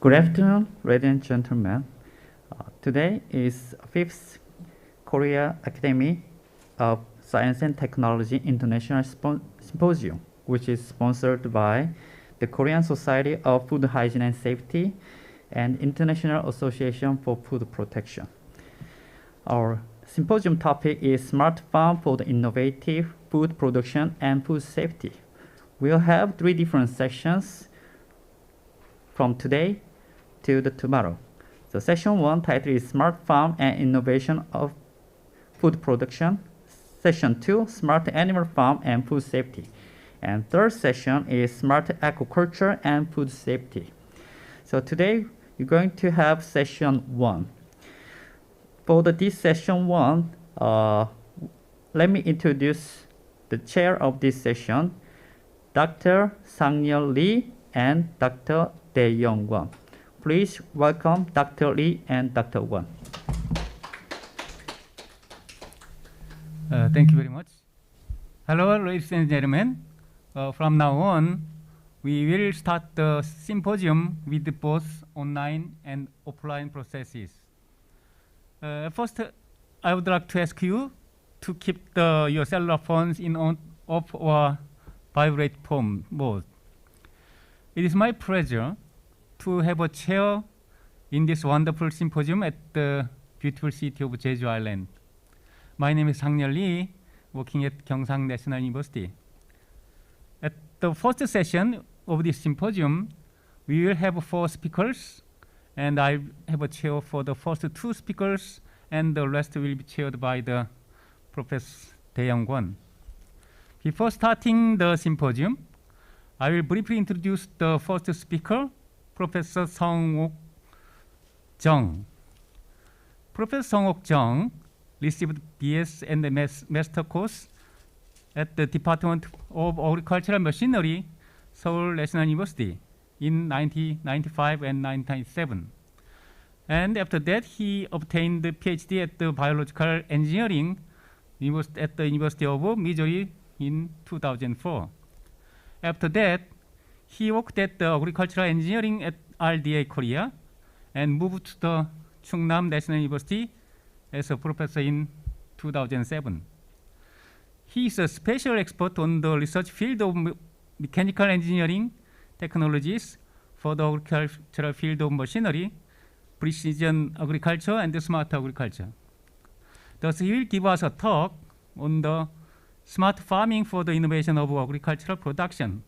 Good afternoon, ladies and gentlemen. Today is 5th Korea Academy of Science and Technology International Symposium, which is sponsored by the Korean Society of Food Hygiene and Safety and International Association for Food Protection. Our symposium topic is Smart Farm for the Innovative Food Production and Food Safety. We'll have 3 different sections from today to the tomorrow. So session 1 title is Smart Farm and Innovation of Food Production. Session 2, Smart Animal Farm and Food Safety. And third session is Smart Aquaculture and Food Safety. So today you're going to have session 1. For this session 1, let me introduce the chair of this session, Dr. Sang-Yeol Lee and Dr. Dae-Young Won. Please welcome Dr. Lee and Dr. Won. Thank you very much. Hello, ladies and gentlemen. From now on, we will start the symposium with both online and offline processes. First, I would like to ask you to keep your cellular phones in off or vibrate mode. It is my pleasure to have a chair in this wonderful symposium at the beautiful city of Jeju Island. My name is Sang-Yeol Lee, working at Gyeongsang National University. At the first session of this symposium, we will have 4 speakers, and I have a chair for the first 2 speakers, and the rest will be chaired by the Professor Dae-Young Won. Before starting the symposium, I will briefly introduce the first speaker, Professor Sung-Ok Chung. Professor Sung-Ok Chung received BS and the master course at the Department of Agricultural Machinery, Seoul National University in 1995 and 1997. And after that, he obtained the PhD at the Biological Engineering at the University of Missouri in 2004. After that, he worked at the Agricultural Engineering at RDA Korea and moved to the Chungnam National University as a professor in 2007. He is a special expert on the research field of mechanical engineering technologies for the agricultural field of machinery, precision agriculture, and smart agriculture. Thus, he will give us a talk on the smart farming for the innovation of agricultural production.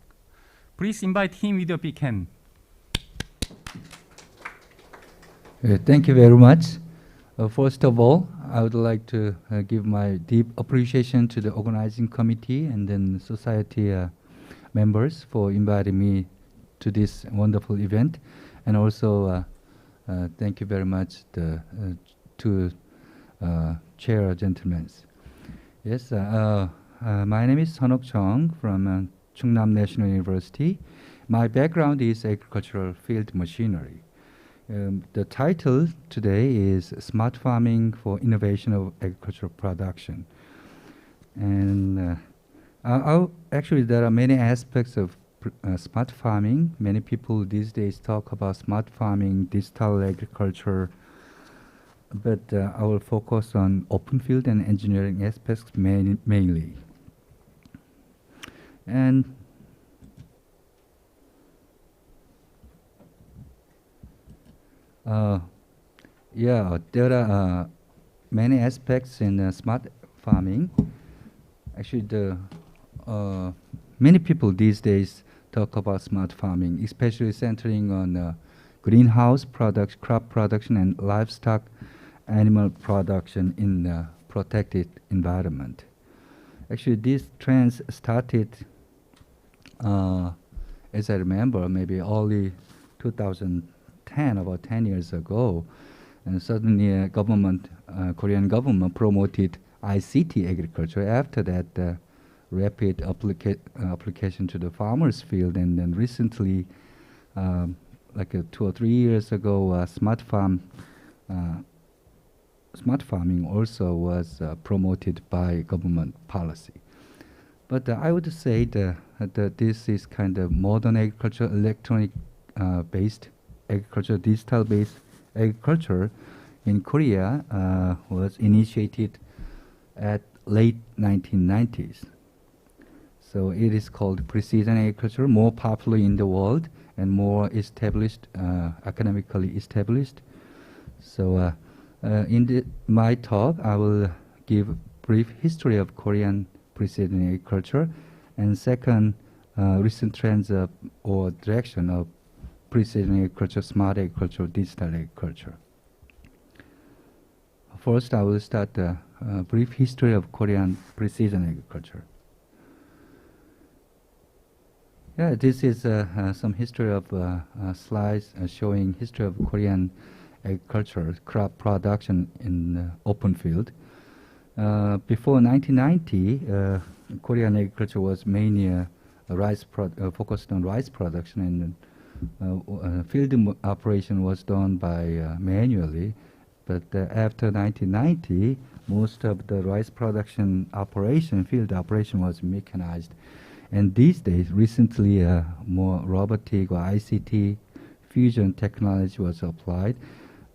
Please invite him with a big hand. Thank you very much. First of all, I would like to give my deep appreciation to the organizing committee and then society members for inviting me to this wonderful event. And also thank you very much to chair gentlemen. Yes, my name is Sun-Ok Chung from Chungnam National University. My background is agricultural field machinery. The title today is Smart Farming for Innovation of Agricultural Production. And actually, there are many aspects of smart farming. Many people these days talk about smart farming, digital agriculture, but I will focus on open field and engineering aspects mainly. And there are many aspects in smart farming. Actually, many people these days talk about smart farming, especially centering on greenhouse products, crop production, and livestock animal production in protected environment. Actually, these trends started, as I remember, maybe early 2010, about 10 years ago, and suddenly Korean government promoted ICT agriculture. After that, rapid application to the farmers field, and then recently, like 2 or 3 years ago, smart farming also was promoted by government policy. But I would say that this is kind of modern agriculture, electronic based agriculture, digital-based agriculture in Korea was initiated at late 1990s. So it is called precision agriculture, more popular in the world and more established, academically established. So in my talk, I will give a brief history of Korean precision agriculture, and second, recent trends or direction of precision agriculture, smart agriculture, digital agriculture. First, I will start a brief history of Korean precision agriculture. Yeah, this is some history of slides showing history of Korean agriculture, crop production in open field. Before 1990, Korean agriculture was mainly focused on rice production, and field operation was done by manually. But after 1990, most of the rice production operation, field operation, was mechanized. And these days, recently, more robotic or ICT fusion technology was applied.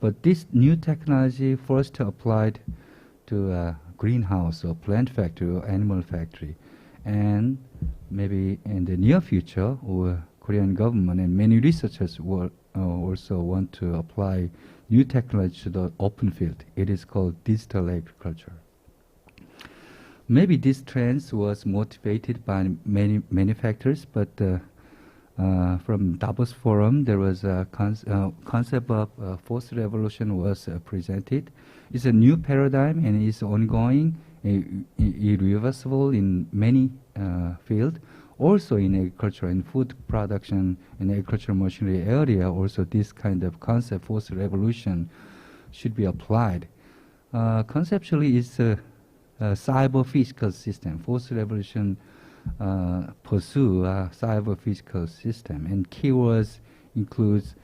But this new technology first applied to greenhouse or plant factory or animal factory. And maybe in the near future, Korean government and many researchers will also want to apply new technology to the open field. It is called digital agriculture. Maybe this trend was motivated by many factors, but from Davos Forum, there was a concept of fourth revolution was presented. It's a new paradigm and it's ongoing, irreversible in many fields. Also in agriculture and food production and agricultural machinery area, also this kind of concept, fourth revolution, should be applied. Conceptually, it's a cyber-physical system. Fourth revolution pursue a cyber-physical system, and keywords includes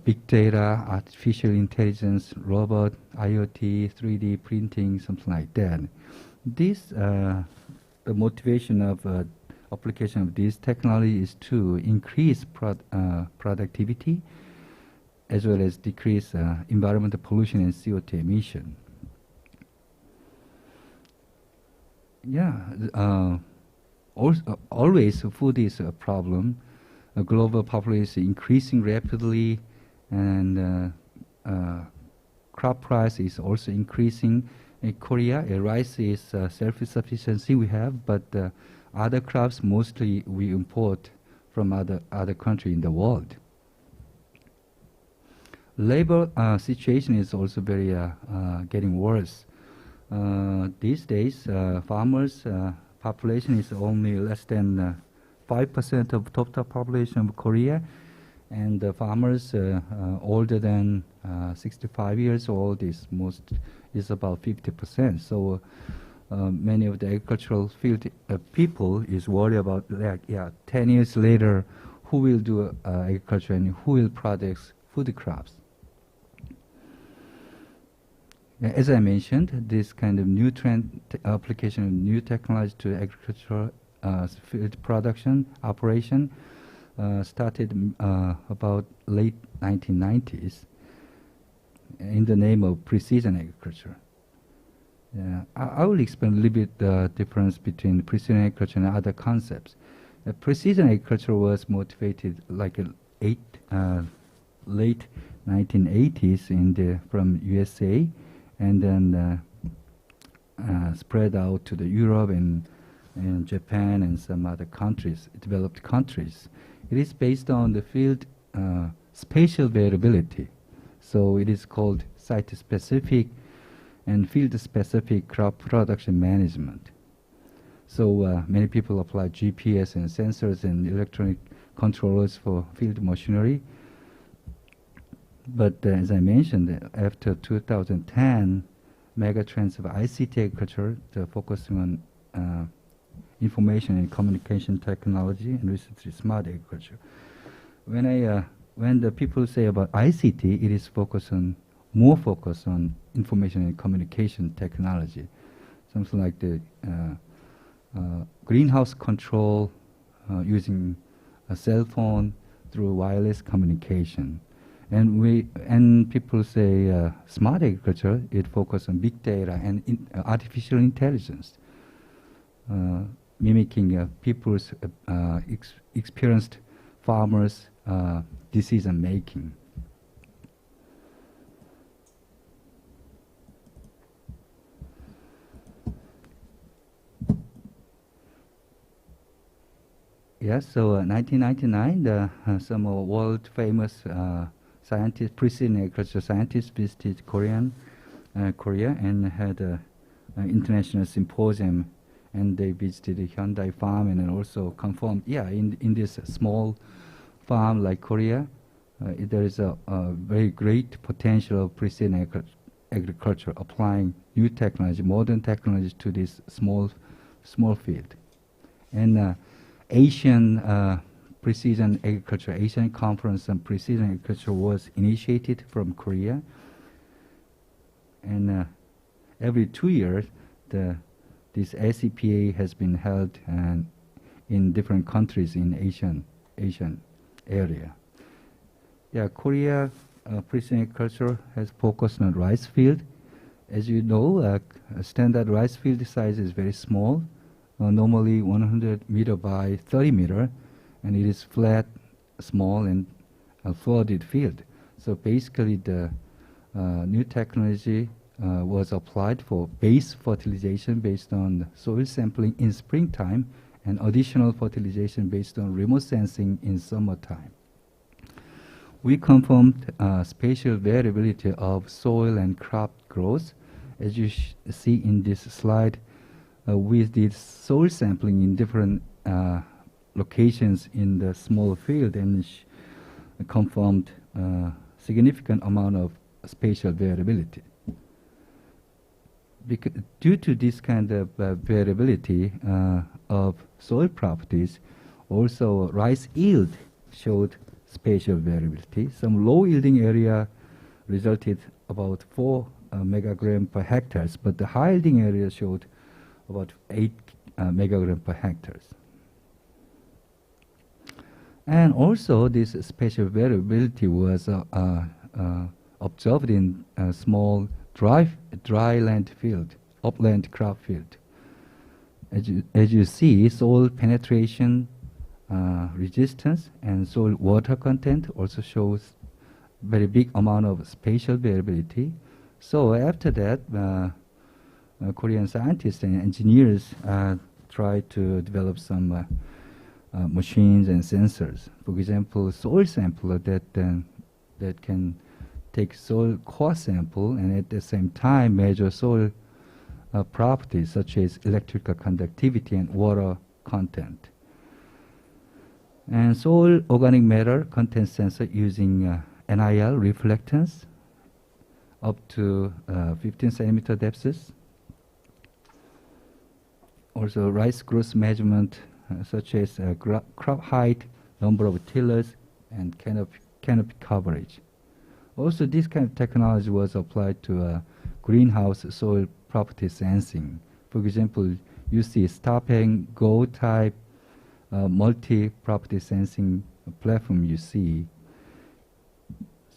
big data, artificial intelligence, robot, IoT, 3D printing, something like that. This the motivation of application of this technology is to increase productivity as well as decrease environmental pollution and CO2 emission. Yeah, always food is a problem. The global population is increasing rapidly, and crop price is also increasing. In Korea, rice is self-sufficiency we have, but other crops mostly we import from other countries in the world. Labor situation is also very getting worse. These days, farmers' population is only less than 5% of total population of Korea, and the farmers older than 65 years old is about 50%. So many of the agricultural field people is worried about, like, 10 years later, who will do agriculture and who will produce food crops. As I mentioned, this kind of new trend application of new technology to agricultural field production operation started about late 1990s in the name of precision agriculture. I will explain a little bit the difference between precision agriculture and other concepts. Precision agriculture was motivated like late 1980s from USA, and then spread out to the Europe and Japan and some other countries, developed countries. It is based on the field spatial variability. So it is called site-specific and field-specific crop production management. So many people apply GPS and sensors and electronic controllers for field machinery. But as I mentioned, after 2010, mega trends of ICT agriculture, focusing on information and communication technology, and recently smart agriculture. When the people say about ICT, it is more focused on information and communication technology, something like the greenhouse control using a cell phone through wireless communication. And people say smart agriculture, it focuses on big data and artificial intelligence, mimicking people's experienced farmers' decision making. Yes, so 1999, some world famous scientists, precision agriculture scientists visited Korea and had an international symposium, and they visited a Hyundai farm and then also confirmed, yeah, in this small farm like Korea, there is a very great potential of precision agriculture, applying new technology, modern technology to this small field. And Asian Precision Agriculture, Asian Conference on Precision Agriculture was initiated from Korea. And every 2 years, this ACPA has been held in different countries in Asian area. Yeah, Korea Precision Agriculture has focused on rice field. As you know, a standard rice field size is very small. Normally 100 meter by 30 meter, and it is flat, small, and flooded field. So basically, the new technology was applied for base fertilization based on soil sampling in springtime, and additional fertilization based on remote sensing in summertime. We confirmed spatial variability of soil and crop growth, as you see in this slide. We did soil sampling in different locations in the small field and confirmed significant amount of spatial variability. Due to this kind of variability of soil properties, also rice yield showed spatial variability. Some low yielding area resulted about 4 megagram per hectares, but the high yielding area showed about 8 megagram per hectares. And also this spatial variability was observed in a small dry land field, upland crop field. As you see, soil penetration, resistance, and soil water content also shows very big amount of spatial variability. So after that, Korean scientists and engineers tried to develop some machines and sensors. For example, soil sampler that can take soil core sample and at the same time measure soil properties such as electrical conductivity and water content. And soil organic matter content sensor using NIL reflectance up to 15 centimeter depths. Also rice growth measurement such as crop height, number of tillers, and canopy coverage. Also, this kind of technology was applied to greenhouse soil property sensing. For example, you see stop and go type multi-property sensing platform you see.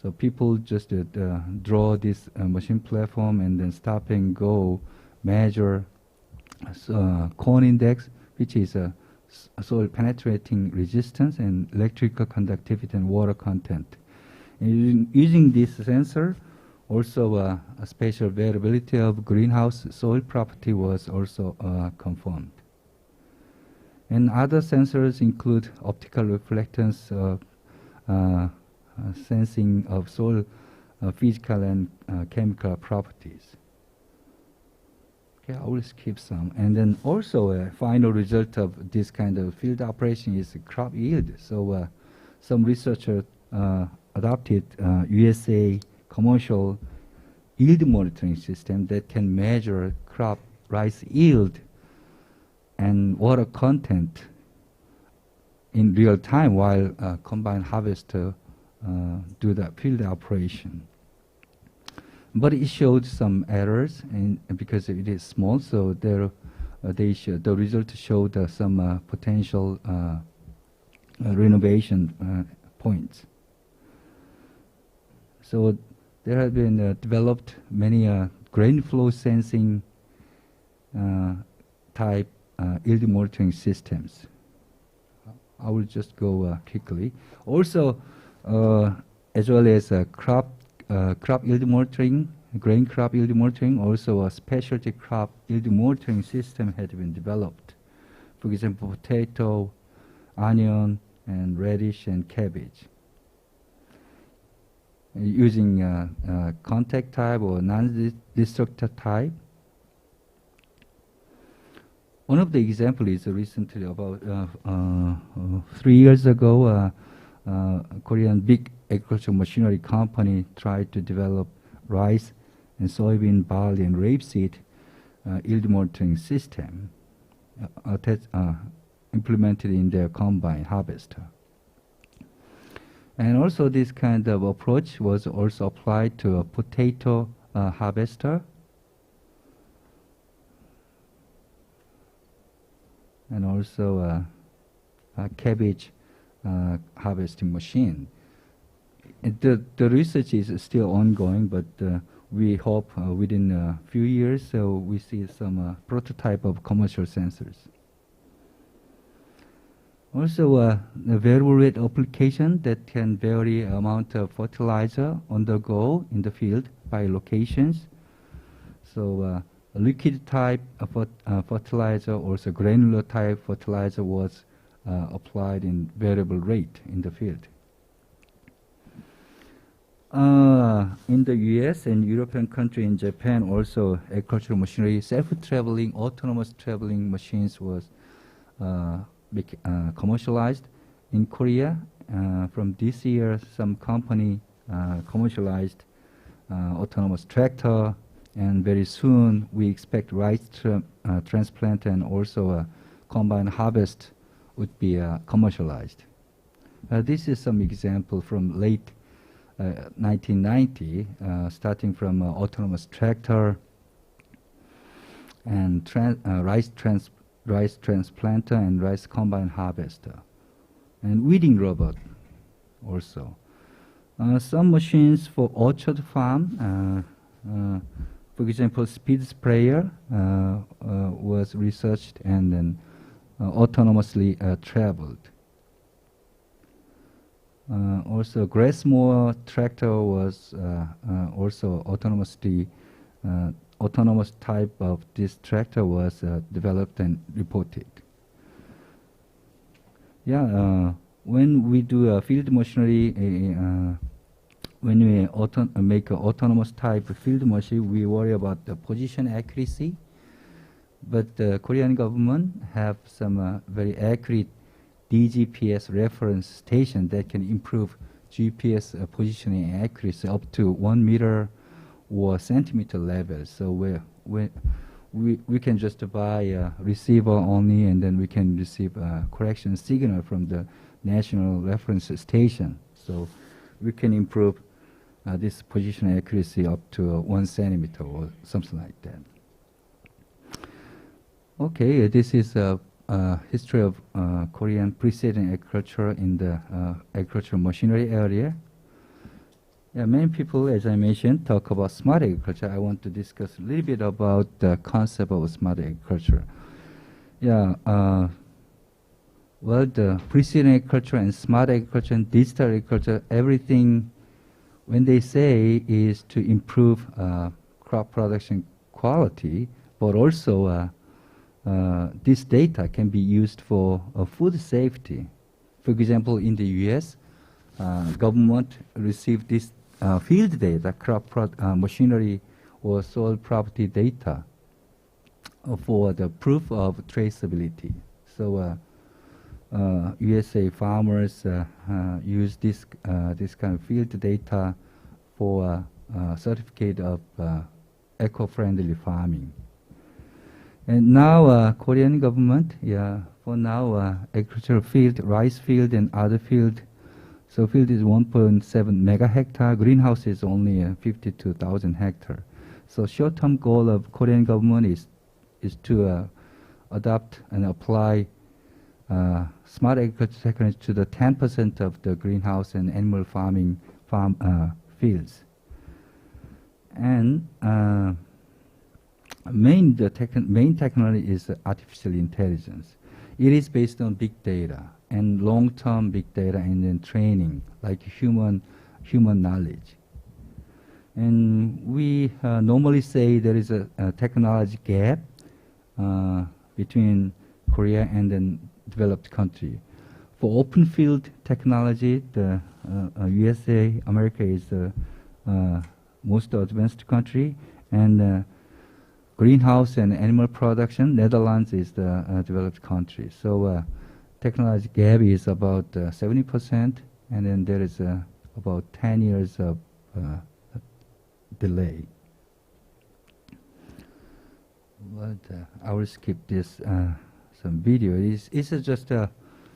So people just draw this machine platform and then stop and go measure cone index, which is soil penetrating resistance and electrical conductivity and water content. And using this sensor, also a spatial variability of greenhouse soil property was also confirmed. And other sensors include optical reflectance sensing of soil physical and chemical properties. Okay, I will skip some. And then also a final result of this kind of field operation is crop yield. So some researchers adopted USA commercial yield monitoring system that can measure crop rice yield and water content in real time while combine harvester do the field operation. But it showed some errors, and because it is small, so the result showed some potential renovation points. So there have been developed many grain flow sensing type yield monitoring systems. I will just go quickly. Also, as well as crop yield monitoring, grain crop yield monitoring, also a specialty crop yield monitoring system has been developed. For example, potato, onion, and radish and cabbage. Using contact type or non-destructor type. One of the examples is recently about 3 years ago, Korean big agricultural machinery company tried to develop rice and soybean, barley, and rapeseed yield monitoring system implemented in their combine harvester. And also this kind of approach was also applied to a potato harvester and also a cabbage harvesting machine. The research is still ongoing, but we hope within a few years we see some prototype of commercial sensors. Also, a variable rate application that can vary amount of fertilizer on the go in the field by locations. So, a liquid type of fertilizer, also granular type fertilizer was applied in variable rate in the field. In the US and European country, in Japan, also agricultural machinery, self-traveling, autonomous traveling machines was commercialized. In Korea, from this year, some company commercialized autonomous tractor, and very soon we expect rice transplant and also combine harvest would be commercialized. This is some example from late 1990, starting from autonomous tractor and rice transplanter and rice combine harvester, and weeding robot also. Some machines for orchard farm, for example, speed sprayer was researched and then autonomously traveled. Also, grass mower tractor was also autonomously autonomous type of this tractor was developed and reported. Yeah, when we do field machinery, when we make an autonomous type of field machine, we worry about the position accuracy. But the Korean government have some very accurate DGPS reference station that can improve GPS positioning accuracy up to 1 meter or centimeter level. So we can just buy a receiver only, and then we can receive a correction signal from the national reference station. So we can improve this position accuracy up to 1 centimeter or something like that. Okay, this is a history of Korean precision agriculture in the agricultural machinery area. Yeah, many people, as I mentioned, talk about smart agriculture. I want to discuss a little bit about the concept of smart agriculture. Yeah, well, the precision agriculture and smart agriculture and digital agriculture, everything, when they say, is to improve crop production quality, but also this data can be used for food safety. For example, in the US, government received this field data, crop machinery or soil property data for the proof of traceability. So USA farmers use this kind of field data for certificate of eco-friendly farming. And now Korean government, for now agricultural field, rice field and other field, so field is 1.7 mega hectare, greenhouse is only 52,000 hectare. So short-term goal of Korean government is to adopt and apply smart agriculture technology to the 10% of the greenhouse and animal farming fields. And main technology is artificial intelligence. It is based on big data and long-term big data and then training, like human knowledge. And we normally say there is a technology gap between Korea and then developed country. For open field technology, the USA, America is the most advanced country, and greenhouse and animal production, Netherlands is the developed country. So technology gap is about 70%, and then there is about 10 years of delay. But I will skip this some video. It's just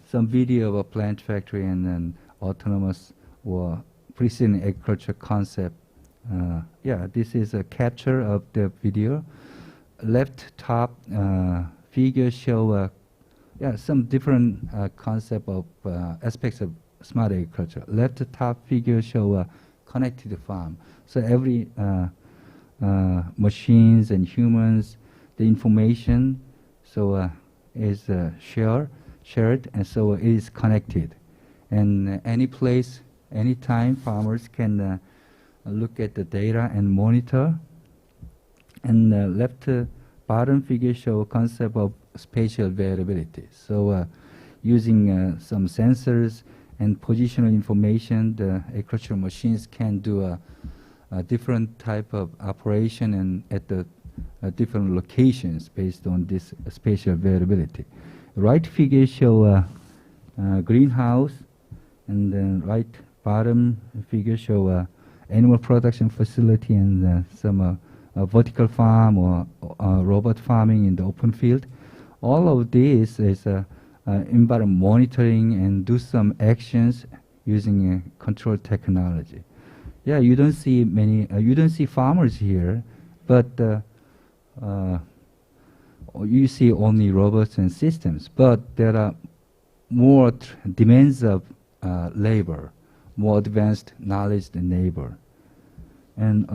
some video of a plant factory and then autonomous or precision agriculture concept. Yeah, this is a capture of the video. Left top figure show some different concept of aspects of smart agriculture. Left top figure show a connected farm. So every machines and humans, the information is shared, and so it is connected. And any place, anytime, farmers can look at the data and monitor. And left bottom figure show concept of spatial variability. So using some sensors and positional information, the agricultural machines can do a different type of operation and at the different locations based on this spatial variability. Right figure show greenhouse, and then right bottom figure show animal production facility and some vertical farm or robot farming in the open field. All of this is environment monitoring and do some actions using control technology. Yeah, you don't see many, you don't see farmers here, but you see only robots and systems. But there are more demands of labor, more advanced knowledge than labor, and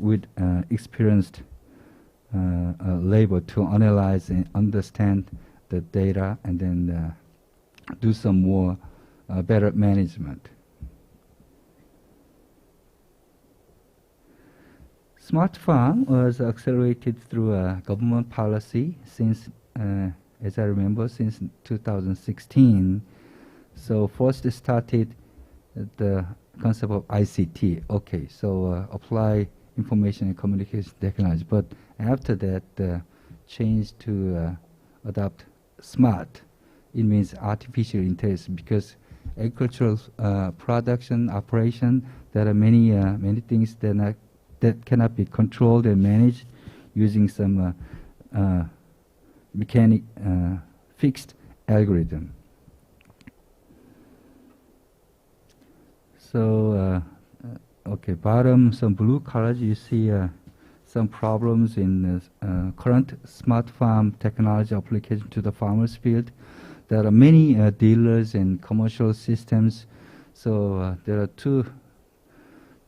with experienced labor to analyze and understand the data and then do some more better management. Smart farm was accelerated through a government policy since, as I remember, since 2016. So first it started the concept of ICT. Okay, so apply information and communication technology. But after that, changed to adopt smart. It means artificial intelligence, because agricultural production operation, there are many things that cannot be controlled and managed using some mechanic fixed algorithm. So, okay, bottom, some blue colors, you see some problems in current smart farm technology application to the farmer's field. There are many dealers and commercial systems, so there are too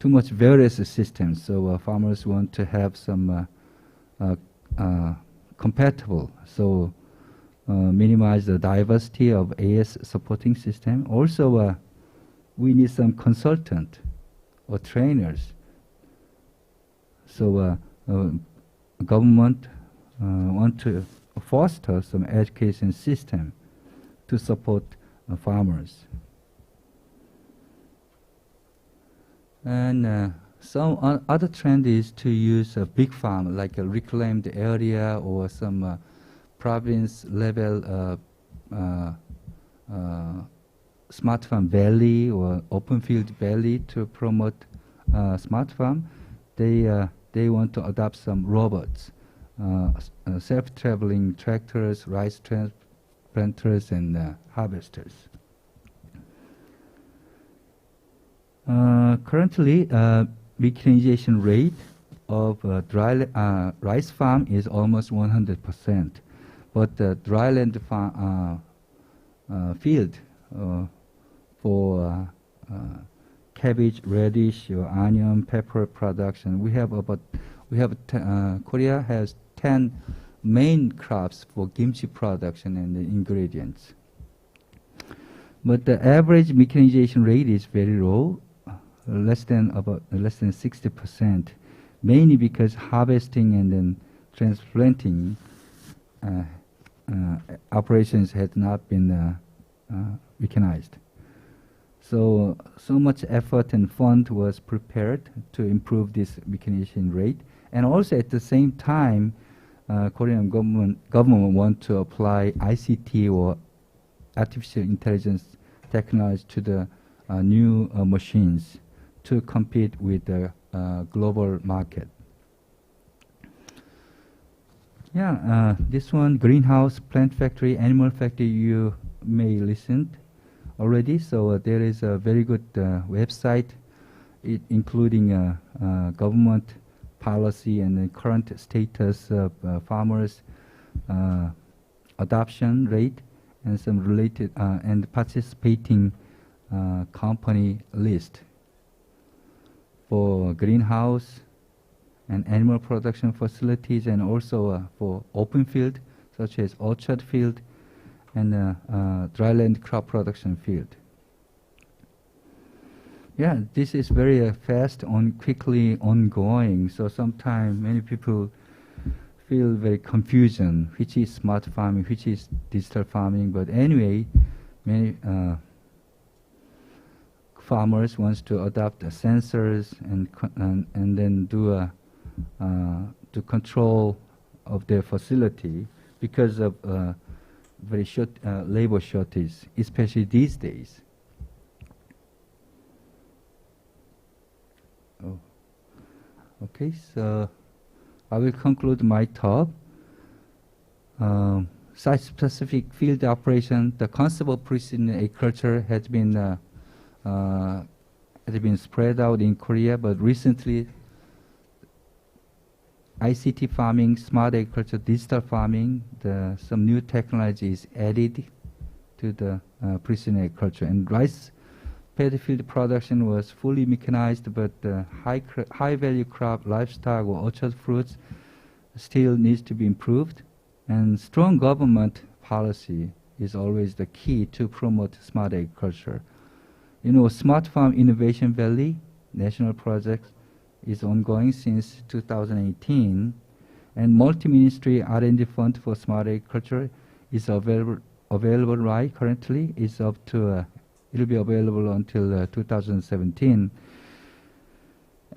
much various systems. So farmers want to have some compatible, so minimize the diversity of AS supporting system. Also, we need some consultant or trainers. So government want to foster some education system to support farmers. And some other trend is to use a big farm, like a reclaimed area or some province level smart farm valley or open field valley to promote smart farm. They want to adopt some robots, self-traveling tractors, rice transplanters, and harvesters. Currently, mechanization rate of rice farm is almost 100%, but the dryland field for cabbage, radish, or onion, pepper production. Korea has 10 main crops for kimchi production and the ingredients. But the average mechanization rate is very low, less than 60%, mainly because harvesting and then transplanting operations had not been mechanized. So much effort and fund was prepared to improve this mechanization rate, and also at the same time, Korean government want to apply ICT or artificial intelligence technology to the new machines to compete with the global market. Yeah, this one, greenhouse, plant factory, animal factory, you may listen already. So there is a very good website, including government policy and the current status of farmers' adoption rate and some related and participating company list for greenhouse and animal production facilities, and also for open field such as orchard field and dryland crop production field. Yeah, this is very fast quickly ongoing. So sometimes many people feel very confusion, which is smart farming, which is digital farming. But anyway, many farmers wants to adopt sensors and then do control of their facility because of very short labor shortage, especially these days. Oh, okay. So I will conclude my talk. Site-specific field operation. The concept of precision agriculture has been spread out in Korea, but recently ICT farming, smart agriculture, digital farming, some new technologies added to the precision agriculture. And rice paddy field production was fully mechanized, but high value crop, livestock or orchard fruits still needs to be improved. And strong government policy is always the key to promote smart agriculture. You know, Smart Farm Innovation Valley national project is ongoing since 2018, and multi-ministry R&D fund for smart agriculture is available right currently. It's up to it'll be available until 2017.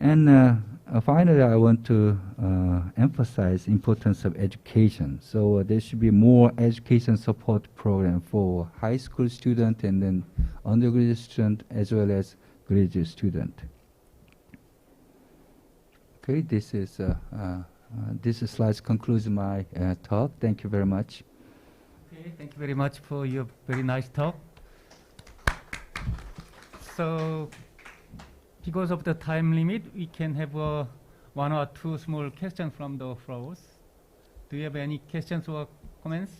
And finally, I want to emphasize importance of education. So there should be more education support program for high school student and then undergraduate student as well as graduate student. Okay, this slide concludes my talk. Thank you very much. Okay, thank you very much for your very nice talk. So, because of the time limit, we can have one or two small questions from the floors. Do you have any questions or comments?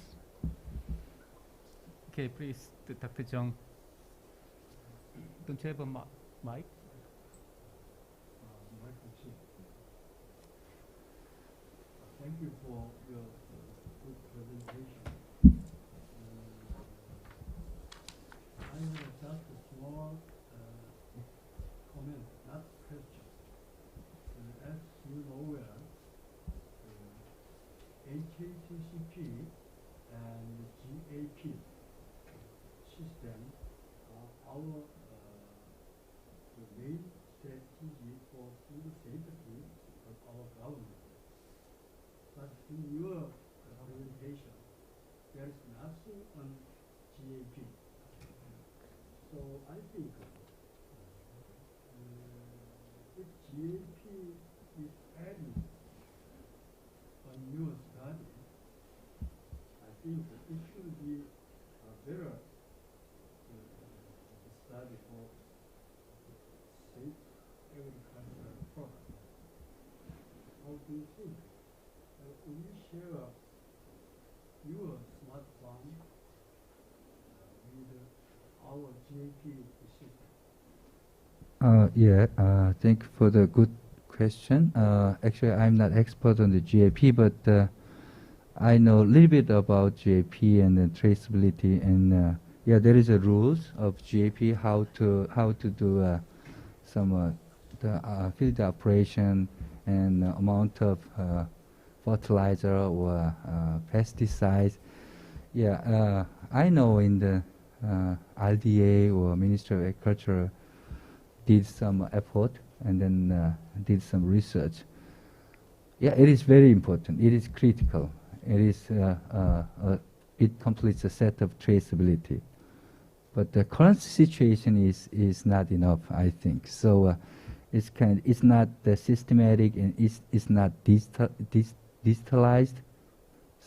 Okay, please, Dr. Chung. Don't you have a mic? Thank you for your good presentation. I have just a small comment, not question. As you know well, HACCP and GAP system are our the main strategy for food safety of our government. But in your presentation, there is nothing on GAP. So I think if GAP is added on your study, I think it should be a better study for safe agricultural product. How do you think? Will you share your smart farm with our GAP system? Thank you for the good question. Actually, I'm not expert on the GAP, but I know a little bit about GAP and traceability, and there is a rules of GAP how to do some the field operation and amount of fertilizer or pesticides. I know in the RDA or Ministry of Agriculture did some effort and then did some research. It is very important. It is critical. It is it completes a set of traceability. But the current situation is not enough, I think. So it's not systematic and it's not digitalized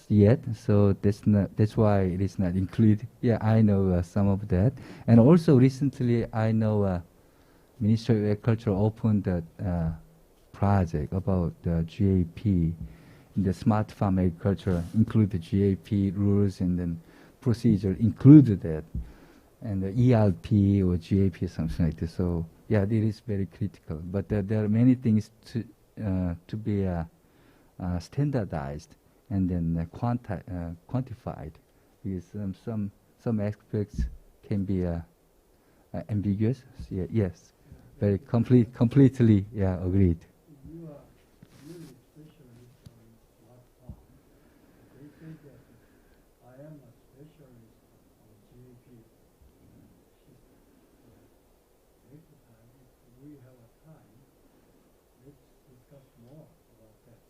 yet. So that's why it is not included. I know some of that. And also recently I know Ministry of Agriculture opened a project about the GAP. The smart farm agriculture include the GAP rules and then procedure included that, and the ERP or GAP something like this. So it is very critical. But there are many things to be standardized and then quantified, because some aspects can be ambiguous. Yes, very completely agreed. You are really specialist on smart farm. They say that I am a specialist on GAP system. Next time, if we have a time, let's discuss more about that.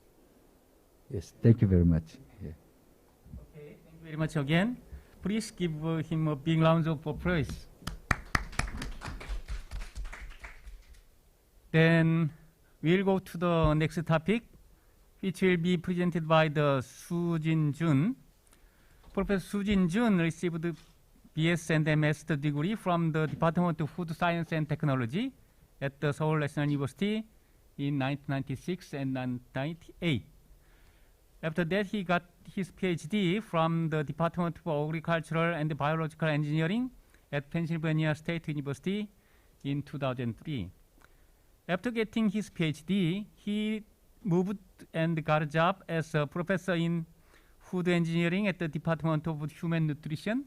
Yes, thank you very much. Okay, thank you very much again. Please give him a big round of applause. Then we'll go to the next topic, which will be presented by the Soojin. Professor Soojin received BS and MS degree from the Department of Food Science and Technology at the Seoul National University in 1996 and 1998. After that, he got his PhD from the Department of Agricultural and Biological Engineering at Pennsylvania State University in 2003. After getting his PhD, he moved and got a job as a professor in food engineering at the Department of Human Nutrition,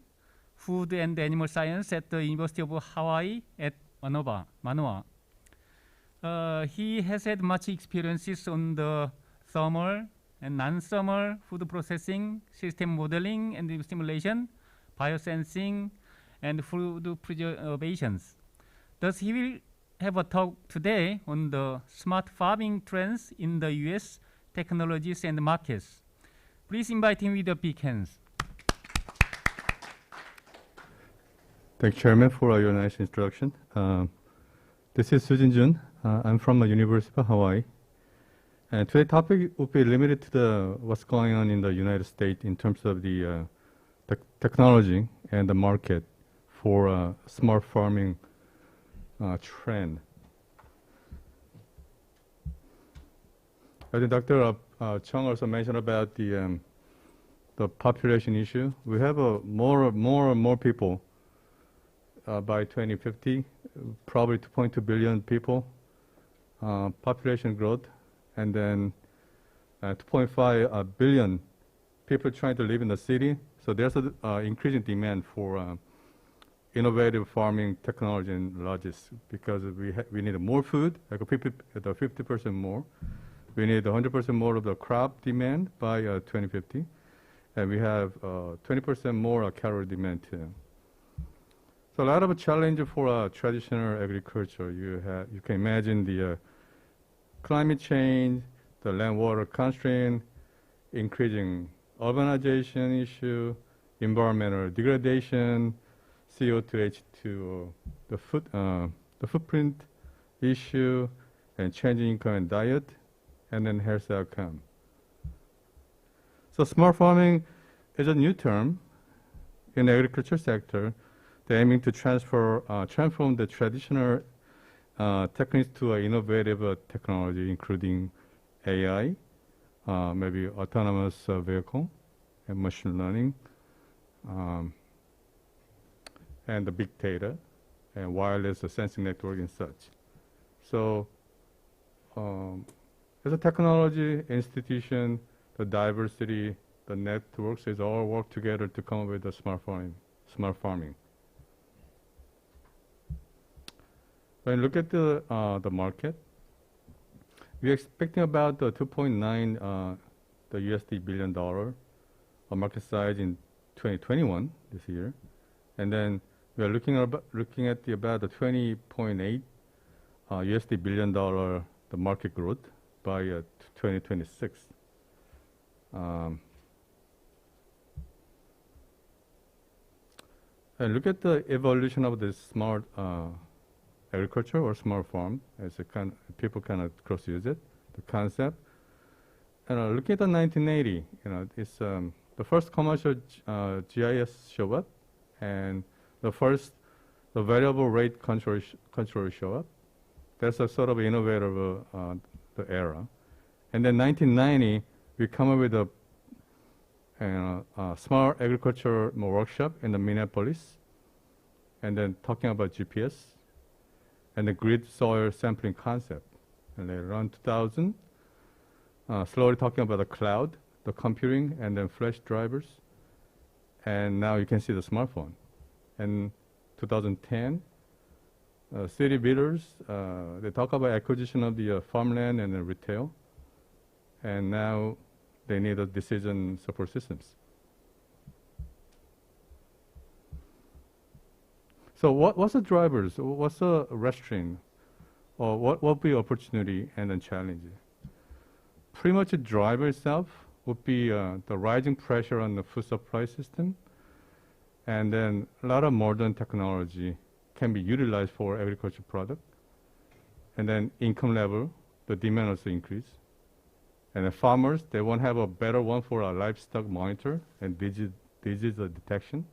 Food and Animal Science at the University of Hawaii at Manoa. He has had much experiences on the thermal and non-thermal food processing, system modeling and simulation, biosensing, and food preservations. Thus, he will have a talk today on the smart farming trends in the US technologies and markets. Please invite him with a big hands. Thank you, Chairman, for your nice introduction. This is Soojin. I'm from the University of Hawaii. And today's topic will be limited to what's going on in the United States in terms of the technology and the market for smart farming trend. I think Dr. Chung also mentioned about the population issue. We have more and more people by 2050, probably 2.2 billion people, population growth, and then 2.5 billion people trying to live in the city. So there's an increasing demand for innovative farming technology and logistics, because we need more food, like 50% more. We need 100% more of the crop demand by 2050, and we have 20% more calorie demand too. So a lot of a challenge for traditional agriculture. You can imagine the climate change, the land water constraint, increasing urbanization issue, environmental degradation, CO2, H2, the footprint issue, and changing income and diet, and then health outcome. So smart farming is a new term in the agriculture sector. They're aiming to transform the traditional techniques to innovative technology, including AI, maybe autonomous vehicle, and machine learning, and the big data, and wireless sensing network and such. So as a technology institution, the diversity, the networks is all work together to come up with the smart farming. When you look at the market, we're expecting about the 2.9 the USD $1 billion market size in 2021 this year, and then we are looking at about the 20.8 USD $1 billion the market growth by 2026. And look at the evolution of this smart agriculture or smart farm, as people kind of cross-use it, the concept. And looking at the 1980, it's the first commercial GIS show up, and the variable rate control show up. That's a sort of innovative the era. And then 1990, we come up with a smart agriculture workshop in the Minneapolis, and then talking about GPS and the grid soil sampling concept. And later on 2000, slowly talking about the cloud, the computing, and then flash drivers. And now you can see the smartphone. And 2010, city builders, they talk about acquisition of the farmland and the retail. And now they need a decision support systems. So what's the drivers? What's the restraint? Or what will be opportunity and then challenge? Pretty much the driver itself would be the rising pressure on the food supply system, and then a lot of modern technology can be utilized for agriculture product, and then income level, the demand also increase, and the farmers, they won't have a better one for a livestock monitor and disease detection,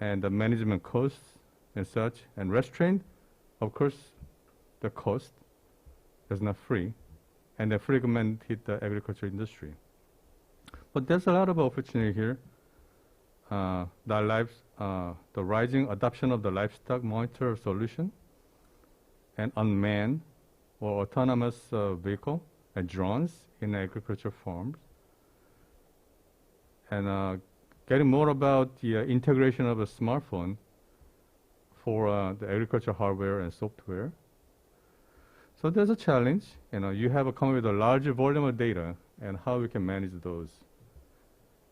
and the management costs and such, and restraint, of course, the cost is not free, and the fragment hit the agriculture industry. But there's a lot of opportunity here. The rising adoption of the livestock monitor solution and unmanned or autonomous vehicle and drones in agriculture farms. And getting more about the integration of a smartphone for the agriculture hardware and software. So there's a challenge. You have to come with a larger volume of data and how we can manage those.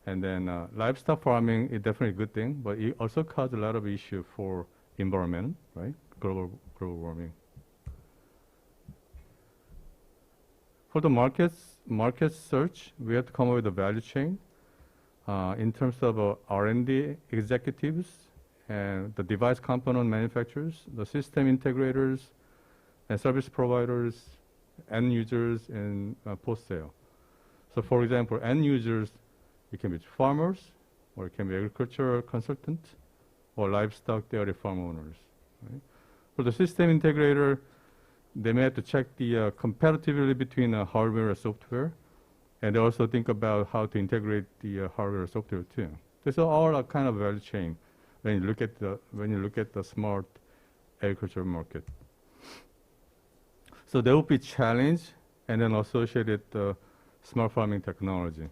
And then livestock farming is definitely a good thing, but it also causes a lot of issue for environment, right? Global warming. For the market search, we have to come up with a value chain in terms of R&D executives and the device component manufacturers, the system integrators, and service providers, end users, and post-sale. So for example, end users, it can be farmers, or it can be agricultural consultants, or livestock dairy farm owners. Right? For the system integrator, they may have to check the compatibility between hardware and software, and they also think about how to integrate the hardware and software too. This is all a kind of value chain when you look at the smart agriculture market. So there will be challenge and then associated smart farming technology.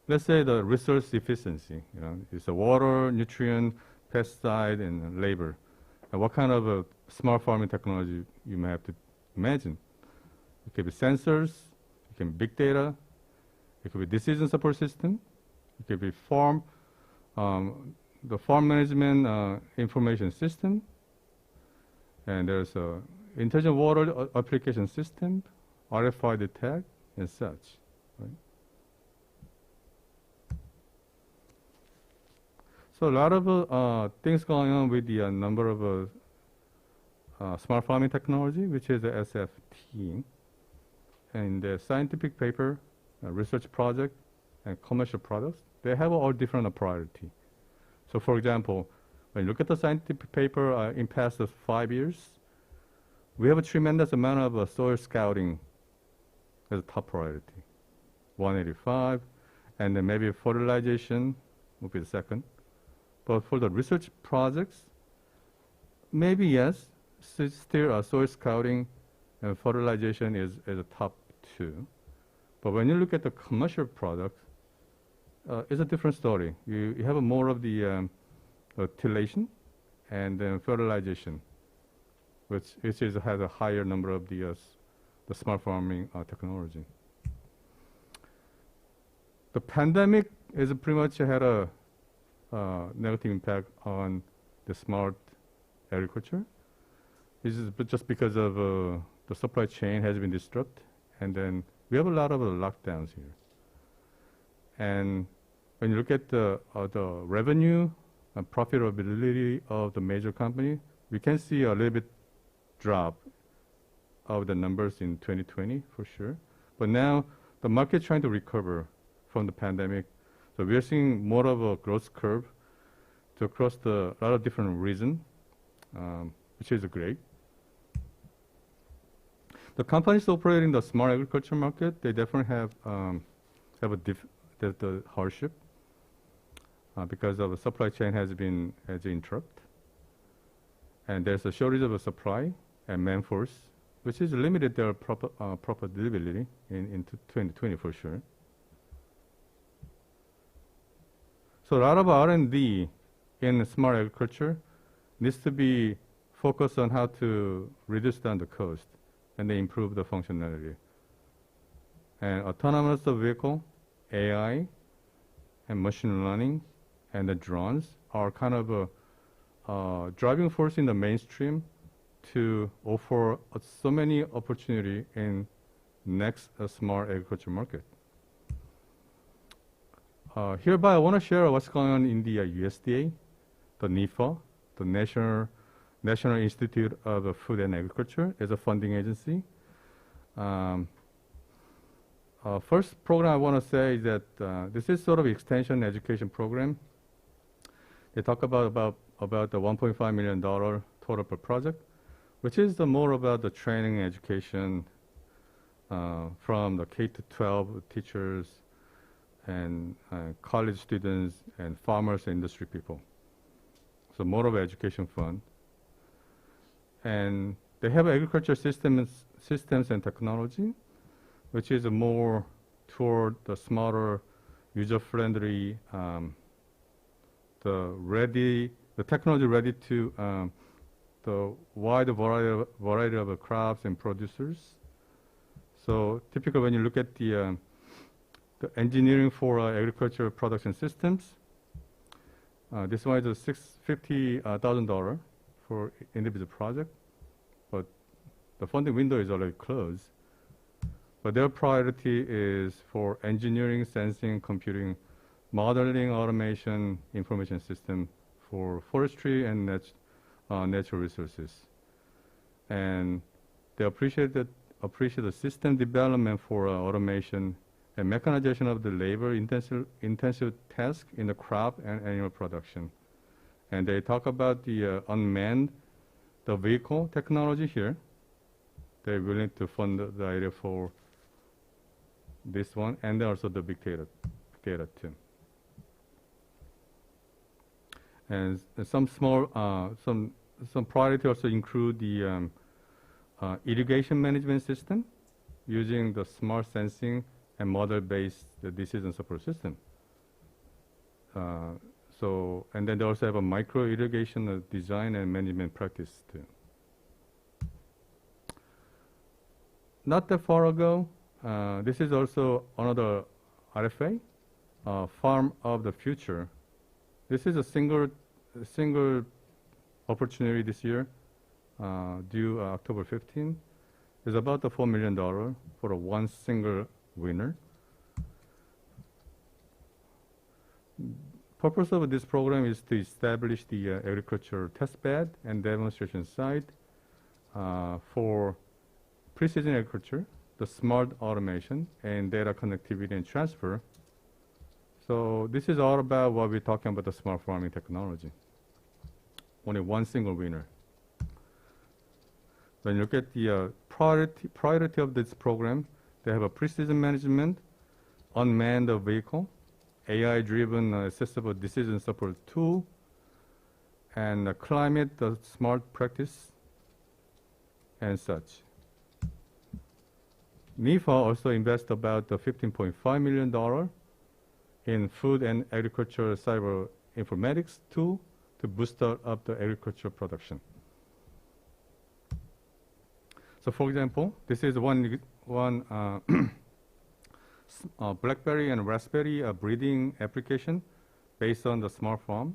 Let's say the resource efficiency, it's a water, nutrient, pesticide, and labor. And what kind of a smart farming technology you may have to imagine? It could be sensors, it can be big data, it could be decision support system, it could be the farm management information system, and there's a intelligent water application system, RFID tag, and such. Right? So a lot of things going on with the number of smart farming technology, which is the SFT. And the scientific paper, research project, and commercial products, they have all different priority. So for example, when you look at the scientific paper in past 5 years, we have a tremendous amount of soil scouting as a top priority, 185, and then maybe fertilization will be the second. But for the research projects, maybe yes, still soil scouting and fertilization is a top two. But when you look at the commercial products, it's a different story. You have more of the tillation and then fertilization, which has a higher number of the smart farming technology. The pandemic is pretty much had a negative impact on the smart agriculture. This is just because of the supply chain has been disrupted, and then we have a lot of lockdowns here. And when you look at the revenue and profitability of the major company, we can see a little bit drop of the numbers in 2020 for sure. But now the market trying to recover from the pandemic, so we are seeing more of a growth curve to across a lot of different regions, which is great. The companies operating the smart agriculture market, they definitely have the hardship because of the supply chain has been interrupted, and there's a shortage of a supply and manforce, which is limited their profitability in 2020 for sure. So a lot of R&D in smart agriculture needs to be focused on how to reduce down the cost and then improve the functionality. And autonomous vehicle, AI, and machine learning, and the drones are kind of a driving force in the mainstream to offer so many opportunity in next smart agriculture market. Hereby, I want to share what's going on in the USDA, the NIFA, the National Institute of Food and Agriculture, as a funding agency. First program I want to say is that this is sort of extension education program. They talk about the $1.5 million total per project, which is more about the training education from the K-12 teachers and college students and farmers and industry people. So more of an education fund. And they have agriculture systems and technology, which is more toward the smarter, user-friendly, the technology ready to the wide variety of crops and producers. So typically, when you look at the engineering for agricultural production systems, this one is $50,000 for individual project, but the funding window is already closed. But their priority is for engineering, sensing, computing, modeling, automation, information system for forestry and natural resources. And they appreciate the system development for automation and mechanization of the labor-intensive task in the crop and animal production. And they talk about the unmanned, the vehicle technology here. They're willing to fund the idea for this one, and also the big data too. And some small, some priority also include the irrigation management system using the smart sensing and model-based decision support system. And then they also have a micro irrigation design and management practice too. Not that far ago, this is also another RFA, Farm of the Future. This is a single opportunity this year, due October 15. It's about the $4 million for one single winner. Purpose of this program is to establish the agriculture test bed and demonstration site for precision agriculture, the smart automation, and data connectivity and transfer. So this is all about what we're talking about, the smart farming technology. Only one single winner. When you look at the priority of this program, they have a precision management, unmanned vehicle, AI-driven accessible decision support tool, and climate smart practice, and such. NIFA also invested about $15.5 million in food and agriculture cyber informatics tool to boost up the agriculture production. So for example, this is one BlackBerry and Raspberry breeding application based on the smart farm.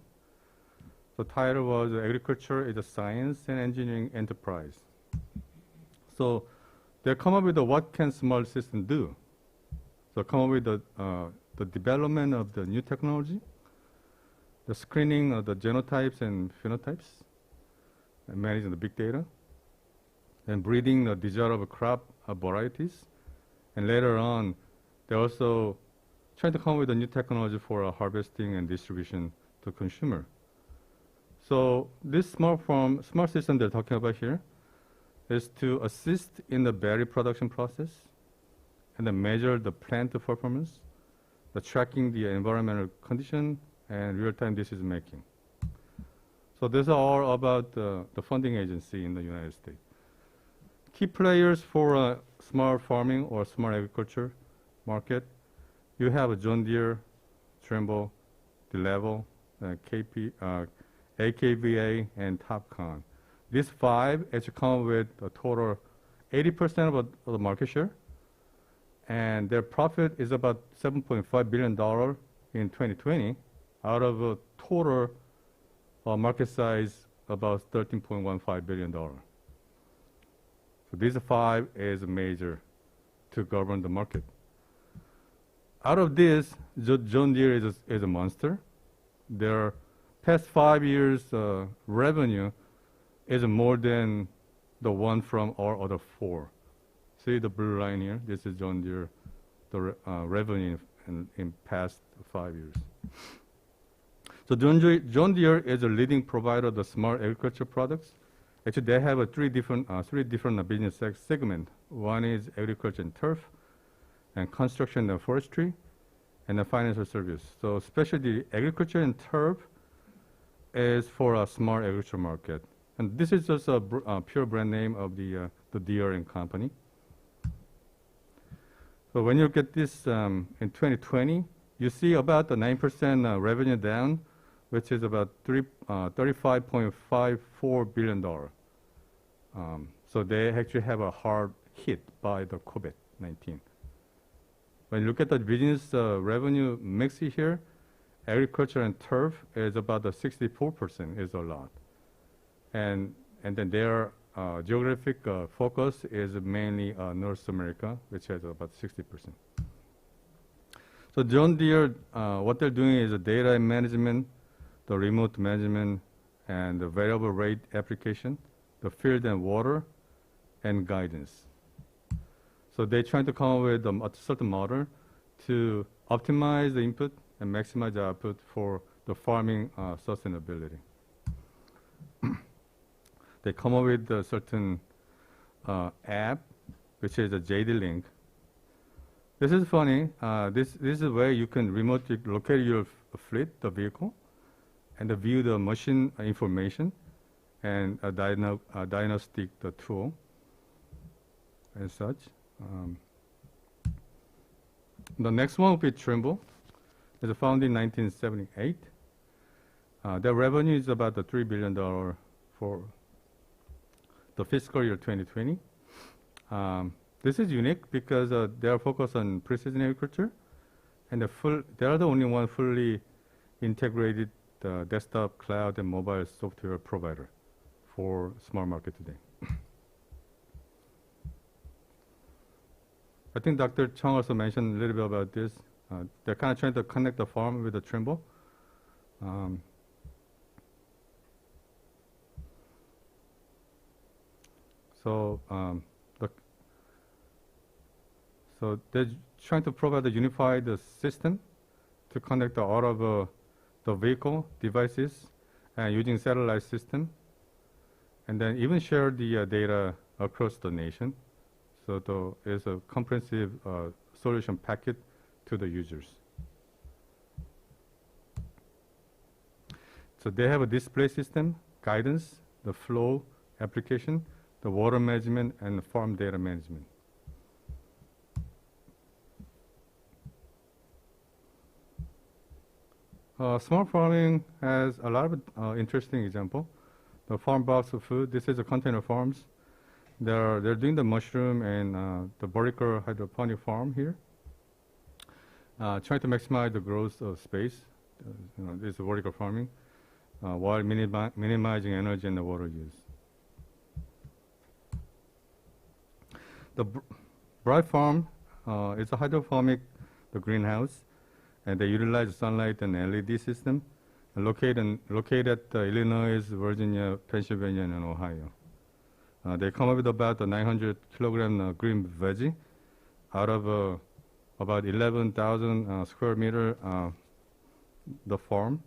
The title was Agriculture is a Science and Engineering Enterprise. So they come up with what can smart system do. So come up with the development of the new technology, the screening of the genotypes and phenotypes, and managing the big data, and breeding the desirable crop varieties. And later on, they also trying to come up with a new technology for harvesting and distribution to consumer. So this smart system they're talking about here is to assist in the berry production process and then measure the plant performance, the tracking the environmental condition, and real-time decision making. So these are all about the funding agency in the United States. Key players for smart farming or smart agriculture market, you have John Deere, Trimble, DeLevel, AKVA, and Topcon. These five actually come with a total 80% of the market share, and their profit is about $7.5 billion in 2020, out of a total market size about $13.15 billion. So these five is major to govern the market. Out of this, John Deere is a monster. Their past 5 years revenue is more than the one from all other four. See the blue line here? This is John Deere, the revenue in past 5 years. So John Deere is a leading provider of the smart agriculture products. Actually, they have three different business segments. One is agriculture and turf, and construction and forestry, and the financial service. So especially agriculture and turf is for a smart agriculture market. And this is just a pure brand name of the Deere and company. So when you look at this in 2020, you see about the 9% revenue down, which is about $35.54 billion. So they actually have a hard hit by the COVID-19. When you look at the business revenue mix here, agriculture and turf is about the 64% is a lot. And then their geographic focus is mainly North America, which has about 60%. So John Deere, what they're doing is the data management, the remote management, and the variable rate application, the field and water, and guidance. So they're trying to come up with a certain model to optimize the input and maximize the output for the farming sustainability. They come up with a certain app, which is a JD Link. This is funny. This is where you can remotely locate your fleet, the vehicle, and view the machine information and diagnostic the tool and such. The next one will be Trimble. It's founded in 1978. Their revenue is about the $3 billion for the fiscal year 2020. This is unique because they are focused on precision agriculture, and they are the only one fully integrated desktop, cloud, and mobile software provider for smart market today. I think Dr. Chung also mentioned a little bit about this. They're kind of trying to connect the farm with the Trimble. So they're trying to provide a unified system to connect all of the vehicle devices using satellite system, and then even share the data across the nation. So it's a comprehensive solution packet to the users. So they have a display system, guidance, the flow application, the water management, and the farm data management. Smart farming has a lot of interesting example. The farm box of food. This is the container farms. They're doing the mushroom and the vertical hydroponic farm here. Trying to maximize the growth of space. This is vertical farming while minimizing energy and the water use. The Bright Farm is a hydroponic greenhouse, and they utilize sunlight and LED system, located at Illinois, Virginia, Pennsylvania, and Ohio. They come up with about 900 kilogram green veggie out of about 11,000 square meter the farm.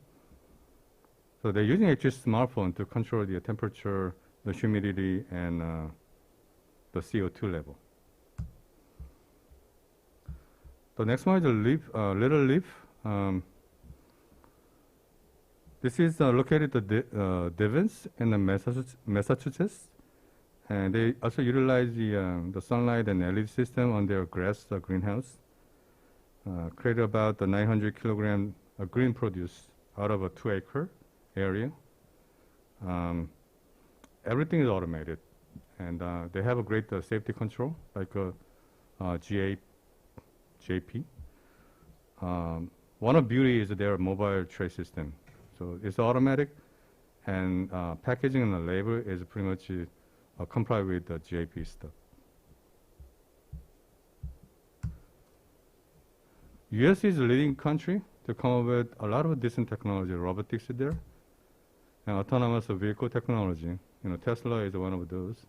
So they're using actually smartphone to control the temperature, the humidity, and the CO2 level. The next one is the little leaf. This is located at Devens in the Massachusetts, and they also utilize the sunlight and LED system on their grass greenhouse. Created about 900 kilogram green produce out of a 2-acre area. Everything is automated, and they have a great safety control like JP. One of beauty is their mobile tray system. So it's automatic, and packaging and the label is pretty much comply with the JP stuff. US is a leading country to come up with a lot of decent technology. Robotics is there, and autonomous vehicle technology. Tesla is one of those,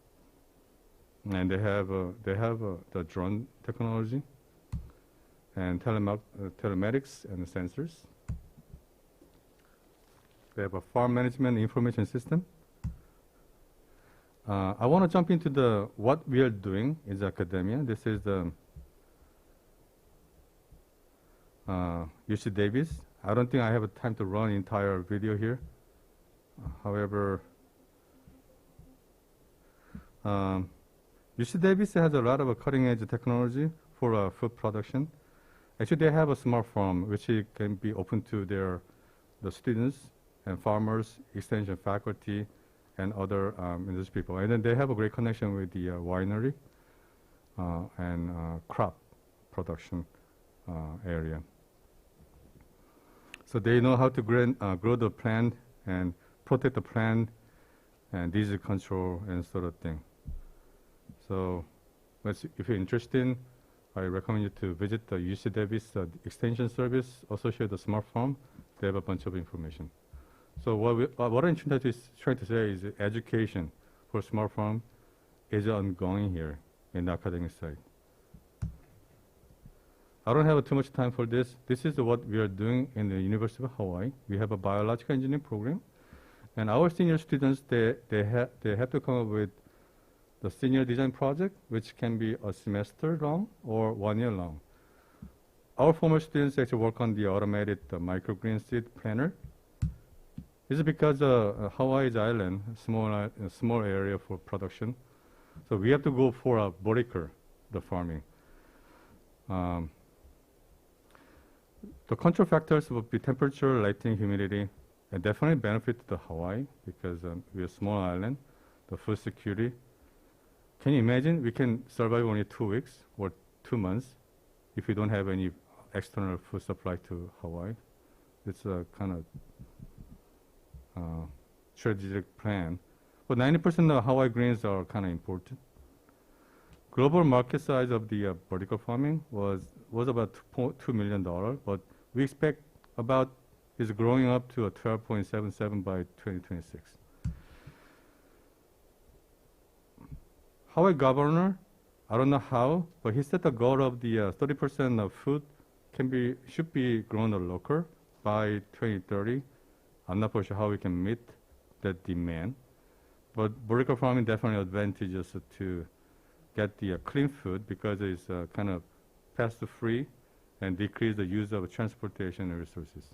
and they have the drone technology, and telematics and sensors. They have a farm management information system. I want to jump into what we are doing in academia. This is the UC Davis. I don't think I have time to run entire video here. However, UC Davis has a lot of cutting-edge technology for food production. Actually, they have a smart farm which can be open to the students and farmers, extension faculty, and other industry people. And then they have a great connection with the winery and crop production area. So they know how to grow the plant and protect the plant and disease control and sort of thing. So if you're interested, I recommend you to visit the UC Davis Extension Service associated with the Smart Farm. They have a bunch of information. So what I'm trying to say is education for Smart Farm is ongoing here in the academic side. I don't have too much time for this. This is what we are doing in the University of Hawaii. We have a biological engineering program, and our senior students they have to come up with the senior design project, which can be a semester long or 1 year long. Our former students actually work on the automated microgreen seed planter. This is because Hawaii's island, a small area for production, so we have to go for a vertical, the farming. The control factors would be temperature, lighting, humidity, and definitely benefit to Hawaii because we're a small island. The food security. Can you imagine we can survive only 2 weeks or 2 months if we don't have any external food supply to Hawaii? It's a kind of strategic plan. But 90% of Hawaii greens are kind of imported. Global market size of the vertical farming was about $2 million, but we expect is growing up to a 12.77 by 2026. Hawaii governor, I don't know how, but he set the goal of the 30% of food should be grown local by 2030. I'm not sure how we can meet that demand, but vertical farming definitely advantageous to get the clean food because it's kind of pest-free and decrease the use of transportation and resources.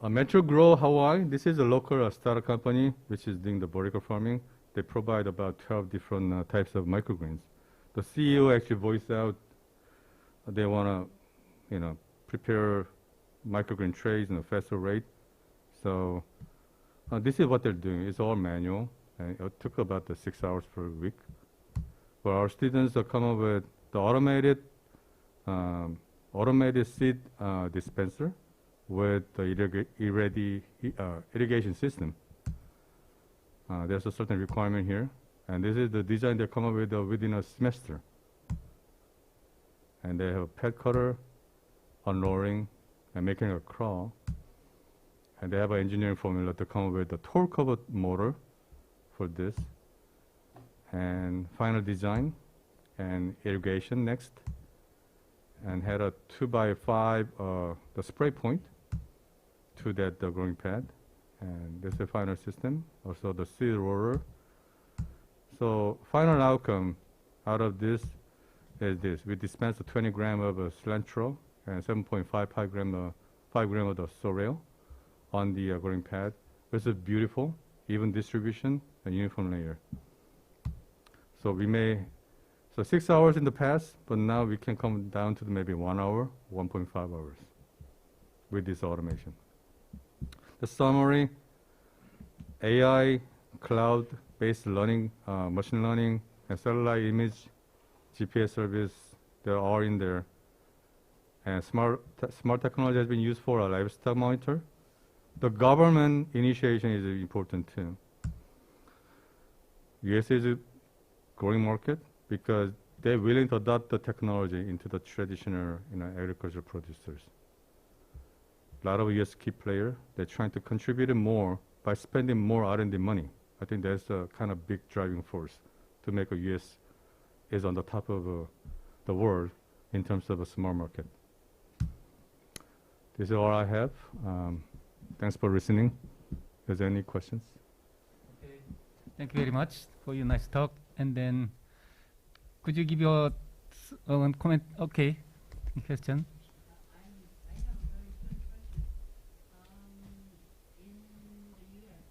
Metro Grow Hawaii, this is a local startup company which is doing the vertical farming. they provide about 12 different types of microgreens. The CEO actually voiced out they want to, prepare microgreen trays in a faster rate. So this is what they're doing. It's all manual, and it took about 6 hours per week. But our students are come up with the automated seed dispenser with the irrigation system. There's a certain requirement here, and this is the design they come up with within a semester. And they have a pet cutter, unrolling, and making a crawl. And they have an engineering formula to come up with the torque of a motor for this. And final design and irrigation next. And had a 2x5 the spray point to that growing pad. And this is the final system. Also the seed roller. So final outcome out of this is this. We dispense 20 gram of cilantro and 7.55 gram, 5 gram of the sorrel on the growing pad. This is beautiful, even distribution and uniform layer. So we may, 6 hours in the past, but now we can come down to maybe 1 hour, 1.5 hours with this automation. The summary, AI, cloud-based learning, machine learning, and satellite image, GPS service, they're all in there. And smart technology has been used for a livestock monitor. The government initiation is important too. US is a growing market because they're willing to adopt the technology into the traditional agricultural producers. A lot of US key players, they're trying to contribute more by spending more R&D money. I think that's a kind of big driving force to make a US is on the top of the world in terms of a small market. This is all I have. Thanks for listening. Is there any questions? Okay. Thank you very much for your nice talk. And then, could you give your one comment? Okay, question. I have a very good question. In the U.S.,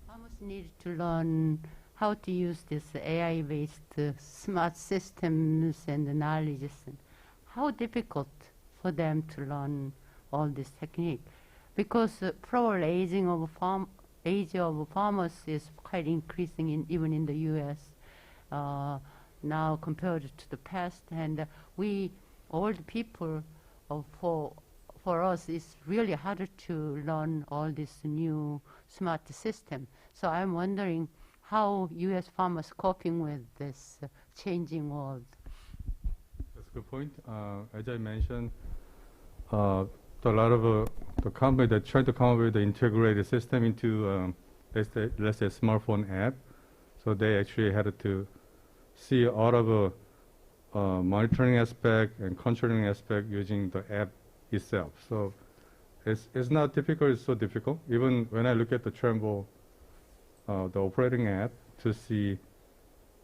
farmers need to learn how to use this AI-based smart systems and knowledge. How difficult for them to learn all this technique? Because probably age of farmers is quite increasing even in the U.S. Now compared to the past, and we old people, for us, it's really harder to learn all this new smart system. So I'm wondering how U.S. farmers coping with this changing world. That's a good point. As I mentioned, a lot of the company that tried to come up with the integrated system into let's say smartphone app. So they actually had to see all of monitoring aspect and controlling aspect using the app itself. So it's not difficult. It's so difficult. Even when I look at the Tremble, the operating app to see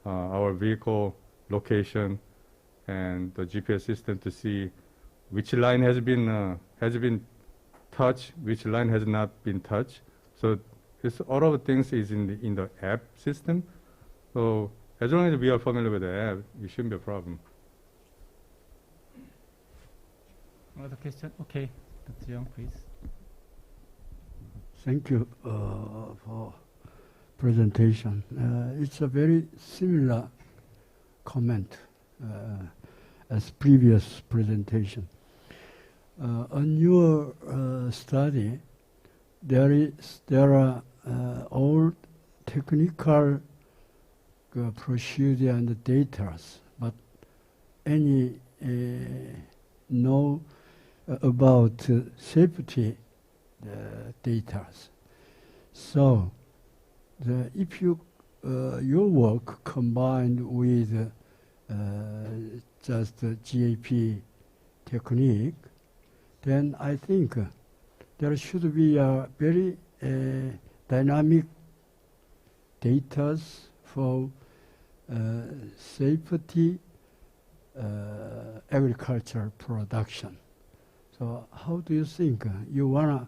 our vehicle location and the GPS system to see which line has been touched, which line has not been touched. So it's all of the things is in the app system. So as long as we are familiar with the app, it shouldn't be a problem. Another question? Okay, Dr. Young, please. Thank you for presentation. It's a very similar comment as previous presentation. On your study, there are all technical procedure and data, but any know about safety data. So if you your work combined with just GAP technique, then I think there should be a very dynamic data for safety agriculture production. So how do you think you wanna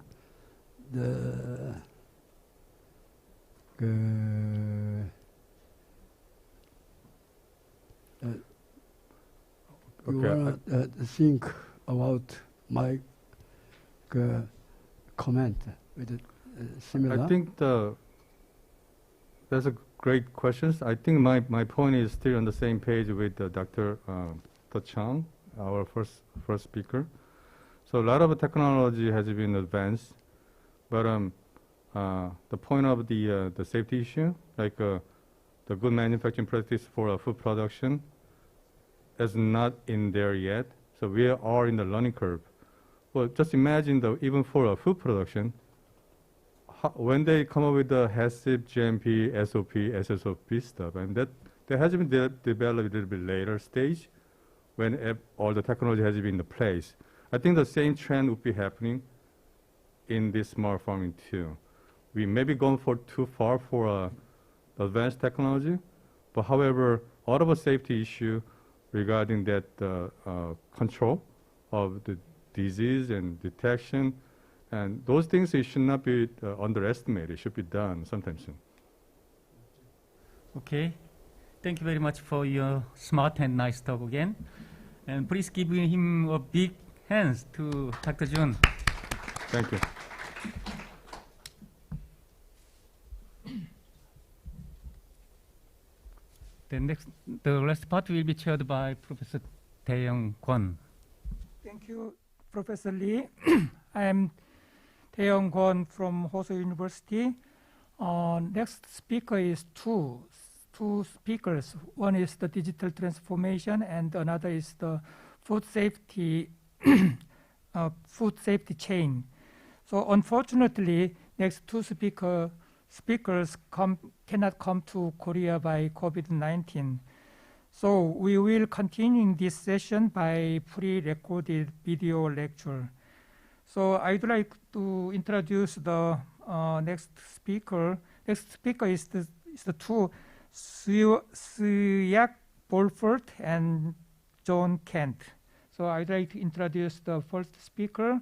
you Okay, wanna think about my comment with similar? I think that's a great question. I think my point is still on the same page with Dr. Chung, our first speaker. So a lot of technology has been advanced, but the point of the safety issue, like the good manufacturing practice for food production, is not in there yet. So we are in the learning curve. Well, just imagine though, even for food production, when they come up with the HACCP, GMP, SOP, SSOP stuff, and that has been developed a little bit later stage when all the technology has been in place. I think the same trend would be happening in this smart farming too. We may be going too far for advanced technology, but however, all of a safety issue regarding that control of the disease and detection, and those things, it should not be underestimated. It should be done sometime soon. Okay. Thank you very much for your smart and nice talk again. And please give him a big hands to Dr. Jun. Thank you. The last part will be chaired by Professor Tae-young Kwon. Thank you, Professor Lee. I am Tae-young Kwon from Hoso University. Next speaker is two speakers. One is the digital transformation, and another is the food safety food safety chain. So unfortunately, next two speakers cannot come to Korea by COVID-19. So we will continue this session by pre-recorded video lecture. So I'd like to introduce the next speaker. Next speaker is the two Sjaak Wolfert and John Kent. So I'd like to introduce the first speaker,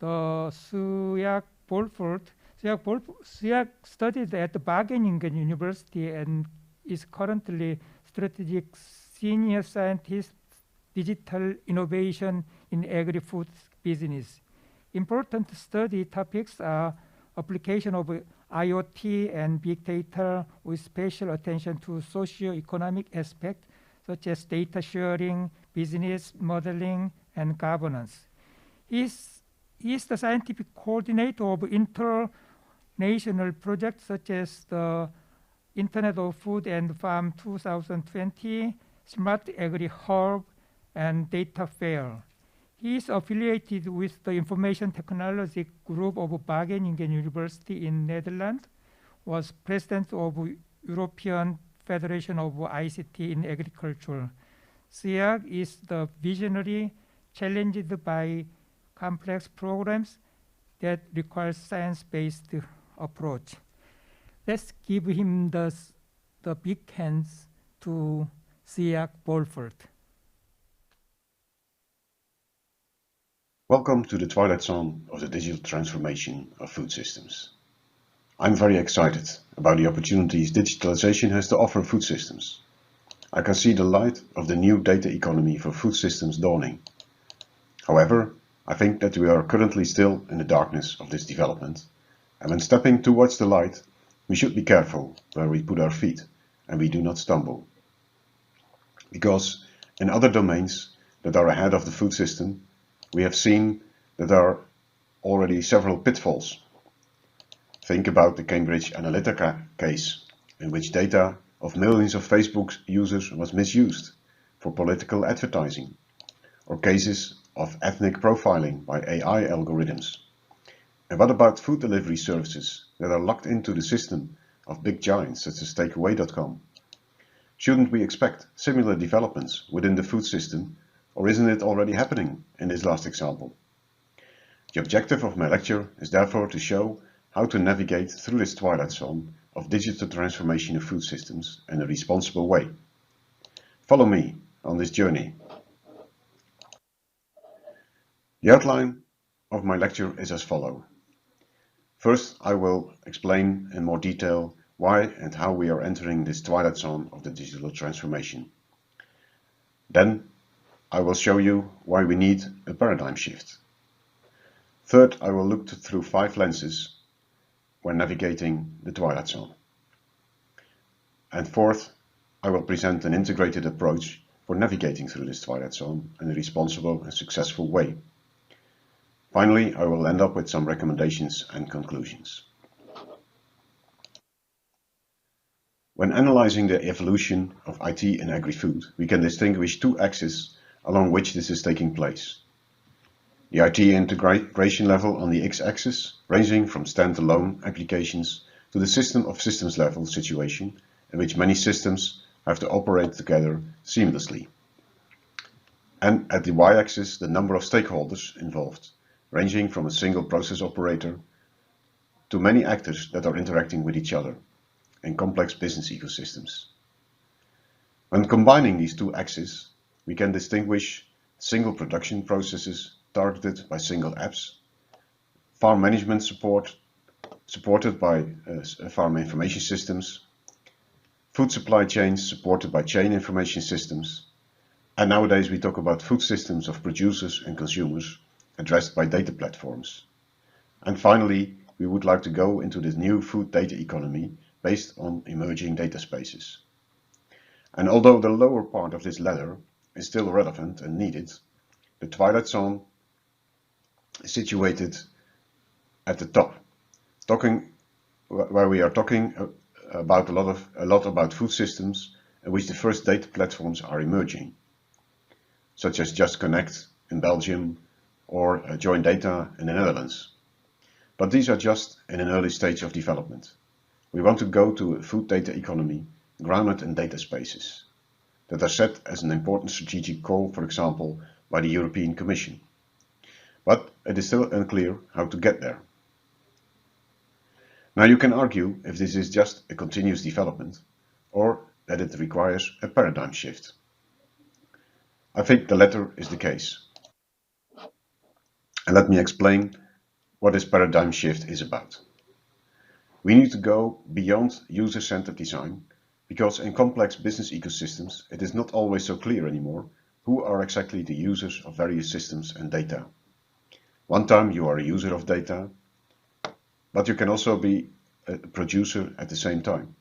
the Sjaak Wolfert. Sjaak studied at the Wageningen University and is currently strategic senior scientist, digital innovation in agri-food business. Important study topics are application of IoT and big data with special attention to socio-economic aspects such as data sharing, business modeling, and governance. He is the scientific coordinator of international projects such as the Internet of Food and Farm 2020, Smart Agri Hub, and Data Fair. He is affiliated with the Information Technology Group of Wageningen University in Netherlands, was president of European Federation of ICT in Agriculture. Sjaak is the visionary challenged by complex programs that require science-based approach. Let's give him the big hands to Sjaak Wolfert. Welcome to the Twilight Zone of the digital transformation of food systems. I'm very excited about the opportunities digitalization has to offer food systems. I can see the light of the new data economy for food systems dawning. However, I think that we are currently still in the darkness of this development, and when stepping towards the light, we should be careful where we put our feet and we do not stumble. Because in other domains that are ahead of the food system, we have seen that there are already several pitfalls. Think about the Cambridge Analytica case, in which data of millions of Facebook users was misused for political advertising, or cases of ethnic profiling by AI algorithms. And what about food delivery services that are locked into the system of big giants such as Takeaway.com? Shouldn't we expect similar developments within the food system, or isn't it already happening in this last example? The objective of my lecture is therefore to show how to navigate through this twilight zone of digital transformation of food systems in a responsible way. Follow me on this journey. The outline of my lecture is as follows. First, I will explain in more detail why and how we are entering this twilight zone of the digital transformation. Then I will show you why we need a paradigm shift. Third, I will look through 5 lenses when navigating the twilight zone. And fourth, I will present an integrated approach for navigating through this twilight zone in a responsible and successful way. Finally, I will end up with some recommendations and conclusions. When analyzing the evolution of IT in agri-food, we can distinguish 2 axes along which this is taking place. The IT integration level on the x-axis, ranging from standalone applications to the system of systems level situation, in which many systems have to operate together seamlessly. And at the y-axis, the number of stakeholders involved, ranging from a single process operator to many actors that are interacting with each other in complex business ecosystems. When combining these 2 axes, we can distinguish single production processes targeted by single apps, farm management support supported by farm information systems, food supply chains supported by chain information systems, and nowadays we talk about food systems of producers and consumers addressed by data platforms. And finally, we would like to go into this new food data economy based on emerging data spaces. And although the lower part of this ladder is still relevant and needed, the twilight zone is situated at the top, where we are talking about a lot about food systems in which the first data platforms are emerging, such as Just Connect in Belgium or Join Data in the Netherlands. But these are just in an early stage of development. We want to go to a food data economy grounded in data spaces that are set as an important strategic goal, for example, by the European Commission. But it is still unclear how to get there. Now you can argue if this is just a continuous development or that it requires a paradigm shift. I think the latter is the case. And let me explain what this paradigm shift is about. We need to go beyond user-centered design because in complex business ecosystems it is not always so clear anymore who are exactly the users of various systems and data. One time you are a user of data, but you can also be a producer at the same time.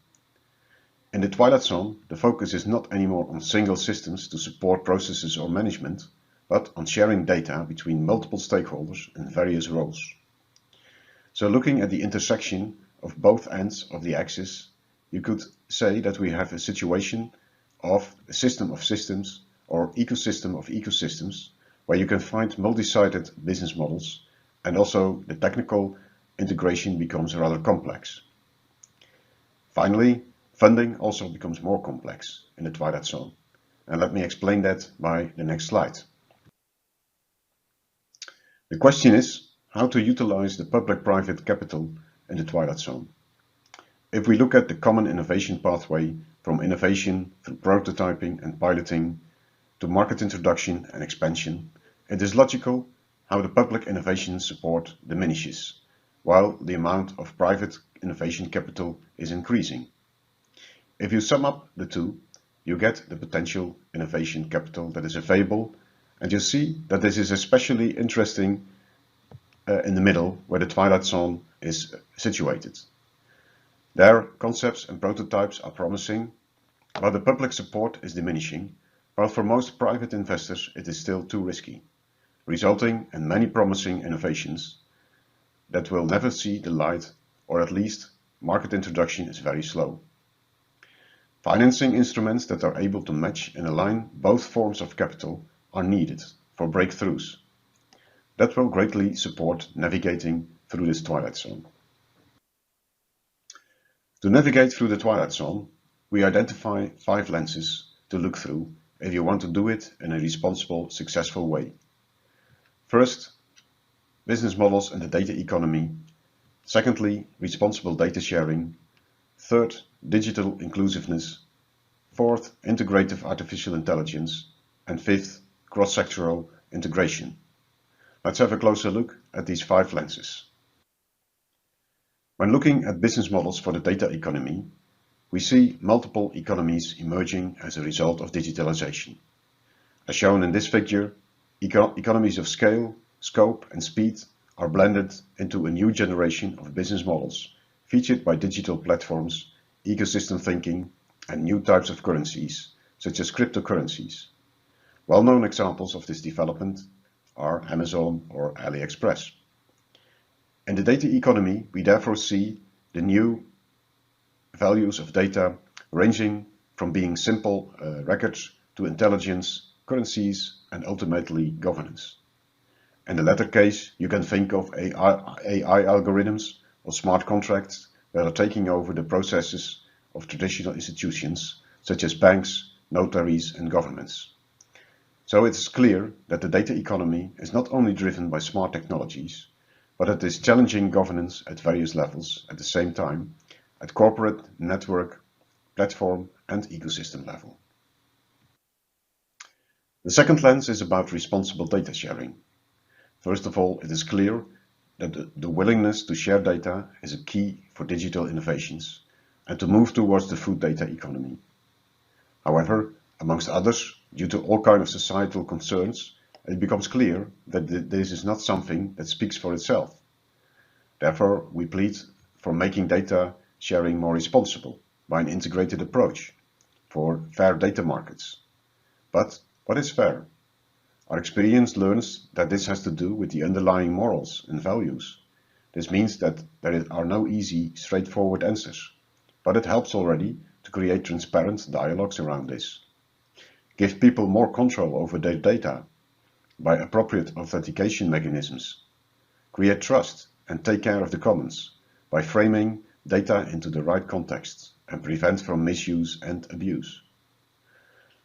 In the twilight zone, the focus is not anymore on single systems to support processes or management, but on sharing data between multiple stakeholders in various roles. So looking at the intersection of both ends of the axis, you could say that we have a situation of a system of systems or ecosystem of ecosystems where you can find multi-sided business models, and also the technical integration becomes rather complex. Finally, funding also becomes more complex in the twilight zone, and let me explain that by the next slide. The question is how to utilize the public-private capital in the twilight zone. If we look at the common innovation pathway from innovation through prototyping and piloting to market introduction and expansion, it is logical how the public innovation support diminishes, while the amount of private innovation capital is increasing. If you sum up the two, you get the potential innovation capital that is available, and you see that this is especially interesting in the middle where the twilight zone is situated. There, concepts and prototypes are promising, but the public support is diminishing, while for most private investors it is still too risky, resulting in many promising innovations that will never see the light, or at least market introduction is very slow. Financing instruments that are able to match and align both forms of capital are needed for breakthroughs. That will greatly support navigating through this twilight zone. To navigate through the twilight zone, we identify 5 lenses to look through if you want to do it in a responsible, successful way. First, business models and the data economy. Secondly, responsible data sharing. Third, digital inclusiveness. Fourth, integrative artificial intelligence. And fifth, cross-sectoral integration. Let's have a closer look at these 5 lenses. When looking at business models for the data economy, we see multiple economies emerging as a result of digitalization. As shown in this figure, economies of scale, scope and speed are blended into a new generation of business models featured by digital platforms, ecosystem thinking and new types of currencies, such as cryptocurrencies. Well-known examples of this development are Amazon or AliExpress. In the data economy, we therefore see the new values of data ranging from being simple records to intelligence, currencies, and ultimately governance. In the latter case, you can think of AI algorithms or smart contracts that are taking over the processes of traditional institutions such as banks, notaries, and governments. So it is clear that the data economy is not only driven by smart technologies, but it is challenging governance at various levels at the same time, at corporate, network, platform, and ecosystem level. The second lens is about responsible data sharing. First of all, it is clear that the willingness to share data is a key for digital innovations and to move towards the food data economy. However, amongst others, due to all kinds of societal concerns, it becomes clear that this is not something that speaks for itself. Therefore, we plead for making data sharing more responsible by an integrated approach for fair data markets. But what is fair? Our experience learns that this has to do with the underlying morals and values. This means that there are no easy, straightforward answers, but it helps already to create transparent dialogues around this. Give people more control over their data by appropriate authentication mechanisms. Create trust and take care of the commons by framing data into the right context and prevent from misuse and abuse.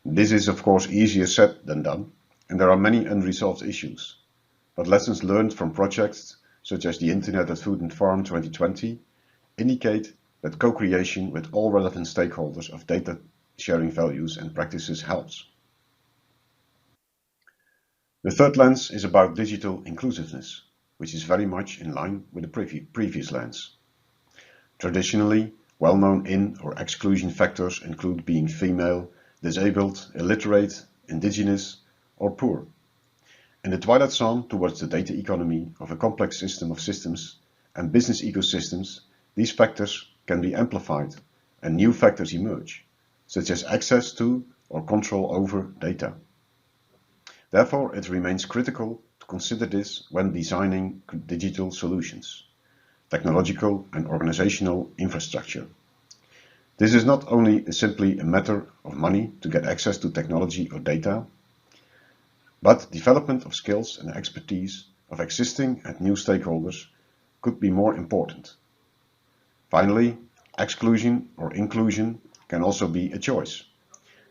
This is of course easier said than done, and there are many unresolved issues. But lessons learned from projects such as the Internet at Food and Farm 2020 indicate that co-creation with all relevant stakeholders of data sharing values and practices helps. The third lens is about digital inclusiveness, which is very much in line with the previous lens. Traditionally, well-known in- or exclusion factors include being female, disabled, illiterate, indigenous, or poor. In the Twilight Zone towards the data economy of a complex system of systems and business ecosystems, these factors can be amplified and new factors emerge, such as access to or control over data. Therefore, it remains critical to consider this when designing digital solutions, technological and organizational infrastructure. This is not only simply a matter of money to get access to technology or data, but development of skills and expertise of existing and new stakeholders could be more important. Finally, exclusion or inclusion can also be a choice.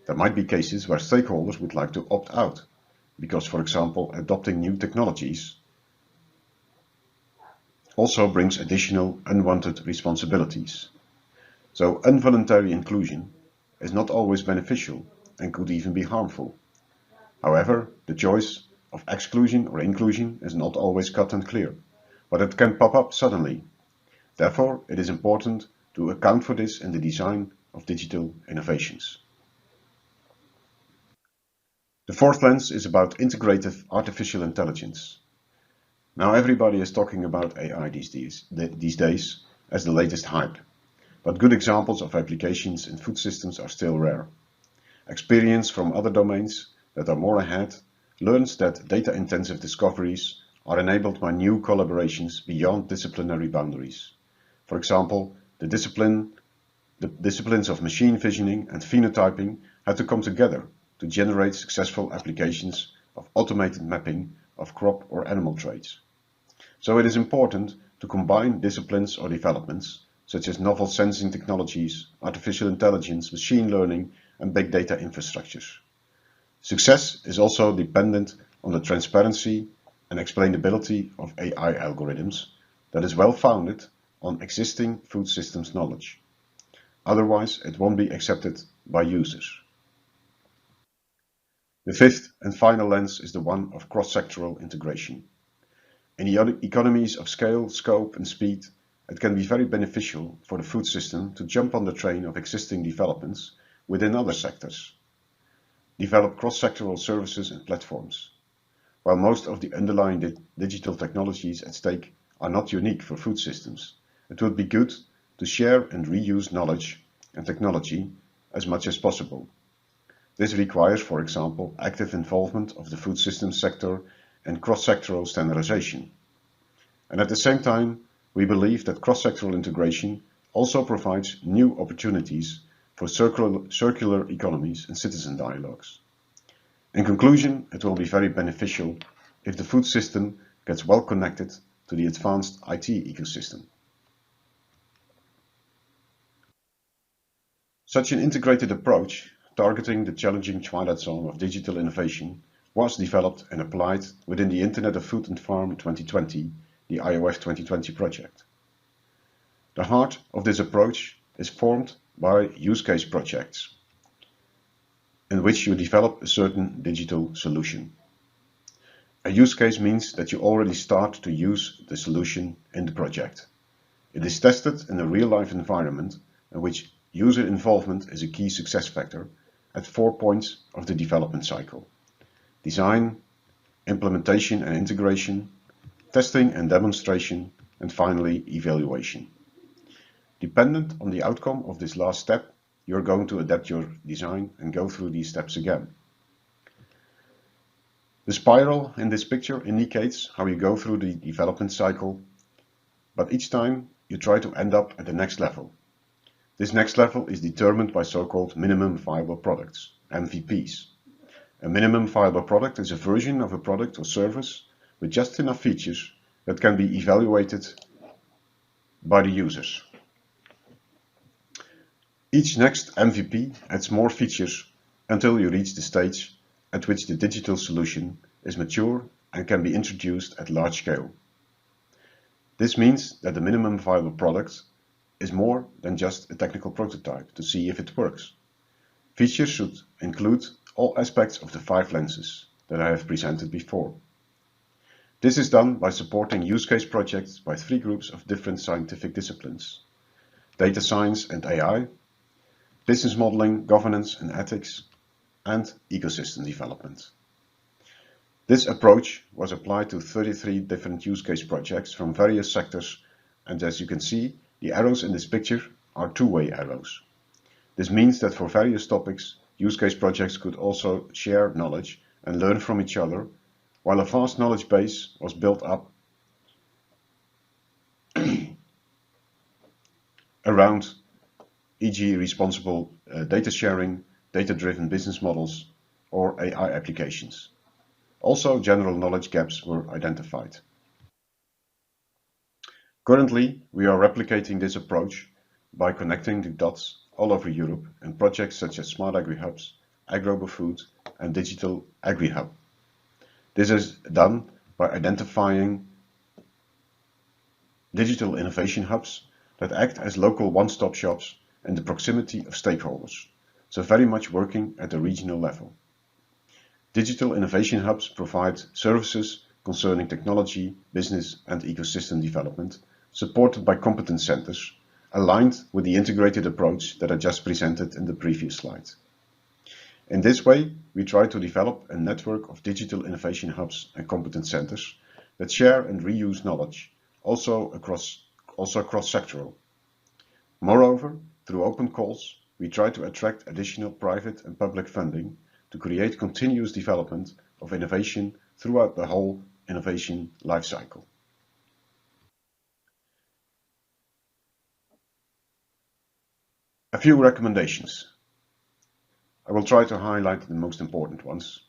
There might be cases where stakeholders would like to opt out, because, for example, adopting new technologies also brings additional unwanted responsibilities. So involuntary inclusion is not always beneficial and could even be harmful. However, the choice of exclusion or inclusion is not always cut and clear, but it can pop up suddenly. Therefore, it is important to account for this in the design of digital innovations. The fourth lens is about integrative artificial intelligence. Now everybody is talking about AI these days as the latest hype, but good examples of applications in food systems are still rare. Experience from other domains that are more ahead learns that data-intensive discoveries are enabled by new collaborations beyond disciplinary boundaries. For example, the disciplines of machine visioning and phenotyping had to come together to generate successful applications of automated mapping of crop or animal traits. So it is important to combine disciplines or developments such as novel sensing technologies, artificial intelligence, machine learning, and big data infrastructures. Success is also dependent on the transparency and explainability of AI algorithms that is well founded on existing food systems knowledge. Otherwise, it won't be accepted by users. The fifth and final lens is the one of cross-sectoral integration. In the economies of scale, scope, and speed, it can be very beneficial for the food system to jump on the train of existing developments within other sectors, develop cross-sectoral services and platforms. While most of the underlying digital technologies at stake are not unique for food systems, it would be good to share and reuse knowledge and technology as much as possible. This requires, for example, active involvement of the food systems sector and cross-sectoral standardization. And at the same time, we believe that cross-sectoral integration also provides new opportunities for circular economies and citizen dialogues. In conclusion, it will be very beneficial if the food system gets well connected to the advanced IT ecosystem. Such an integrated approach, targeting the challenging twilight zone of digital innovation, was developed and applied within the Internet of Food and Farm 2020, the iOF 2020 project. The heart of this approach is formed by use case projects, in which you develop a certain digital solution. A use case means that you already start to use the solution in the project. It is tested in a real-life environment in which user involvement is a key success factor at 4 points of the development cycle: design, implementation and integration, testing and demonstration, and finally evaluation. Dependent on the outcome of this last step, you're going to adapt your design and go through these steps again. The spiral in this picture indicates how you go through the development cycle, but each time you try to end up at the next level. This next level is determined by so-called minimum viable products, MVPs. A minimum viable product is a version of a product or service with just enough features that can be evaluated by the users. Each next MVP adds more features until you reach the stage at which the digital solution is mature and can be introduced at large scale. This means that the minimum viable product is more than just a technical prototype to see if it works. Features should include all aspects of the 5 lenses that I have presented before. This is done by supporting use case projects by 3 groups of different scientific disciplines: data science and AI, business modeling, governance and ethics, and ecosystem development. This approach was applied to 33 different use case projects from various sectors, and as you can see, the arrows in this picture are two-way arrows. This means that for various topics, use case projects could also share knowledge and learn from each other, while a vast knowledge base was built up around, e.g. responsible data sharing, data-driven business models, or AI applications. Also, general knowledge gaps were identified. Currently, we are replicating this approach by connecting the dots all over Europe in projects such as Smart Agri-Hubs, AgroBoFood, and Digital Agri-Hub. This is done by identifying digital innovation hubs that act as local one-stop shops in the proximity of stakeholders, so very much working at the regional level. Digital innovation hubs provide services concerning technology, business, and ecosystem development, supported by competence centers, aligned with the integrated approach that I just presented in the previous slide. In this way, we try to develop a network of digital innovation hubs and competence centers that share and reuse knowledge, also cross-sectoral. Moreover, through open calls, we try to attract additional private and public funding to create continuous development of innovation throughout the whole innovation lifecycle. A few recommendations. I will try to highlight the most important ones.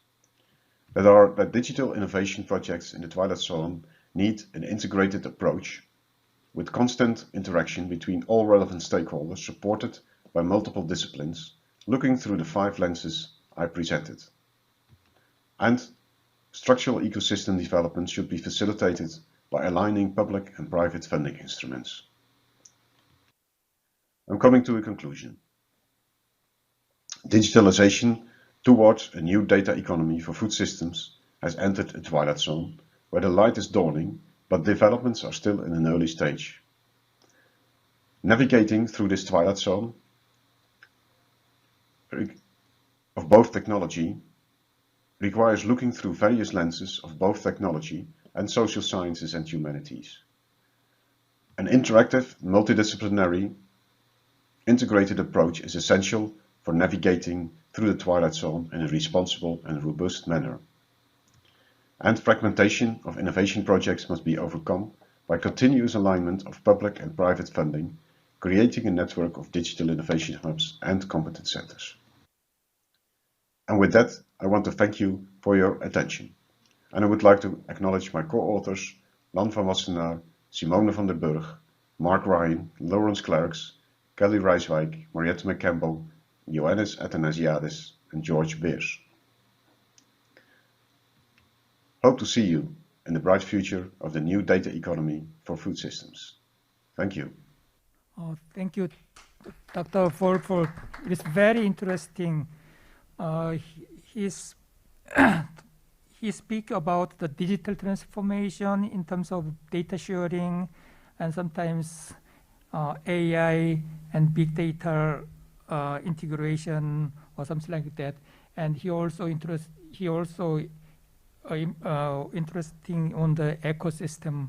That digital innovation projects in the Twilight Zone need an integrated approach with constant interaction between all relevant stakeholders supported by multiple disciplines, looking through the 5 lenses I presented. And structural ecosystem development should be facilitated by aligning public and private funding instruments. I'm coming to a conclusion. Digitalization towards a new data economy for food systems has entered a twilight zone where the light is dawning, but developments are still in an early stage. Navigating through this twilight zone of both technology requires looking through various lenses of both technology and social sciences and humanities. An interactive, multidisciplinary, integrated approach is essential for navigating through the twilight zone in a responsible and robust manner. And fragmentation of innovation projects must be overcome by continuous alignment of public and private funding, creating a network of digital innovation hubs and competence centers. And with that, I want to thank you for your attention. And I would like to acknowledge my co-authors, Lan van Wassenaar, Simone van der Burg, Mark Ryan, Lawrence Clarks, Kelly Rijswijk, Mariette McCampbell, Ioannis Athanasiadis, and George Beers. Hope to see you in the bright future of the new data economy for food systems. Thank you. Thank you, Dr. Wolfert. It is very interesting. He speak about the digital transformation in terms of data sharing and sometimes AI and big data integration or something like that. And he also interesting on the ecosystem,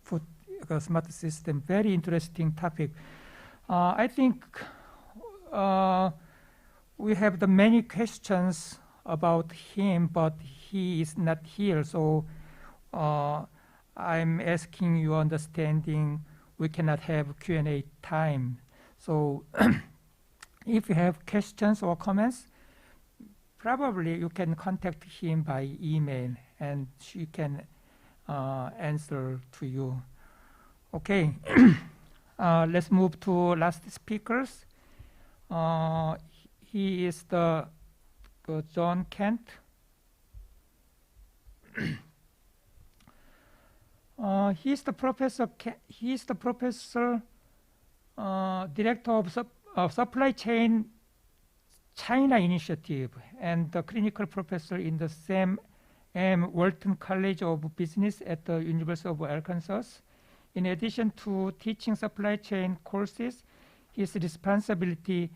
food smart system. Very interesting topic. I think we have the many questions about him, but he is not here. So I'm asking you understanding we cannot have Q&A time. So if you have questions or comments, probably you can contact him by email and she can answer to you. Okay, let's move to last speakers. He is the John Kent. He's the professor. He's the professor, director of supply chain China initiative, and the clinical professor in the Sam M. Walton College of Business at the University of Arkansas. In addition to teaching supply chain courses, his responsibility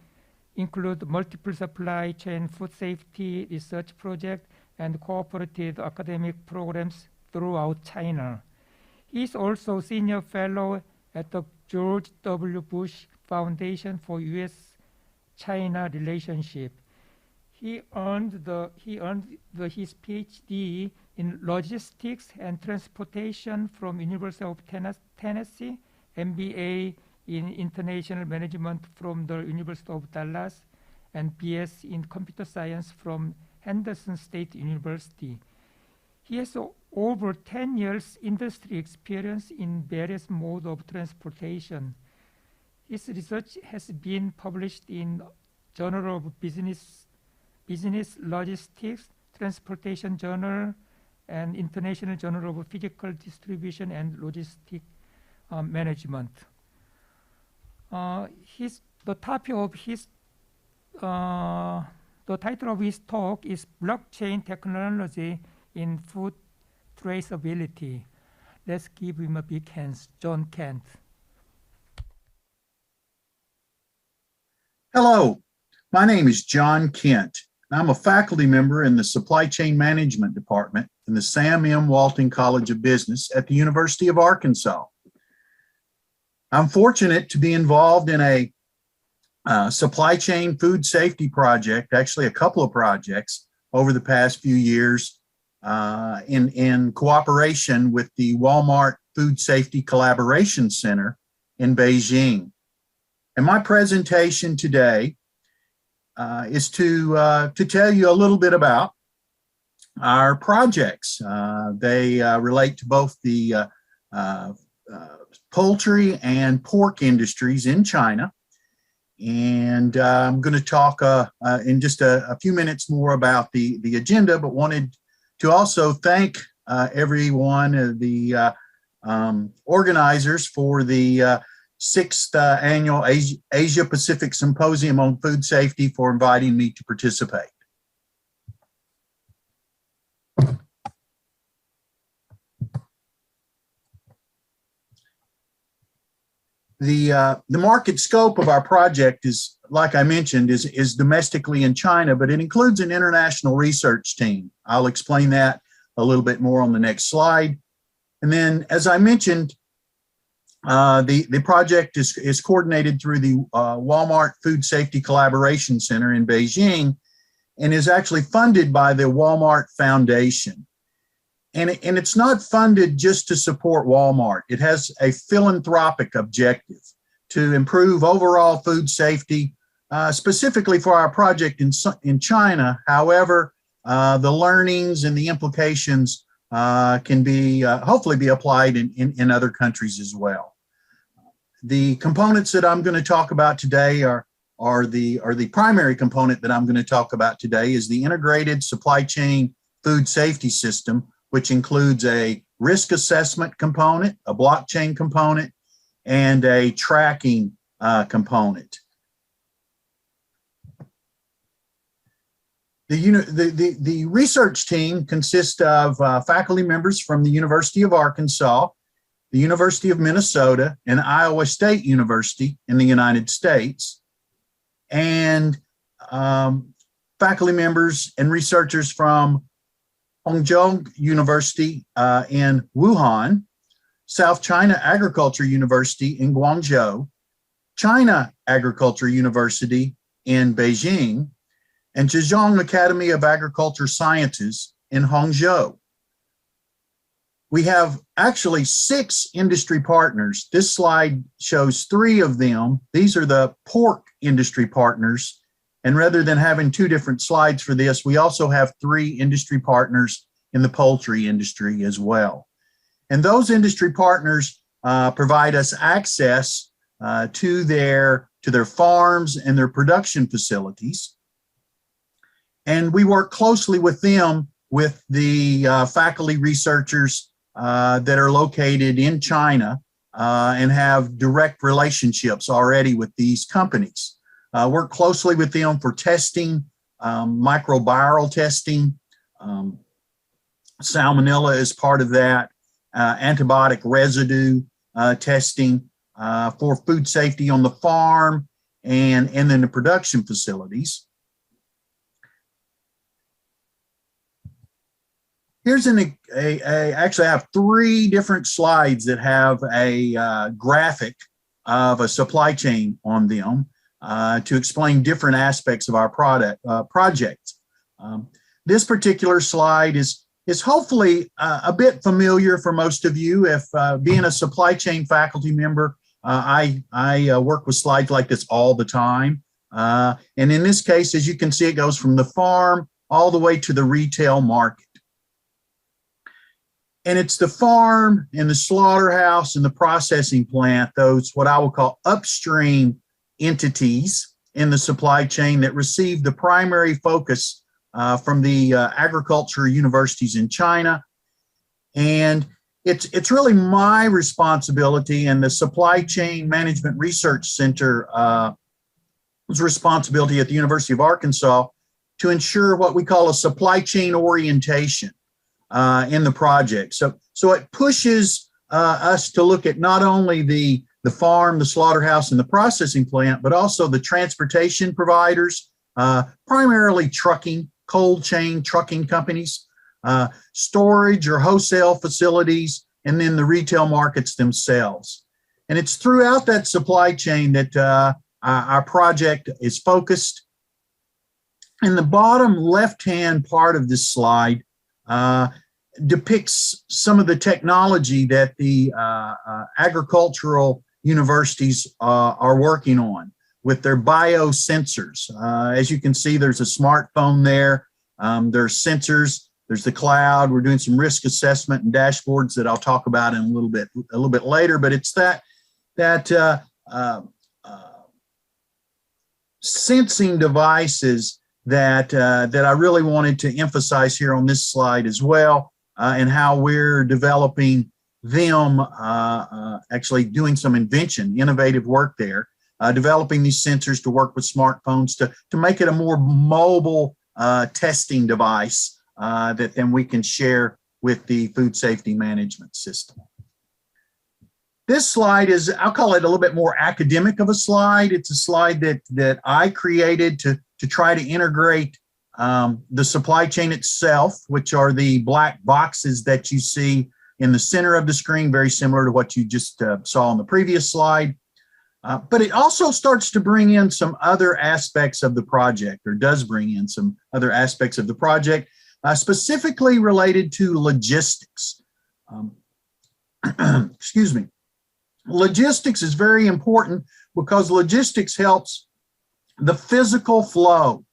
include multiple supply chain food safety research projects and cooperative academic programs throughout China. He is also senior fellow at the George W. Bush Foundation for U.S.-China Relationship. He earned his PhD in logistics and transportation from University of Tennessee, MBA in international management from the University of Dallas, and BS in computer science from Henderson State University. He has over 10 years industry experience in various modes of transportation. His research has been published in Journal of Business Logistics, Transportation Journal, and International Journal of Physical Distribution and Logistic Management. The title of his talk is Blockchain Technology in Food Traceability. Let's give him a big hand, John Kent. Hello, my name is John Kent. I'm a faculty member in the Supply Chain Management Department in the Sam M. Walton College of Business at the University of Arkansas. I'm fortunate to be involved in a supply chain food safety project, actually a couple of projects over the past few years in cooperation with the Walmart Food Safety Collaboration Center in Beijing. And my presentation today is to tell you a little bit about our projects. They relate to both the poultry and pork industries in China. And I'm going to talk in just a few minutes more about the agenda, but wanted to also thank everyone, the organizers for the 6th Annual Asia Pacific Symposium on Food Safety for inviting me to participate. The market scope of our project is, like I mentioned, is domestically in China, but it includes an international research team. I'll explain that a little bit more on the next slide. And then, as I mentioned, the project is coordinated through the Walmart Food Safety Collaboration Center in Beijing and is actually funded by the Walmart Foundation. And it's not funded just to support Walmart. It has a philanthropic objective to improve overall food safety, specifically for our project in China. However, the learnings and the implications can be hopefully be applied in other countries as well. The components that I'm going to talk about today are the primary component that I'm going to talk about today is the integrated supply chain food safety system, which includes a risk assessment component, a blockchain component, and a tracking component. The research team consists of faculty members from the University of Arkansas, the University of Minnesota, and Iowa State University in the United States, and faculty members and researchers from Hongzhou University in Wuhan, South China Agriculture University in Guangzhou, China Agriculture University in Beijing, and Zhejiang Academy of Agriculture Sciences in Hangzhou. We have actually 6 industry partners. This slide shows 3 of them. These are the pork industry partners. And rather than having 2 different slides for this, we also have 3 industry partners in the poultry industry as well. And those industry partners provide us access to their farms and their production facilities. And we work closely with them, with the faculty researchers that are located in China and have direct relationships already with these companies. Work closely with them for testing, microbial testing. Salmonella is part of that, antibiotic residue testing for food safety on the farm and then the production facilities. Here's actually I have 3 different slides that have a graphic of a supply chain on them to explain different aspects of our project. This particular slide is hopefully a bit familiar for most of you. If being a supply chain faculty member, I work with slides like this all the time. And in this case, as you can see, it goes from the farm all the way to the retail market. And it's the farm and the slaughterhouse and the processing plant, those what I will call upstream entities in the supply chain that receive the primary focus from the agriculture universities in China. And it's really my responsibility and the Supply Chain Management Research Center's responsibility at the University of Arkansas to ensure what we call a supply chain orientation in the project. So it pushes us to look at not only the farm, the slaughterhouse, and the processing plant, but also the transportation providers, primarily trucking, cold chain trucking companies, storage or wholesale facilities, and then the retail markets themselves. And it's throughout that supply chain that our project is focused. In the bottom left-hand part of this slide, depicts some of the technology that the agricultural universities are working on with their biosensors. As you can see, there's a smartphone there. There's sensors. There's the cloud. We're doing some risk assessment and dashboards that I'll talk about in a little bit later. But it's that sensing devices that I really wanted to emphasize here on this slide as well. And how we're developing them, actually doing some innovative work there, developing these sensors to work with smartphones to make it a more mobile testing device that then we can share with the food safety management system. This slide is, I'll call it a little bit more academic of a slide. It's a slide that I created to try to integrate the supply chain itself, which are the black boxes that you see in the center of the screen, very similar to what you just saw on the previous slide. But it also starts to bring in some other aspects of the project, or does bring in some other aspects of the project, specifically related to logistics. Excuse me. Logistics is very important because logistics helps the physical flow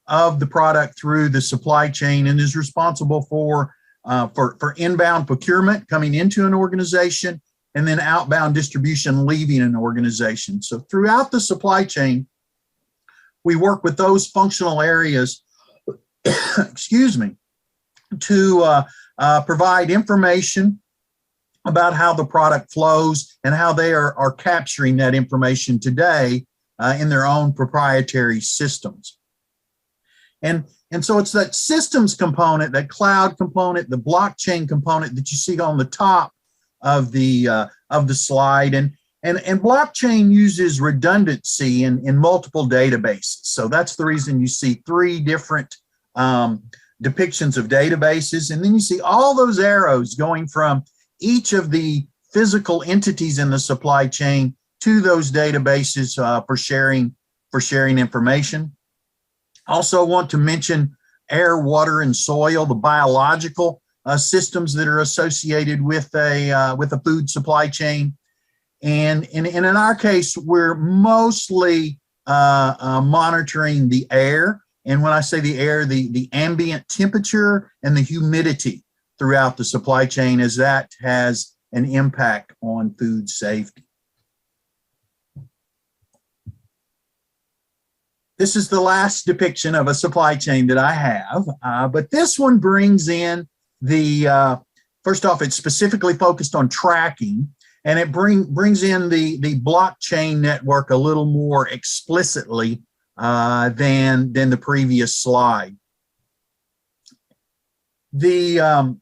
of the product through the supply chain and is responsible for inbound procurement coming into an organization and then outbound distribution leaving an organization. So throughout the supply chain, we work with those functional areas, excuse me, to provide information about how the product flows and how they are capturing that information today in their own proprietary systems. And so it's that systems component, that cloud component, the blockchain component that you see on the top of the slide. And blockchain uses redundancy in multiple databases. So that's the reason you see 3 different depictions of databases. And then you see all those arrows going from each of the physical entities in the supply chain to those databases for sharing information. Also want to mention air, water, and soil, the biological systems that are associated with a food supply chain. And in our case, we're mostly monitoring the air. And when I say the air, the ambient temperature and the humidity throughout the supply chain, as that has an impact on food safety. This is the last depiction of a supply chain that I have, but this one brings in the, first off, it's specifically focused on tracking, and it brings in the blockchain network a little more explicitly than the previous slide. The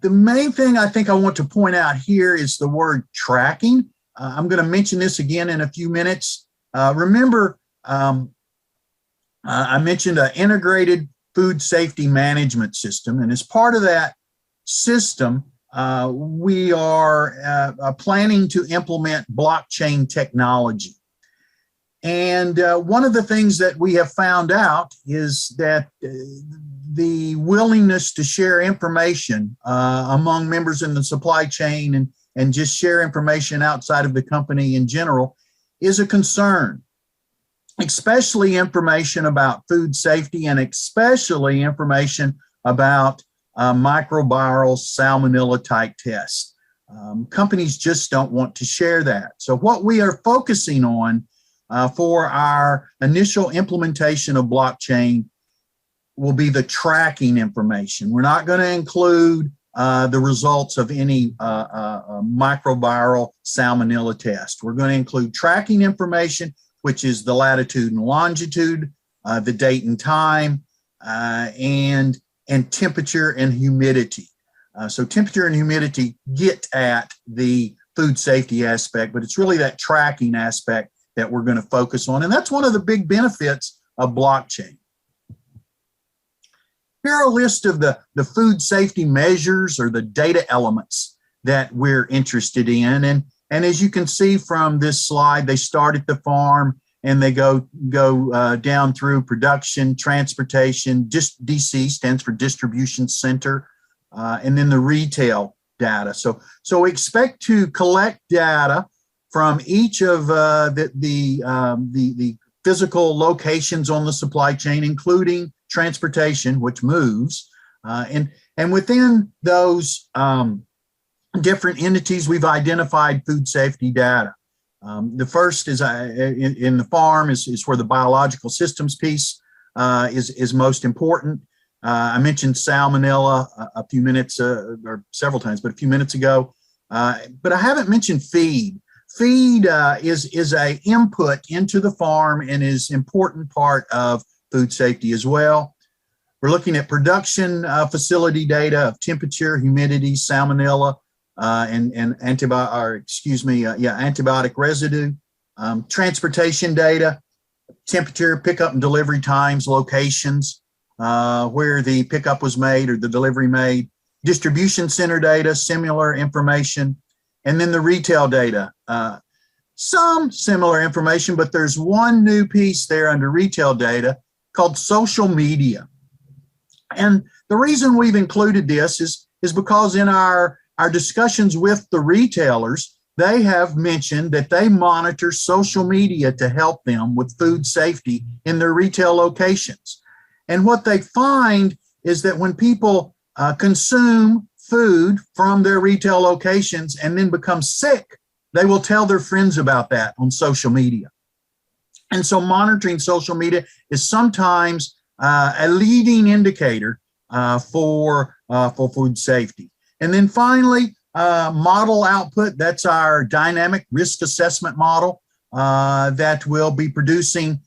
main thing I think I want to point out here is the word tracking. I'm going to mention this again in a few minutes. Remember, I mentioned an integrated food safety management system, and as part of that system, we are planning to implement blockchain technology. And one of the things that we have found out is that the willingness to share information among members in the supply chain and just share information outside of the company in general is a concern, especially information about food safety and especially information about microbial salmonella type tests. Companies just don't want to share that. So what we are focusing on for our initial implementation of blockchain will be the tracking information. We're not going to include the results of any microbial salmonella test. We're going to include tracking information, which is the latitude and longitude, the date and time, and temperature and humidity. So temperature and humidity get at the food safety aspect, but it's really that tracking aspect that we're going to focus on. And that's one of the big benefits of blockchain. Here are a list of the food safety measures or the data elements that we're interested in. And as you can see from this slide, they start at the farm and they go down through production, transportation, just DC stands for distribution center, and then the retail data. So expect to collect data from each of the physical locations on the supply chain, including transportation, which moves, and within those different entities, we've identified food safety data. The first is in the farm is where the biological systems piece is most important. I mentioned salmonella a few minutes or several times, but a few minutes ago. But I haven't mentioned feed. Feed is a input into the farm and is an important part of food safety as well. We're looking at production facility data of temperature, humidity, salmonella, and antibiotic residue, transportation data, temperature, pickup and delivery times, locations, where the pickup was made or the delivery made, distribution center data, similar information, and then the retail data. Some similar information, but there's one new piece there under retail data called social media. And the reason we've included this is because in our discussions with the retailers, they have mentioned that they monitor social media to help them with food safety in their retail locations. And what they find is that when people consume food from their retail locations and then become sick, they will tell their friends about that on social media. And so monitoring social media is sometimes a leading indicator for food safety. And then finally, model output, that's our dynamic risk assessment model that will be producing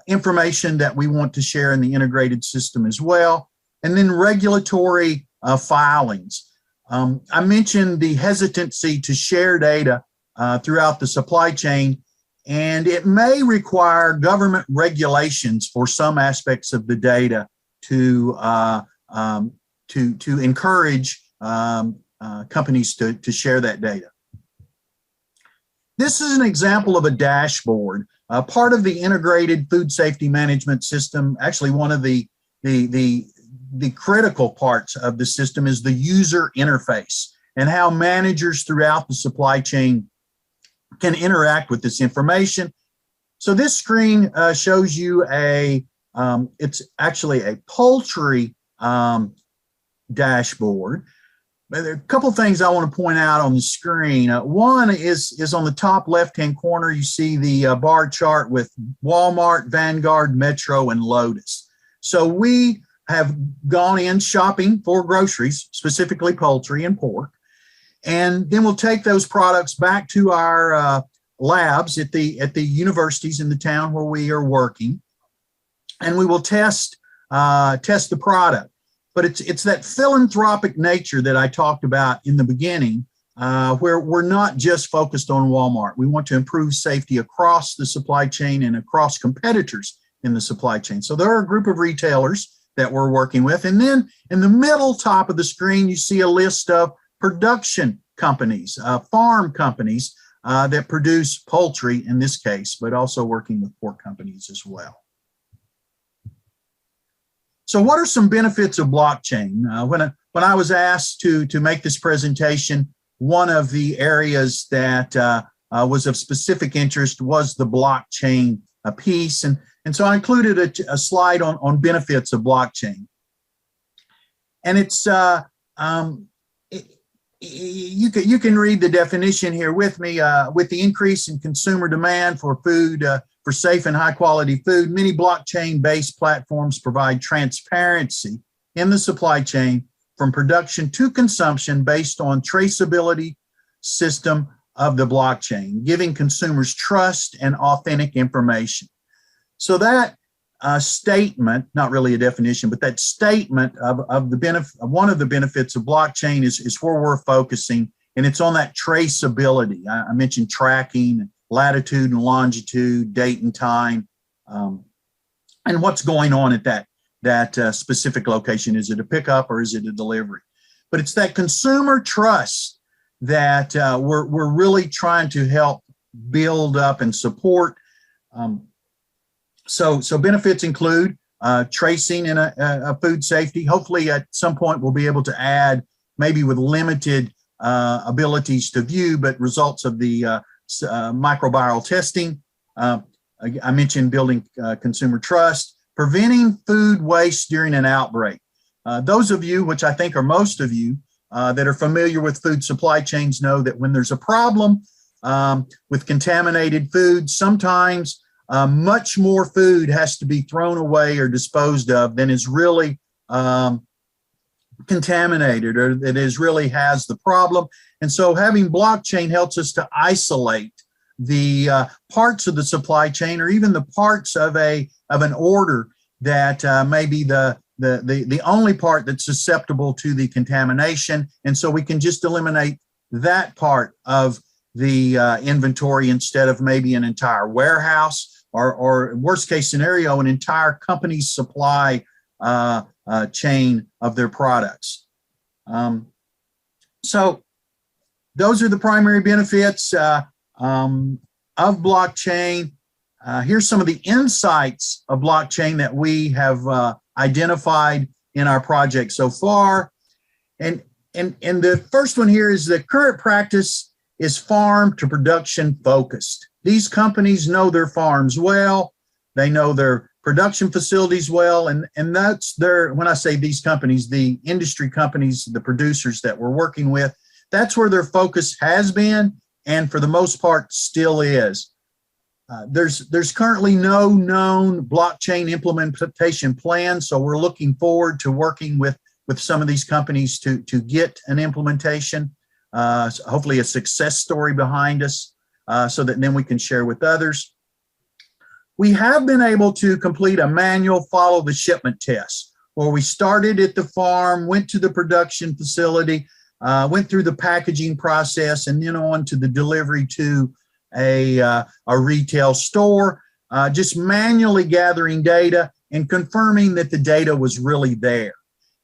information that we want to share in the integrated system as well. And then regulatory filings. I mentioned the hesitancy to share data throughout the supply chain, and it may require government regulations for some aspects of the data to encourage companies to share that data. This is an example of a dashboard, part of the integrated food safety management system. Actually, one of the critical parts of the system is the user interface and how managers throughout the supply chain can interact with this information. So this screen shows you it's actually a poultry dashboard. But there are a couple things I want to point out on the screen. One is on the top left-hand corner, you see the bar chart with Walmart, Vanguard, Metro, and Lotus. So we have gone in shopping for groceries, specifically poultry and pork, and then we'll take those products back to our labs at the universities in the town where we are working, and we will test the product. But it's that philanthropic nature that I talked about in the beginning, where we're not just focused on Walmart. We want to improve safety across the supply chain and across competitors in the supply chain. So there are a group of retailers that we're working with. And then in the middle top of the screen, you see a list of production companies, farm companies that produce poultry in this case, but also working with pork companies as well. So what are some benefits of blockchain? When I was asked to make this presentation, one of the areas that was of specific interest was the blockchain piece. And so I included a slide on benefits of blockchain. And it's, you can read the definition here with me. With the increase in consumer demand for food, for safe and high quality food, many blockchain-based platforms provide transparency in the supply chain from production to consumption based on traceability system of the blockchain, giving consumers trust and authentic information. So that statement, not really a definition, but that statement of the benefit, one of the benefits of blockchain is where we're focusing, and it's on that traceability. I mentioned tracking, latitude and longitude, date and time, and what's going on at that specific location. Is it a pickup or is it a delivery? But it's that consumer trust that we're really trying to help build up and support. So benefits include tracing in a food safety. Hopefully at some point we'll be able to add, maybe with limited abilities to view, but results of the microbial testing. I mentioned building consumer trust, preventing food waste during an outbreak. Those of you, which I think are most of you, that are familiar with food supply chains know that when there's a problem with contaminated food, sometimes much more food has to be thrown away or disposed of than is really contaminated or that is really has the problem. And so having blockchain helps us to isolate the parts of the supply chain or even the parts of an order that maybe the the only part that's susceptible to the contamination. And so we can just eliminate that part of the inventory instead of maybe an entire warehouse or worst case scenario, an entire company's supply chain of their products. So those are the primary benefits of blockchain. Here's some of the insights of blockchain that we have identified in our project so far. And the first one here is the current practice is farm to production focused. These companies know their farms well. They know their production facilities well. And that's when I say these companies, the industry companies, the producers that we're working with, that's where their focus has been and for the most part still is. There's currently no known blockchain implementation plan, so we're looking forward to working with some of these companies to get an implementation, hopefully a success story behind us, so that then we can share with others. We have been able to complete a manual follow the shipment test, where we started at the farm, went to the production facility, went through the packaging process, and then on to the delivery to a retail store, just manually gathering data and confirming that the data was really there.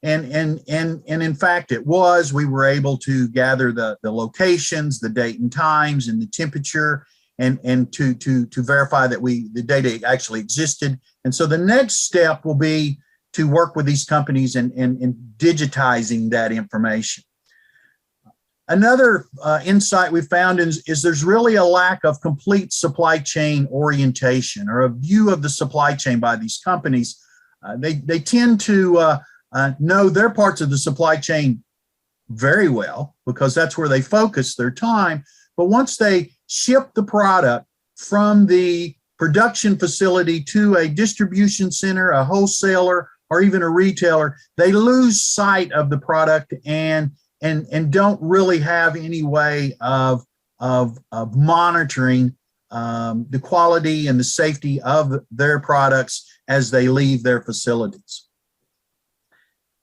And in fact, it was. We were able to gather the locations, the date and times, and the temperature, and to verify that the data actually existed. And so the next step will be to work with these companies and digitizing that information. Another insight we found is there's really a lack of complete supply chain orientation or a view of the supply chain by these companies. They tend to know their parts of the supply chain very well because that's where they focus their time. But once they ship the product from the production facility to a distribution center, a wholesaler, or even a retailer, they lose sight of the product and don't really have any way of monitoring the quality and the safety of their products as they leave their facilities.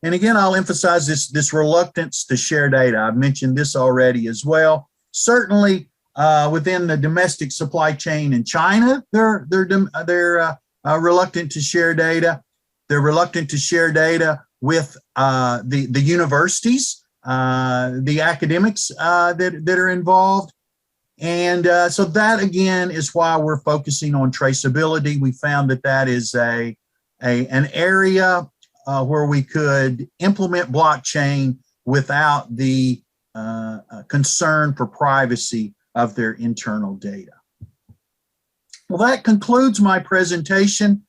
And again, I'll emphasize this reluctance to share data. I've mentioned this already as well. Certainly within the domestic supply chain in China, they're reluctant to share data. They're reluctant to share data with the universities, the academics that are involved. And so that, again, is why we're focusing on traceability. We found that is an area where we could implement blockchain without the concern for privacy of their internal data. Well, that concludes my presentation.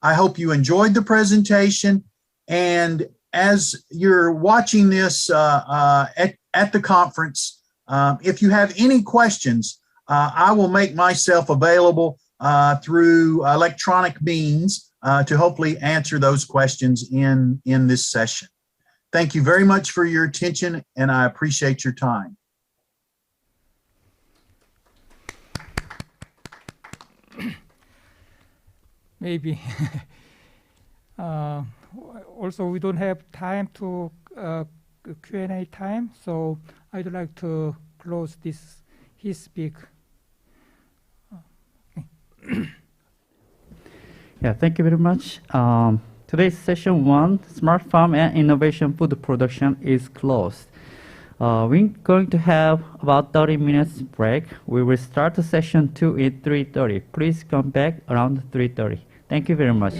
I hope you enjoyed the presentation. And as you're watching this at the conference, if you have any questions, I will make myself available through electronic means to hopefully answer those questions in this session. Thank you very much for your attention, and I appreciate your time. Maybe. Also, we don't have time to Q&A time, so I'd like to close his speak. Yeah, thank you very much. Today's session 1, Smart Farm and Innovation Food Production, is closed. We're going to have about 30 minutes break. We will start the session 2 at 3:30. Please come back around 3:30. Thank you very much.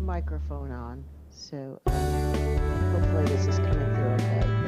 microphone on, so hopefully this is coming through okay.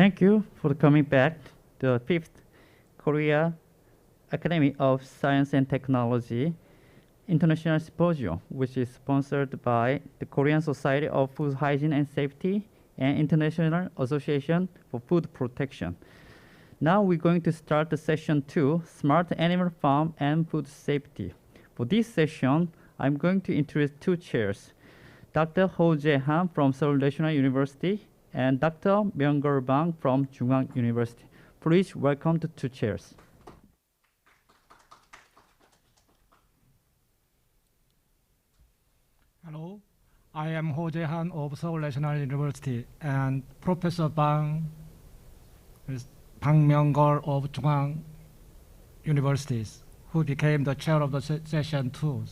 Thank you for coming back to the 5th Korea Academy of Science and Technology International Symposium, which is sponsored by the Korean Society of Food Hygiene and Safety and International Association for Food Protection. Now we're going to start the session 2, Smart Animal Farm and Food Safety. For this session, I'm going to introduce two chairs, Dr. Ho Jae-han from Seoul National University and Dr. Myung-Gur Bang from Chungnam University. Please welcome the two chairs. Hello, I am Ho Jae-han of Seoul National University and Professor Bang is Bang Myung-Gur of Chungnam Universities, who became the chair of the session 2.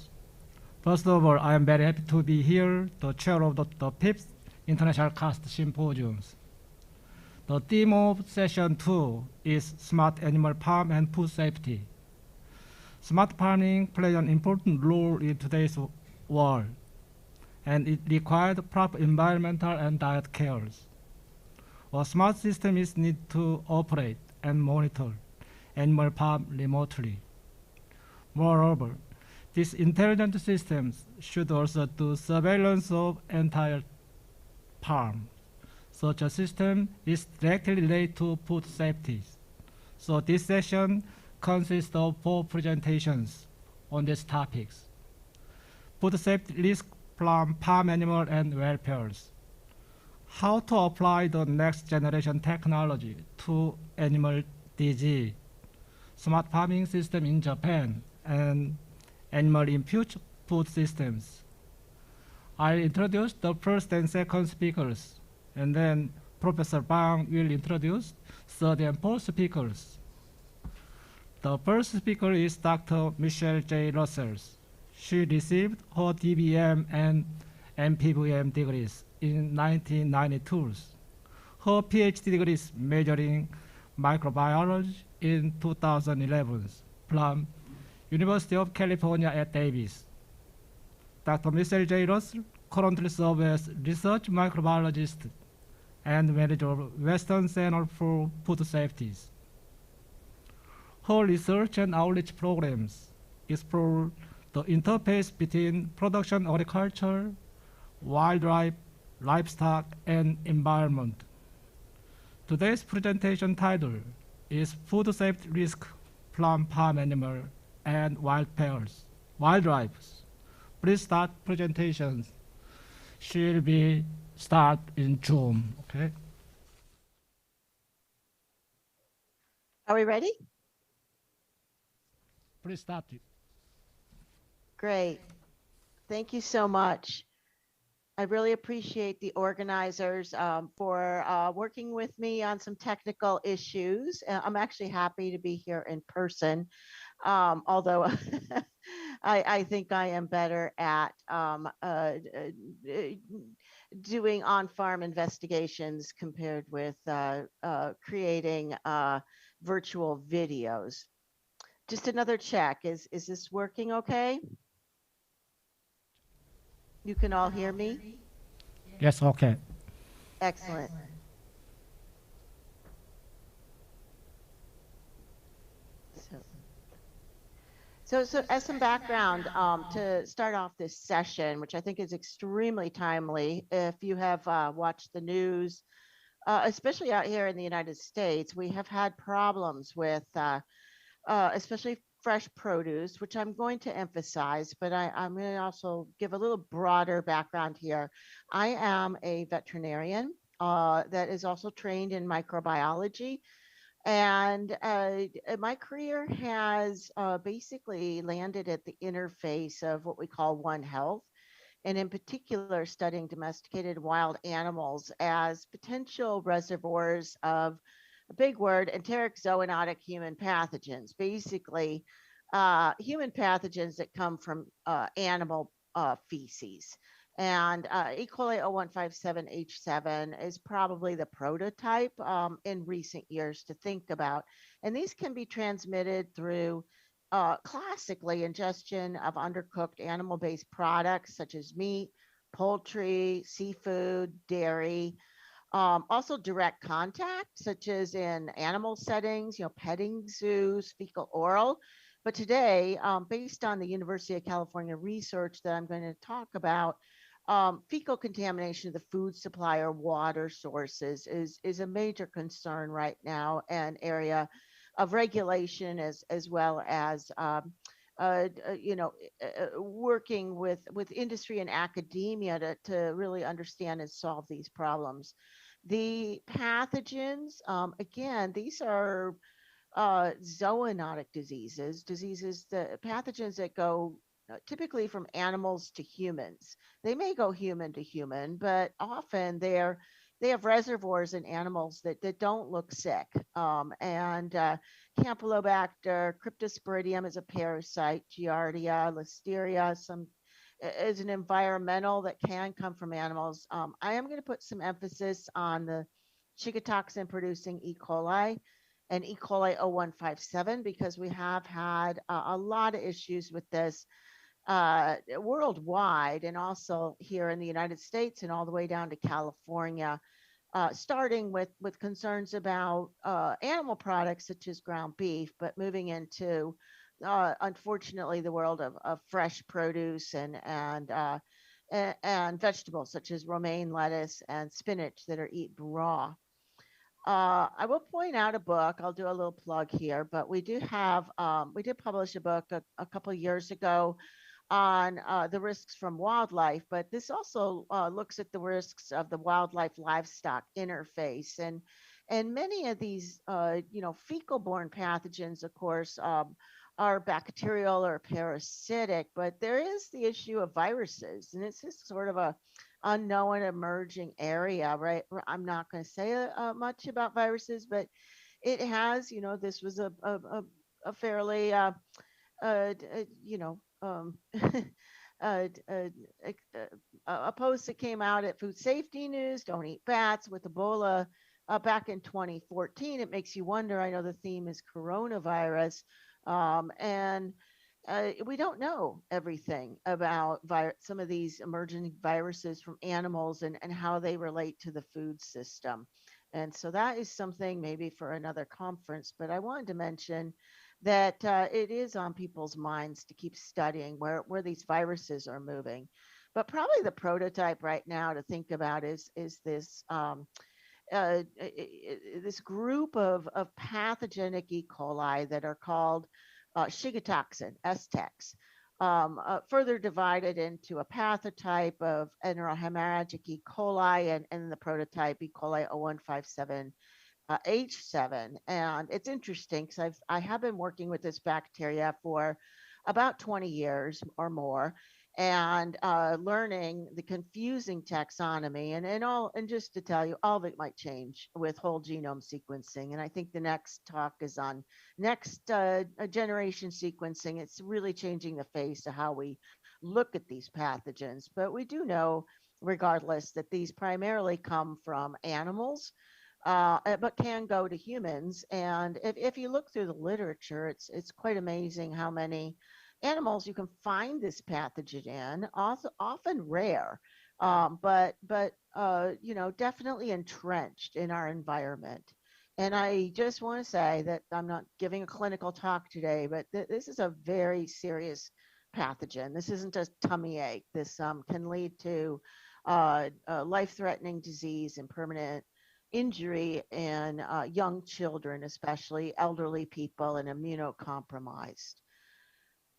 First of all, I am very happy to be here, the chair of the 5th International CAST Symposiums. The theme of session 2 is Smart Animal Farm and Food Safety. Smart farming plays an important role in today's world, and it requires proper environmental and diet cares. A smart system is needed to operate and monitor animal farm remotely. Moreover, these intelligent systems should also do surveillance of entire farm. Such a system is directly related to food safety. So this session consists of 4 presentations on these topics. Food safety risk from farm animal and welfare. How to apply the next generation technology to animal disease, smart farming system in Japan, and animal in future food systems. I'll introduce the first and second speakers, and then Professor Bang will introduce third and fourth speakers. The first speaker is Dr. Michele J. Russell. She received her DBM and MPVM degrees in 1992. Her PhD degree is majoring microbiology in 2011 from University of California at Davis. Dr. Michele J. Russell currently serves as research microbiologist and manager of Western Center for Food Safety. Her research and outreach programs explore the interface between production agriculture, wildlife, livestock, and environment. Today's presentation title is Food Safety Risk from Farm Animal and Wildlife. Please start presentations. She'll be start in June, okay? Are we ready? Please start it. Great. Thank you so much. I really appreciate the organizers for working with me on some technical issues. I'm actually happy to be here in person, although I think I am better at doing on-farm investigations compared with creating virtual videos. Just another check. Is this working okay? You can all hear me? Yes, okay. Excellent. So as some background to start off this session, which I think is extremely timely, if you have watched the news, especially out here in the United States, we have had problems with especially fresh produce, which I'm going to emphasize, but I'm going to also give a little broader background here. I am a veterinarian that is also trained in microbiology. And my career has basically landed at the interface of what we call One Health, and in particular studying domesticated wild animals as potential reservoirs of a big word, enteric zoonotic human pathogens, basically human pathogens that come from animal feces. And E. coli 0157H7 is probably the prototype in recent years to think about. And these can be transmitted through classically ingestion of undercooked animal-based products such as meat, poultry, seafood, dairy, Also direct contact, such as in animal settings, petting zoos, fecal oral. But today, based on the University of California research that I'm going to talk about, fecal contamination of the food supply or water sources is a major concern right now, and area of regulation as well as working with industry and academia to really understand and solve these problems. The pathogens, again, these are zoonotic diseases, the pathogens that go typically from animals to humans. They may go human to human, but often they have reservoirs in animals that don't look sick. And Campylobacter, Cryptosporidium is a parasite, Giardia, Listeria, is an environmental that can come from animals. I am going to put some emphasis on the shigatoxin producing E. coli and E. coli 0157 because we have had a lot of issues with this worldwide and also here in the United States and all the way down to California, starting with concerns about animal products such as ground beef, but moving into unfortunately the world of fresh produce and vegetables such as romaine lettuce and spinach that are eaten raw. I will point out a book. I'll do a little plug here, but we did publish a book a couple of years ago on the risks from wildlife, but this also looks at the risks of the wildlife livestock interface. And many of these, fecal-borne pathogens, of course, are bacterial or parasitic, but there is the issue of viruses, and it's just sort of a unknown emerging area, right? I'm not going to say much about viruses, but it has, this was a fairly, a post that came out at Food Safety News, Don't Eat Bats, with Ebola back in 2014. It makes you wonder. I know the theme is coronavirus, and we don't know everything about some of these emerging viruses from animals and how they relate to the food system. And so that is something maybe for another conference, but I wanted to mention that it is on people's minds to keep studying where these viruses are moving. But probably the prototype right now to think about is this this group of pathogenic E. coli that are called shigatoxin, STEX, further divided into a pathotype of enterohemorrhagic E. coli and the prototype E. coli 0157 H7. And it's interesting because I have been working with this bacteria for about 20 years or more and learning the confusing taxonomy and just to tell you, all of it might change with whole genome sequencing. And I think the next talk is on next generation sequencing. It's really changing the face of how we look at these pathogens. But we do know, regardless, that these primarily come from animals, but can go to humans. And if you look through the literature, it's quite amazing how many animals you can find this pathogen in, also often rare, but definitely entrenched in our environment. And I just want to say that I'm not giving a clinical talk today, but this is a very serious pathogen. This isn't just tummy ache. This can lead to life-threatening disease and permanent injury in young children, especially elderly people and immunocompromised.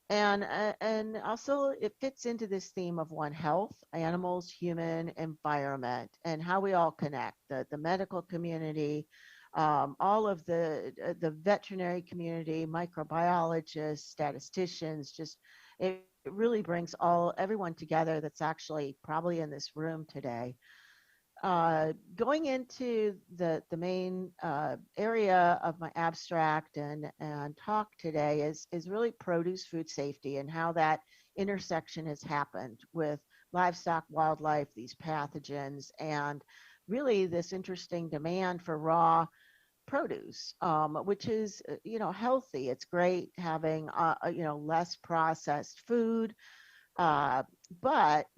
And also it fits into this theme of One Health, animals, human, environment, and how we all connect, the medical community, all of the veterinary community, microbiologists, statisticians, just it really brings everyone together that's actually probably in this room today. Going into the main area of my abstract and talk today is really produce food safety and how that intersection has happened with livestock, wildlife, these pathogens, and really this interesting demand for raw produce, which is healthy. It's great having less processed food, but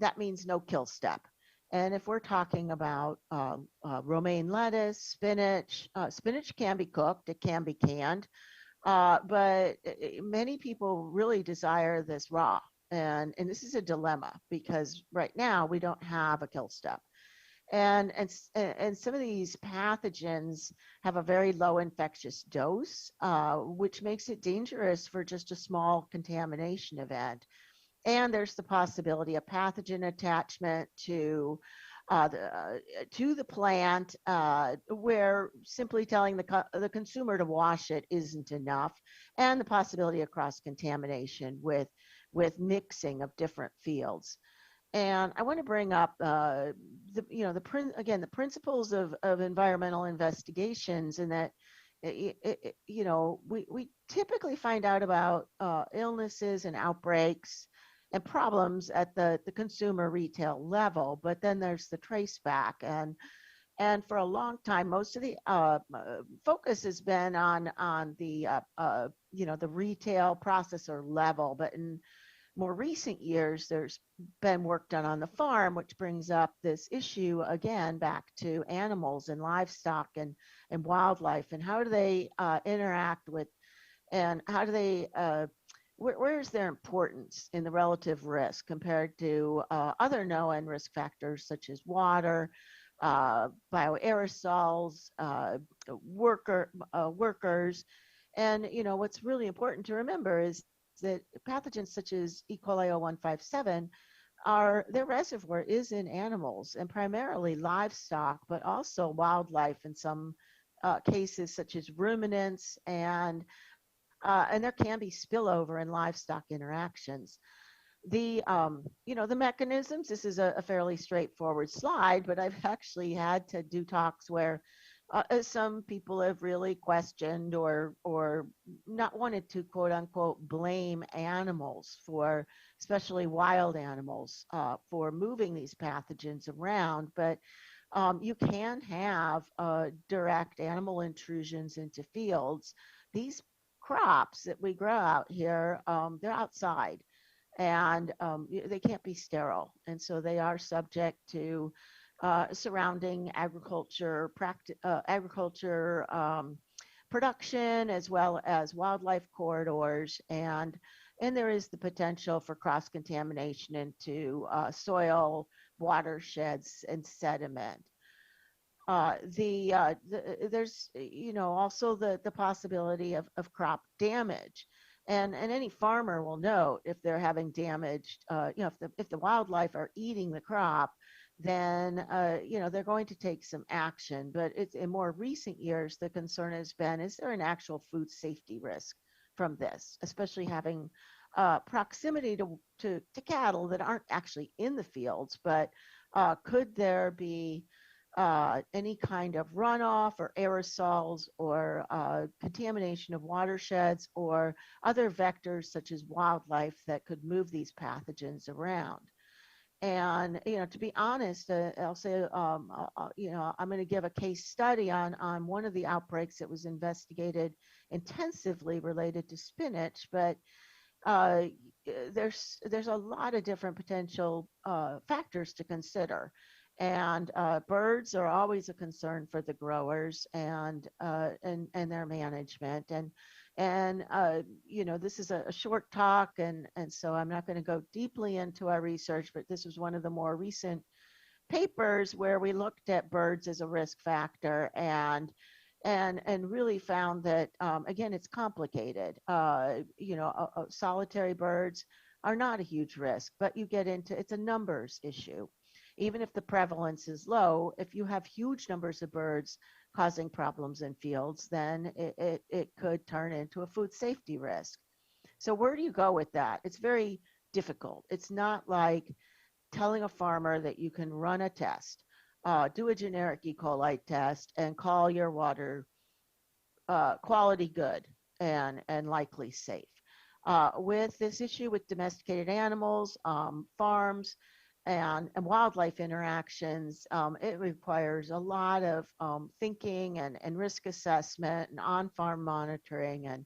that means no kill step. And if we're talking about romaine lettuce, spinach, spinach can be cooked, it can be canned, but many people really desire this raw. And this is a dilemma because right now we don't have a kill step. And some of these pathogens have a very low infectious dose, which makes it dangerous for just a small contamination event. And there's the possibility of pathogen attachment to the plant, where simply telling the consumer to wash it isn't enough, and the possibility of cross contamination with mixing of different fields. And I want to bring up the principles of environmental investigations, and that we typically find out about illnesses and outbreaks and problems at the consumer retail level, but then there's the trace back, and for a long time most of the focus has been on the the retail processor level, but in more recent years, there's been work done on the farm, which brings up this issue again back to animals and livestock and wildlife, and how do they interact with, and how do they, where's their importance in the relative risk compared to other known risk factors such as water, bioaerosols, workers. And what's really important to remember is that pathogens such as E. coli 0157 their reservoir is in animals and primarily livestock, but also wildlife in some cases such as ruminants, and there can be spillover in livestock interactions. The the mechanisms, this is a fairly straightforward slide, but I've actually had to do talks where some people have really questioned or not wanted to quote unquote blame animals, for especially wild animals, for moving these pathogens around, but you can have direct animal intrusions into fields. These crops that we grow out here, they're outside, and they can't be sterile, and so they are subject to surrounding agriculture production, as well as wildlife corridors, and there is the potential for cross contamination into soil, watersheds, and sediment. There's also the possibility of crop damage. And any farmer will know if they're having damaged, if the wildlife are eating the crop, then they're going to take some action. But it's in more recent years, the concern has been, is there an actual food safety risk from this, especially having proximity to cattle that aren't actually in the fields, but could there be any kind of runoff or aerosols or contamination of watersheds or other vectors such as wildlife that could move these pathogens around. And to be honest, I'll say I'm going to give a case study on one of the outbreaks that was investigated intensively related to spinach, but there's a lot of different potential factors to consider. And birds are always a concern for the growers and their management. And this is a short talk, and so I'm not going to go deeply into our research, but this was one of the more recent papers where we looked at birds as a risk factor and really found that again, it's complicated. Solitary birds are not a huge risk, but you get into, it's a numbers issue. Even if the prevalence is low, if you have huge numbers of birds causing problems in fields, then it could turn into a food safety risk. So where do you go with that? It's very difficult. It's not like telling a farmer that you can run a test, do a generic E. coli test, and call your water quality good and likely safe. With this issue with domesticated animals, farms, and wildlife interactions, it requires a lot of thinking and risk assessment and on-farm monitoring,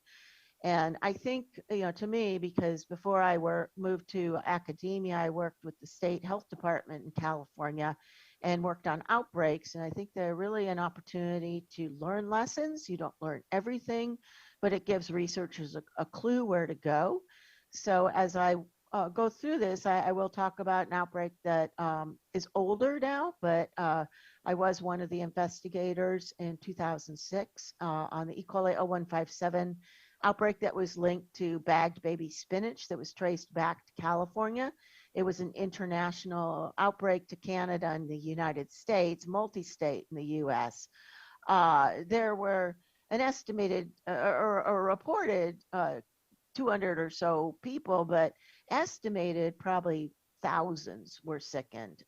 And I think, to me, because before I moved to academia, I worked with the state health department in California and worked on outbreaks. And I think they're really an opportunity to learn lessons. You don't learn everything, but it gives researchers a clue where to go. So as I go through this, I will talk about an outbreak that is older now, but I was one of the investigators in 2006 on the E. coli 0157 outbreak that was linked to bagged baby spinach that was traced back to California. It was an international outbreak to Canada and the United States, multi-state in the US. There were an estimated or reported 200 or so people, but estimated probably thousands were sickened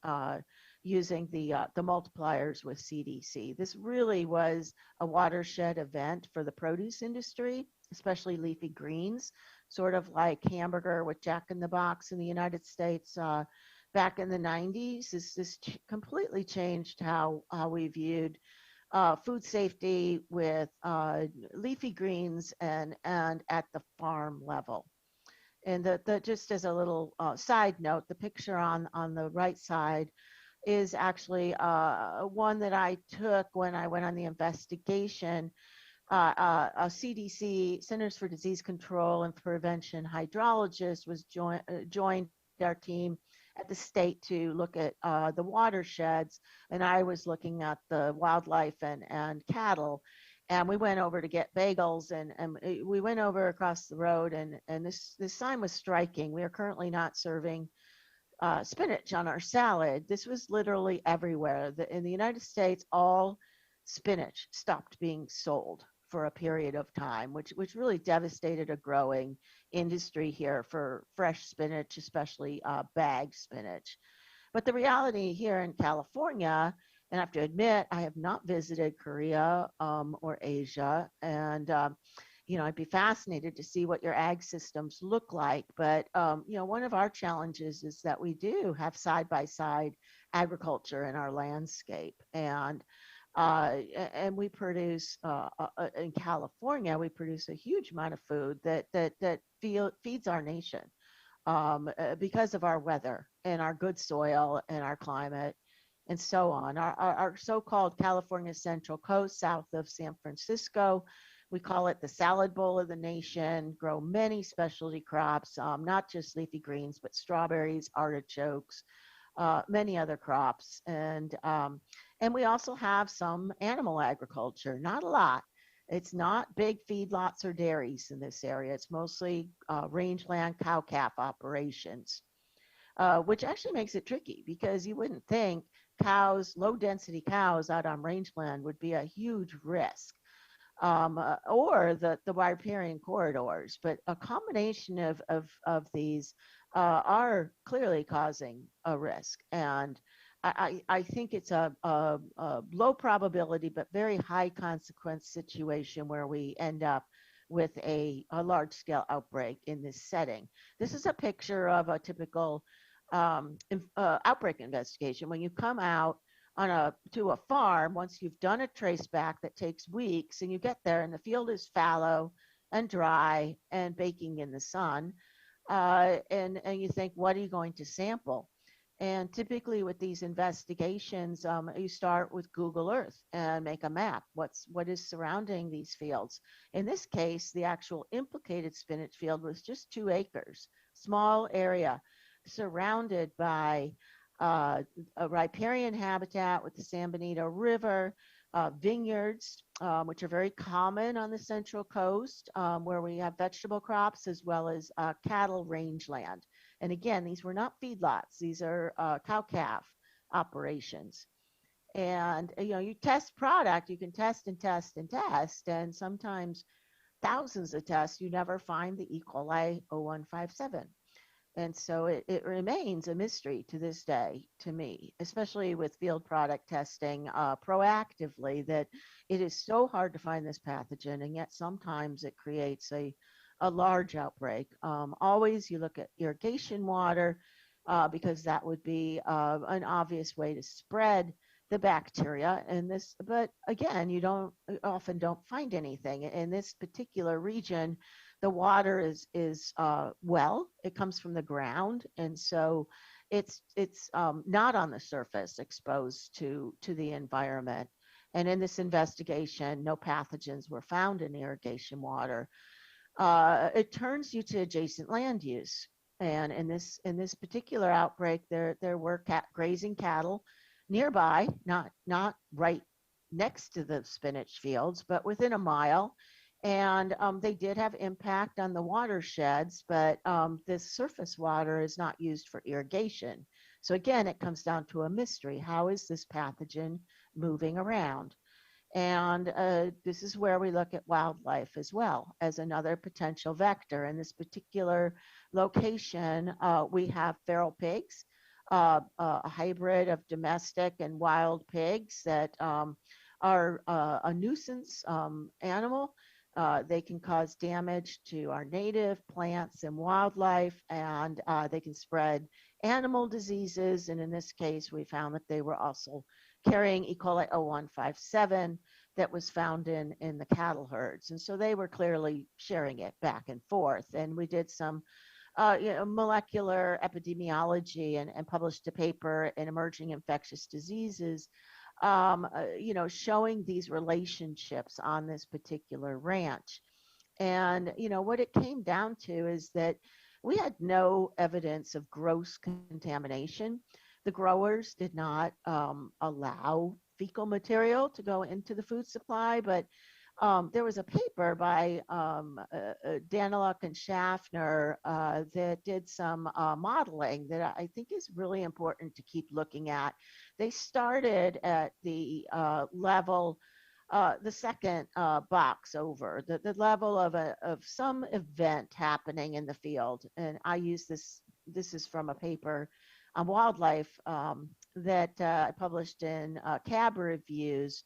using the multipliers with CDC. This really was a watershed event for the produce industry, especially leafy greens, sort of like hamburger with Jack in the Box in the United States back in the 90s. This completely changed how we viewed food safety with leafy greens and at the farm level. And just as a little side note, the picture on the right side is actually one that I took when I went on the investigation. A CDC, Centers for Disease Control and Prevention hydrologist was joined our team at the state to look at the watersheds, and I was looking at the wildlife and cattle. And we went over to get bagels, and we went over across the road, and this sign was striking. We are currently not serving spinach on our salad. This was literally everywhere. In the United States, all spinach stopped being sold for a period of time, which really devastated a growing industry here for fresh spinach, especially bagged spinach. But the reality here in California, and I have to admit, I have not visited Korea or Asia, and I'd be fascinated to see what your ag systems look like. But one of our challenges is that we do have side-by-side agriculture in our landscape, and we produce in California, we produce a huge amount of food that feeds our nation because of our weather and our good soil and our climate and so on. Our so-called California Central Coast, south of San Francisco, we call it the salad bowl of the nation, grow many specialty crops, not just leafy greens, but strawberries, artichokes, many other crops. And we also have some animal agriculture, not a lot. It's not big feedlots or dairies in this area. It's mostly rangeland cow-calf operations, which actually makes it tricky because you wouldn't think cows, low-density cows out on rangeland would be a huge risk, or the riparian corridors. But a combination of these are clearly causing a risk. And I think it's a low probability but very high consequence situation where we end up with a large-scale outbreak in this setting. This is a picture of a typical outbreak investigation. When you come out to a farm, once you've done a trace back that takes weeks, and you get there and the field is fallow and dry and baking in the sun, and you think, what are you going to sample? And typically with these investigations, you start with Google Earth and make a map. What is surrounding these fields? In this case, the actual implicated spinach field was just 2 acres, small area surrounded by a riparian habitat with the San Benito River, vineyards, which are very common on the Central Coast, where we have vegetable crops as well as cattle rangeland. And again, these were not feedlots. These are cow-calf operations. And, you test product, you can test and test and test, and sometimes thousands of tests, you never find the E. coli 0157. And so it remains a mystery to this day to me, especially with field product testing proactively, that it is so hard to find this pathogen, and yet sometimes it creates a large outbreak. Always you look at irrigation water because that would be an obvious way to spread the bacteria in this, but again, you often don't find anything. In this particular region, the water is well, it comes from the ground, and so it's not on the surface exposed to the environment. And in this investigation, no pathogens were found in irrigation water. It turns you to adjacent land use. And in this particular outbreak, there were grazing cattle nearby, not right next to the spinach fields, but within a mile. And they did have impact on the watersheds, but this surface water is not used for irrigation. So again, it comes down to a mystery. How is this pathogen moving around? And this is where we look at wildlife as well as another potential vector. In this particular location, we have feral pigs, a hybrid of domestic and wild pigs that are a nuisance animal. They can cause damage to our native plants and wildlife, and they can spread animal diseases. And in this case, we found that they were also carrying E. coli 0157 that was found in the cattle herds. And so they were clearly sharing it back and forth. And we did some molecular epidemiology and published a paper in Emerging Infectious Diseases, showing these relationships on this particular ranch. And, what it came down to is that we had no evidence of gross contamination. The growers did not allow fecal material to go into the food supply, but there was a paper by Daniluk and Schaffner that did some modeling that I think is really important to keep looking at. They started at the level, the second box over, the level of some event happening in the field. And I use this is from a paper on wildlife that I published in CAB Reviews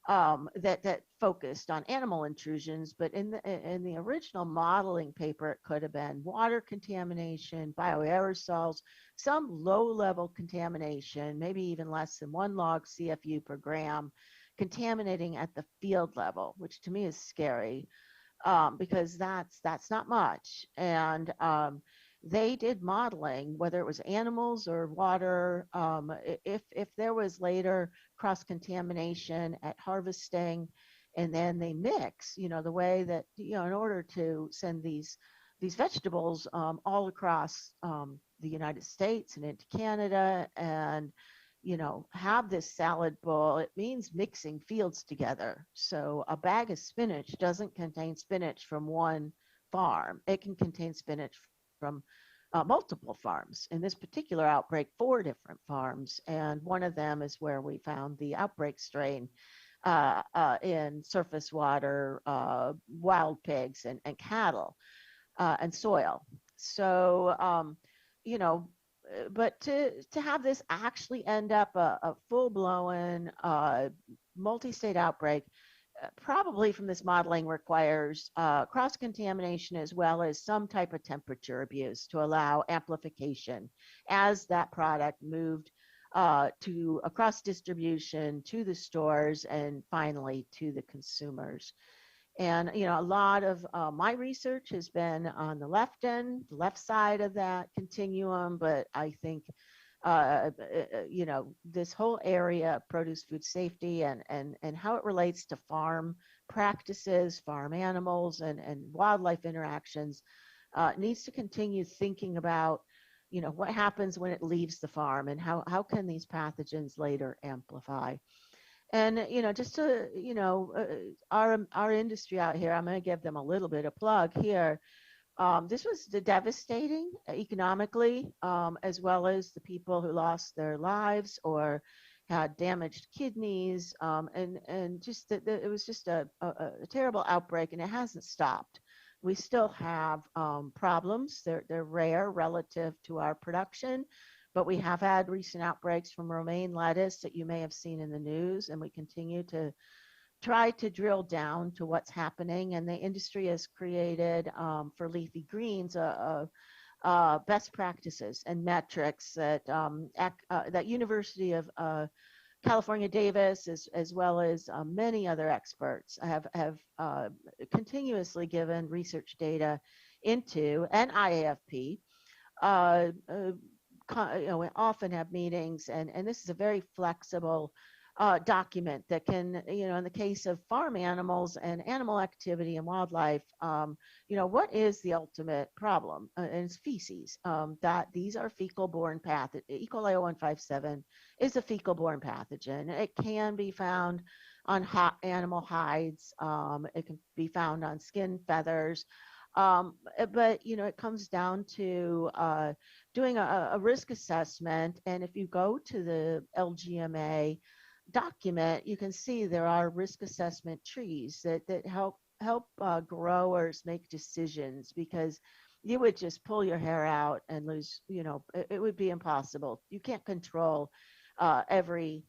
that focused on animal intrusions. But in the original modeling paper, it could have been water contamination, bioaerosols, some low-level contamination, maybe even less than 1 log CFU per gram, contaminating at the field level, which to me is scary because that's not much. And they did modeling, whether it was animals or water. If there was later cross-contamination at harvesting, and then they mix, the way that, in order to send these vegetables all across the United States and into Canada and, have this salad bowl, it means mixing fields together. So a bag of spinach doesn't contain spinach from one farm. It can contain spinach from multiple farms. In this particular outbreak, 4 different farms, and one of them is where we found the outbreak strain in surface water, wild pigs, and cattle, and soil. So, but to have this actually end up a full-blown multi-state outbreak, probably from this modeling requires cross-contamination as well as some type of temperature abuse to allow amplification as that product moved to across distribution to the stores and finally to the consumers. And, a lot of my research has been on the left side of that continuum, but I think this whole area of produce food safety and how it relates to farm practices, farm animals, and wildlife interactions needs to continue thinking about, what happens when it leaves the farm and how can these pathogens later amplify. And, just to, our industry out here, I'm going to give them a little bit of plug here. This was devastating economically, as well as the people who lost their lives or had damaged kidneys, and just that it was just a terrible outbreak, and it hasn't stopped. We still have problems. They're rare relative to our production, but we have had recent outbreaks from romaine lettuce that you may have seen in the news, and we continue to try to drill down to what's happening. And the industry has created for leafy greens best practices and metrics that that University of California Davis, as well as many other experts have continuously given research data into, and IAFP, we often have meetings, and this is a very flexible document that can, in the case of farm animals and animal activity and wildlife, what is the ultimate problem? And it's feces. That these are fecal-borne pathogens. E. coli 0157 is a fecal-borne pathogen. It can be found on animal hides. It can be found on skin, feathers. But it comes down to doing a risk assessment. And if you go to the LGMA document, you can see there are risk assessment trees that help growers make decisions, because you would just pull your hair out and lose, it would be impossible. You can't control every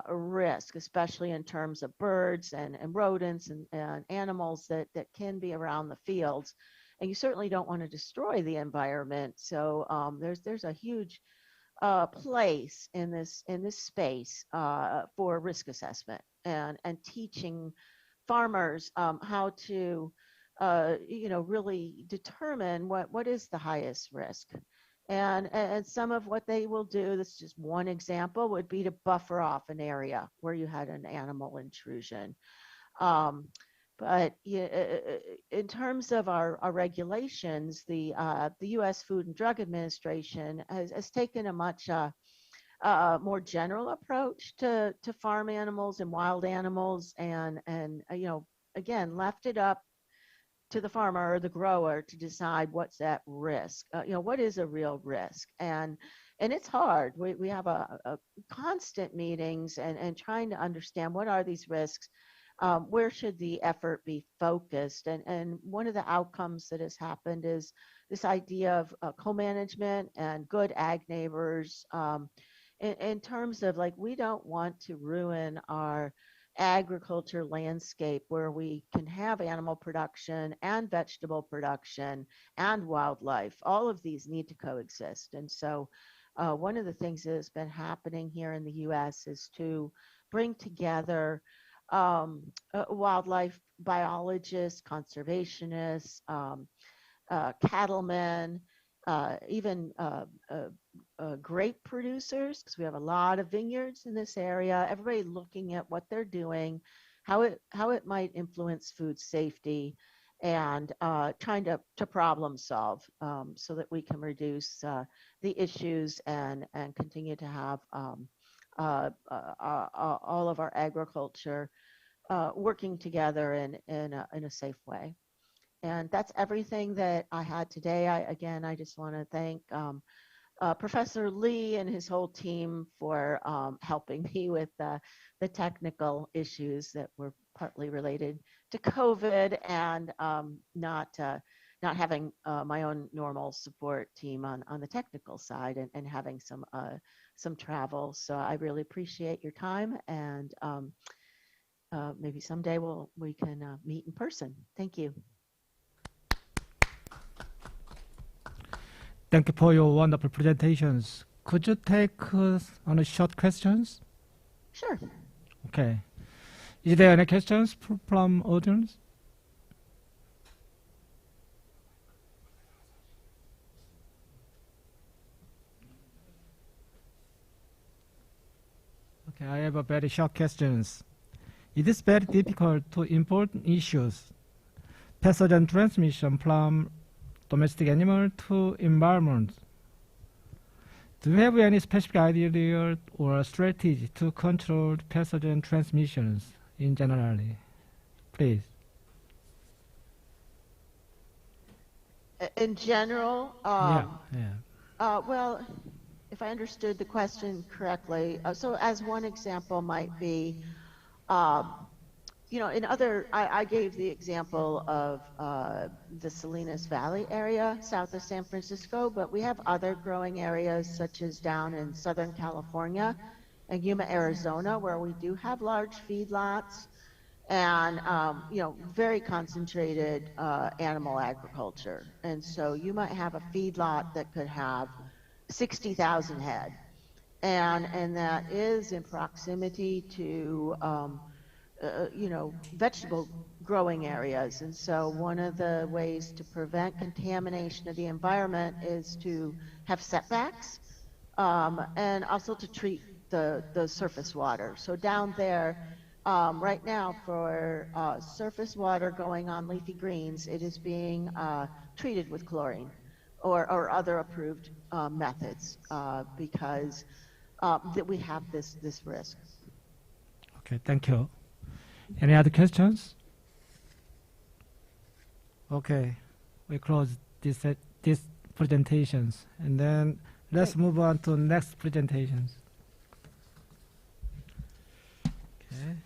risk, especially in terms of birds and rodents and animals that can be around the fields. And you certainly don't want to destroy the environment. So there's a huge place in this space for risk assessment and teaching farmers how to really determine what is the highest risk. And some of what they will do, this is just one example, would be to buffer off an area where you had an animal intrusion. But in terms of our regulations, the U.S. Food and Drug Administration has taken a much more general approach to farm animals and wild animals, and again, left it up to the farmer or the grower to decide what's at risk. What is a real risk? And it's hard. We have a constant meetings and trying to understand what are these risks. Where should the effort be focused? And one of the outcomes that has happened is this idea of co-management and good ag neighbors, in terms of, like, we don't want to ruin our agriculture landscape where we can have animal production and vegetable production and wildlife. All of these need to coexist. And so one of the things that has been happening here in the U.S. is to bring together wildlife biologists, conservationists, cattlemen, even grape producers, because we have a lot of vineyards in this area. Everybody looking at what they're doing, how it might influence food safety, and trying to problem solve so that we can reduce the issues and continue to have all of our agriculture working together in a safe way. And that's everything that I had today. I just want to thank Professor Lee and his whole team for helping me with the technical issues that were partly related to COVID and not having my own normal support team on the technical side and having some travel. So I really appreciate your time, and maybe someday we can meet in person. Thank you. Thank you for your wonderful presentations. Could you take on a short questions? Sure. Okay. Is there any questions from audience? Okay, I have a very short questions. It is very difficult to important issues, pathogen transmission from domestic animal to environment. Do you have any specific idea or strategy to control pathogen transmissions in general? Please. In general, well, if I understood the question correctly, so as one example might be, I gave the example of the Salinas Valley area south of San Francisco, but we have other growing areas such as down in Southern California and Yuma, Arizona, where we do have large feedlots and, very concentrated animal agriculture. And so you might have a feedlot that could have 60,000 head. and that is in proximity to vegetable growing areas. And so one of the ways to prevent contamination of the environment is to have setbacks, and also to treat the surface water. So down there, right now for surface water going on leafy greens, it is being treated with chlorine or other approved methods because that we have this risk. Okay, thank you. Any other questions? Okay, we close this presentations, and then let's move on to next presentations. Okay.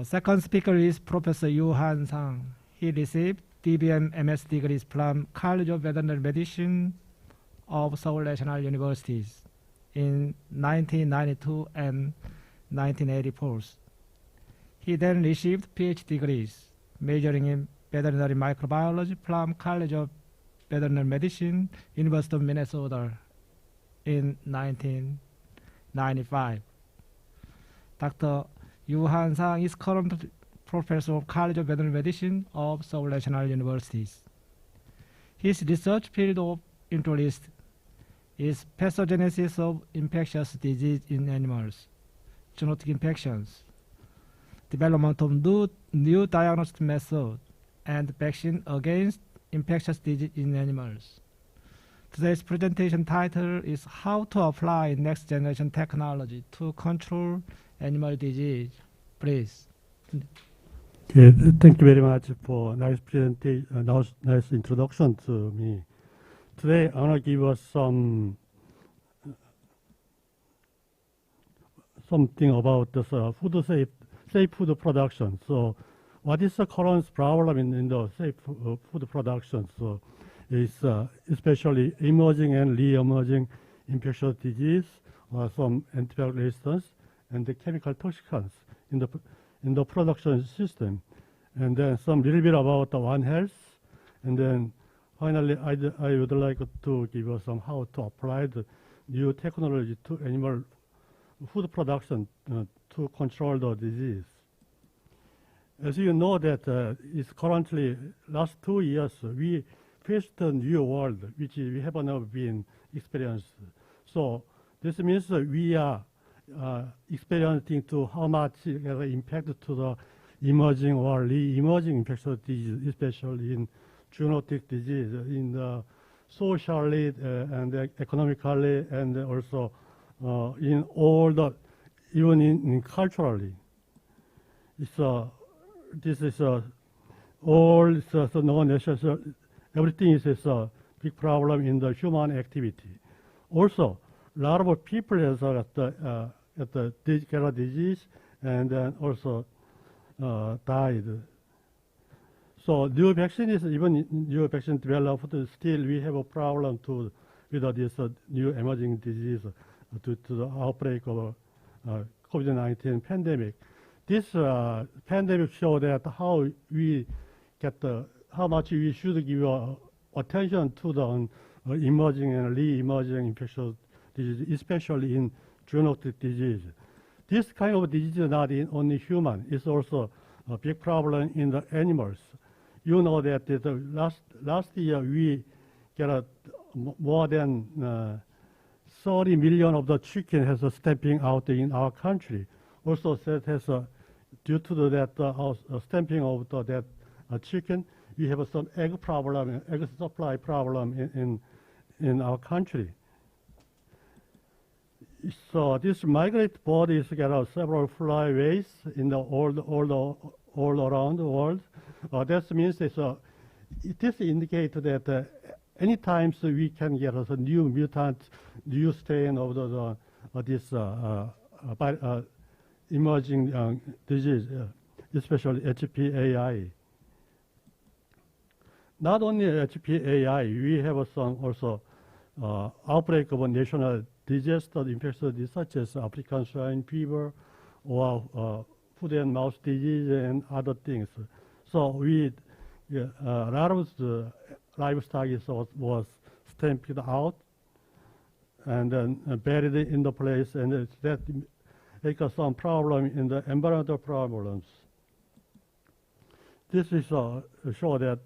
Second speaker is Professor Yoo-Han Sang. He received DBM MS degrees from College of Veterinary Medicine of Seoul National Universities in 1992 and 1984. He then received PhD degrees, majoring in veterinary microbiology from College of Veterinary Medicine, University of Minnesota in 1995. Dr. Yoo-Han Sang is currently Professor of College of Veterinary Medicine of Seoul National Universities. His research field of interest is pathogenesis of infectious disease in animals, zoonotic infections, development of new diagnostic method, and vaccine against infectious disease in animals. Today's presentation title is How to Apply Next Generation Technology to Control Animal Disease. Please. Okay, thank you very much for nice presentation, nice introduction to me. Today, I want to give us something about this safe food production. So, what is the current problem in the safe food production? So, is especially emerging and re-emerging infectious disease, some antibiotic resistance, and the chemical toxicants in the production system, and then some little bit about the One Health, and then finally I would like to give you some how to apply the new technology to animal food production to control the disease. As you know that it's currently last 2 years we faced a new world which we have never been experienced. So this means that we are experiencing to how much impact to the emerging or re-emerging infectious disease, especially in zoonotic disease, in the socially and economically, and also in all the, even in culturally. It's this is all so no necessary. Everything is a big problem in the human activity. Also, a lot of people has at the disease, and then also died. So new vaccine is even new vaccine developed. Still, we have a problem with this new emerging disease due to the outbreak of COVID-19 pandemic. This pandemic showed that how we get how much we should give attention to the emerging and re-emerging infectious disease, especially in zoonotic disease. This kind of disease is not in only human; it's also a big problem in the animals. You know that the last year we get more than 30 million of the chicken has a stamping out in our country. Also, that has due to that stamping of that chicken, we have some egg problem, egg supply problem in our country. So this migrate bird is get several flyways in the all around the world. That means this indicates that any time we can get a new mutant, new strain of this emerging disease, especially HPAI. Not only HPAI, we have some also outbreak of a national disaster infectious disease such as African swine fever or foot and mouth disease and other things. So a lot of the livestock was stamped out and then buried in the place, and that makes some problem in the environmental problems. This is show that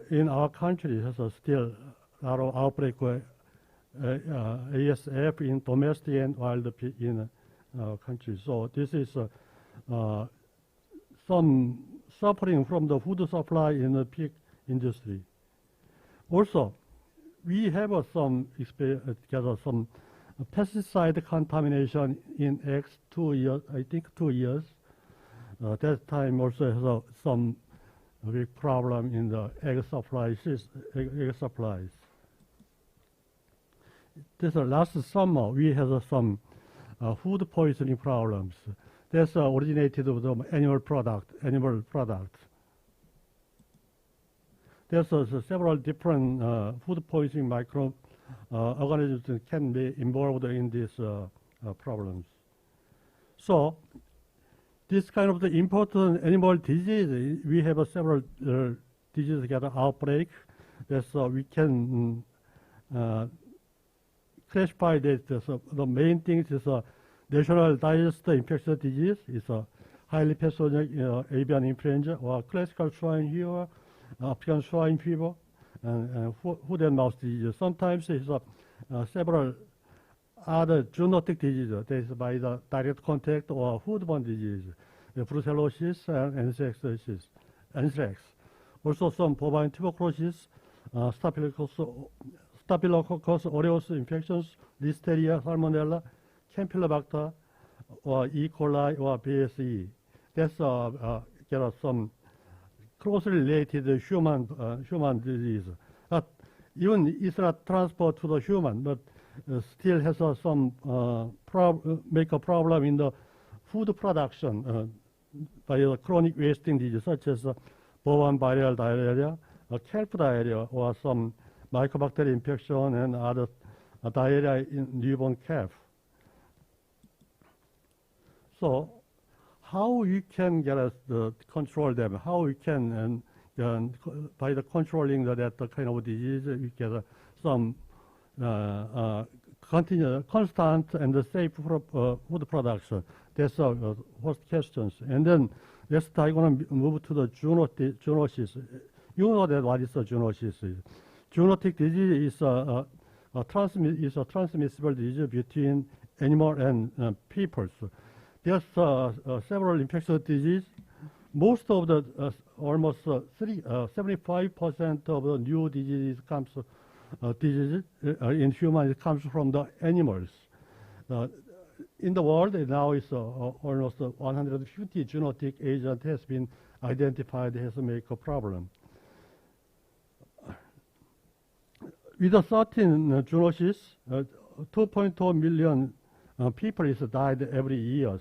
in our country there's still a lot of outbreak of ASF in domestic and wild pig in our country. So this is some suffering from the food supply in the pig industry. Also, we have some pesticide contamination in eggs 2 years, I think 2 years. That time also has some big problem in the egg supplies. This last summer we had some food poisoning problems. That's originated with animal products. There's several different food poisoning microorganisms that can be involved in these problems. So this kind of the important animal disease, we have several diseases get outbreak. That's we can classify that. The main thing is national digest infectious disease is highly pathogenic avian influenza or classical swine fever, African swine fever, and foot and mouth disease. Sometimes it's several other zoonotic diseases that is by the direct contact or foodborne disease, the brucellosis and anthrax. Also some bovine tuberculosis, Staphylococcus aureus infections, Listeria, Salmonella, Campylobacter, or E. coli or BSE. That's some closely related human disease. Even it's not transport to the human, but still has some make a problem in the food production by the chronic wasting disease, such as bovine viral diarrhea, calf diarrhea, or some mycobacterial infection and other diarrhea in newborn calf. So how we can get us control them? How we can by the controlling that kind of disease, we get some constant and safe food production. That's our first questions. And then next I'm going to move to the zoonosis. You know that what is a zoonosis? Zoonotic disease is a transmissible disease between animal and people. There's several infectious diseases. Most of the almost 75% of the new diseases comes in humans comes from the animals. In the world now is almost 150 zoonotic agent has been identified as a make a problem. With a certain zoonosis, 2.2 million people is died every year.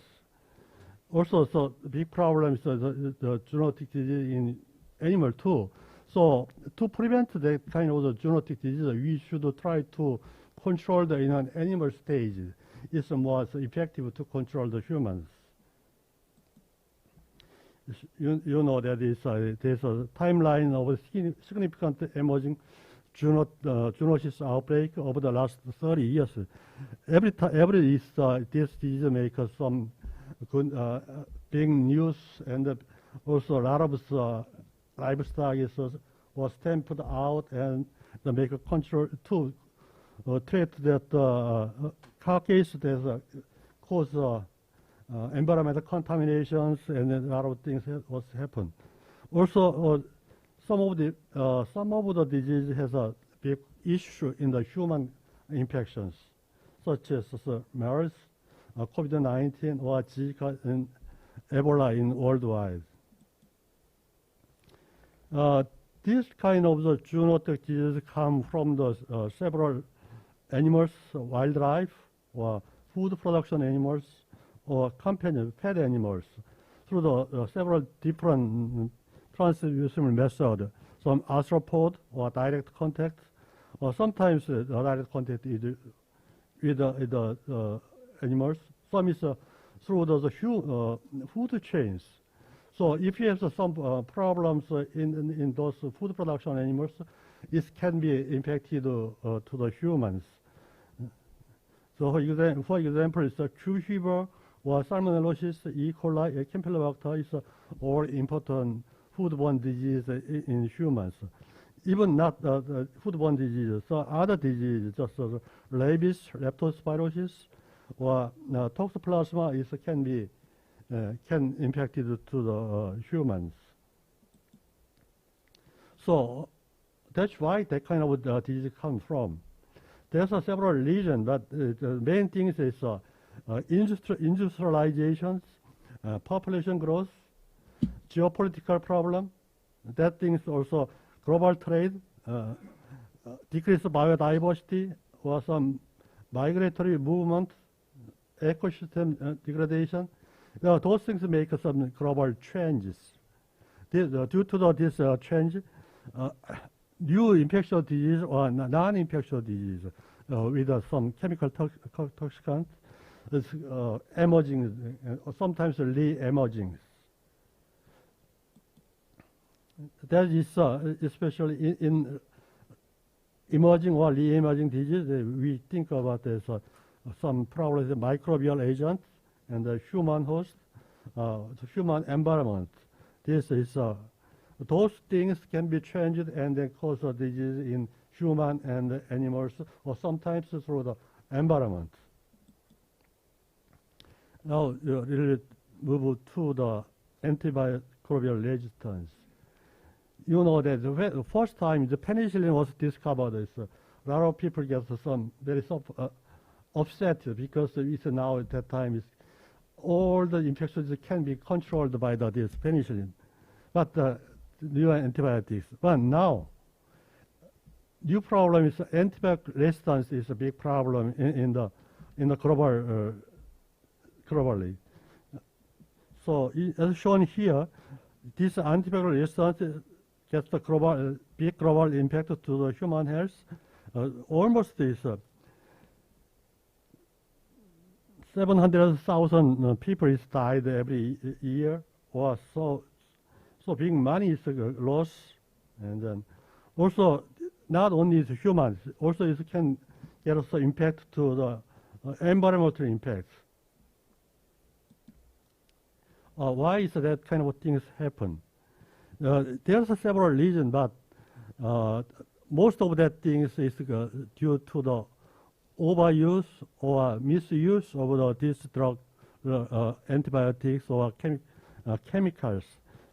Also, so the big problem is the zoonotic disease in animal too. So to prevent that kind of the zoonotic disease, we should try to control the in an animal stage. It's more effective to control the humans. You know that there's a timeline of significant emerging zoonosis outbreak over the last 30 years. Every this disease makes some good big news, and also a lot of livestock was stamped out, and they make a control to treat that carcass that cause environmental contaminations, and a lot of things was happen. Also, some of the disease has a big issue in the human infections, such as MERS, COVID-19, or Zika and Ebola in worldwide. This kind of the zoonotic disease come from the several animals, wildlife, or food production animals, or companion pet animals, through the several different transmission methods. Some arthropod or direct contact, or sometimes direct contact is with the animals. Some is through the food chains. So if you have some problems in those food production animals, it can be impacted to the humans. So for example, it's a Q fever or Salmonellosis, E. coli, Campylobacter is all important foodborne disease in humans. Even not the foodborne diseases, so other diseases, just rabies, leptospirosis, or toxoplasma can impact it to the humans. So that's why that kind of disease comes from. There's several reasons, but the main thing is industrializations, population growth, geopolitical problem. That thing is also global trade, decreased biodiversity, or some migratory movement, ecosystem degradation. Those things make some global changes. Due to this change, new infectious disease or non-infectious disease with some chemical toxicants is emerging, sometimes re-emerging. That is especially in emerging or re-emerging disease, we think about some problems with microbial agents and the human host, the human environment. This is those things can be changed and then cause a disease in human and animals, or sometimes through the environment. Now, really move to the antimicrobial resistance. You know that the first time the penicillin was discovered, a lot of people get some very upset because it's now at that time all the infections can be controlled by this penicillin, but the new antibiotics. But now, new problem is antibiotic resistance is a big problem in the globally. So as shown here, this antibiotic resistance gets the big global impact to the human health. Almost is 700,000 people is died every year, or so big money is lost, and then also not only the humans, also it can get also impact to the environmental impacts. Why is that kind of things happen? There's several reasons, but most of that things is due to the overuse or misuse of this drug, antibiotics or chemicals.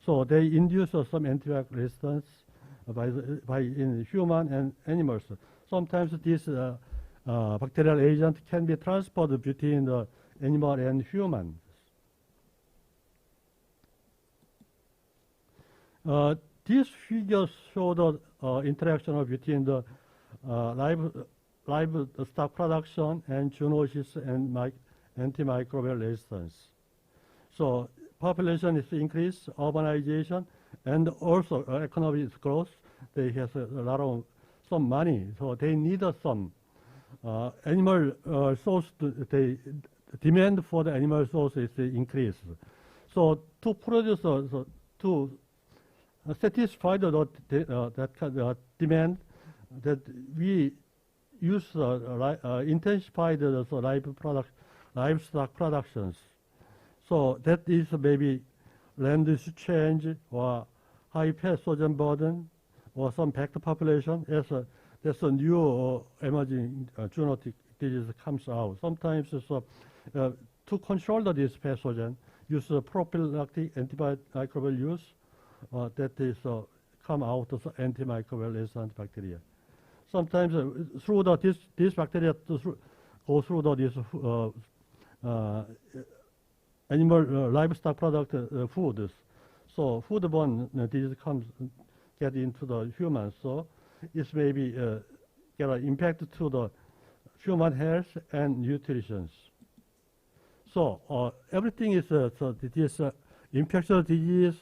So they induce some antibiotic resistance in human and animals. Sometimes this bacterial agent can be transported between the animal and human. These figures show the interaction between the livestock production and zoonosis and antimicrobial resistance. So population is increased, urbanization, and also economic growth. They have a lot of some money, so they need some animal source. The demand for the animal source is increased. So to produce to satisfy that demand, that we use intensify the livestock productions. So that is maybe land use change or high pathogen burden or some vector population. There's a new emerging zoonotic disease comes out. Sometimes to control this pathogen, use prophylactic antimicrobial use. That is come out as antimicrobial resistant bacteria. Sometimes through this bacteria go through this animal livestock product foods. So foodborne disease get into the humans. So it maybe get an impact to the human health and nutrition. So everything is this infectious disease,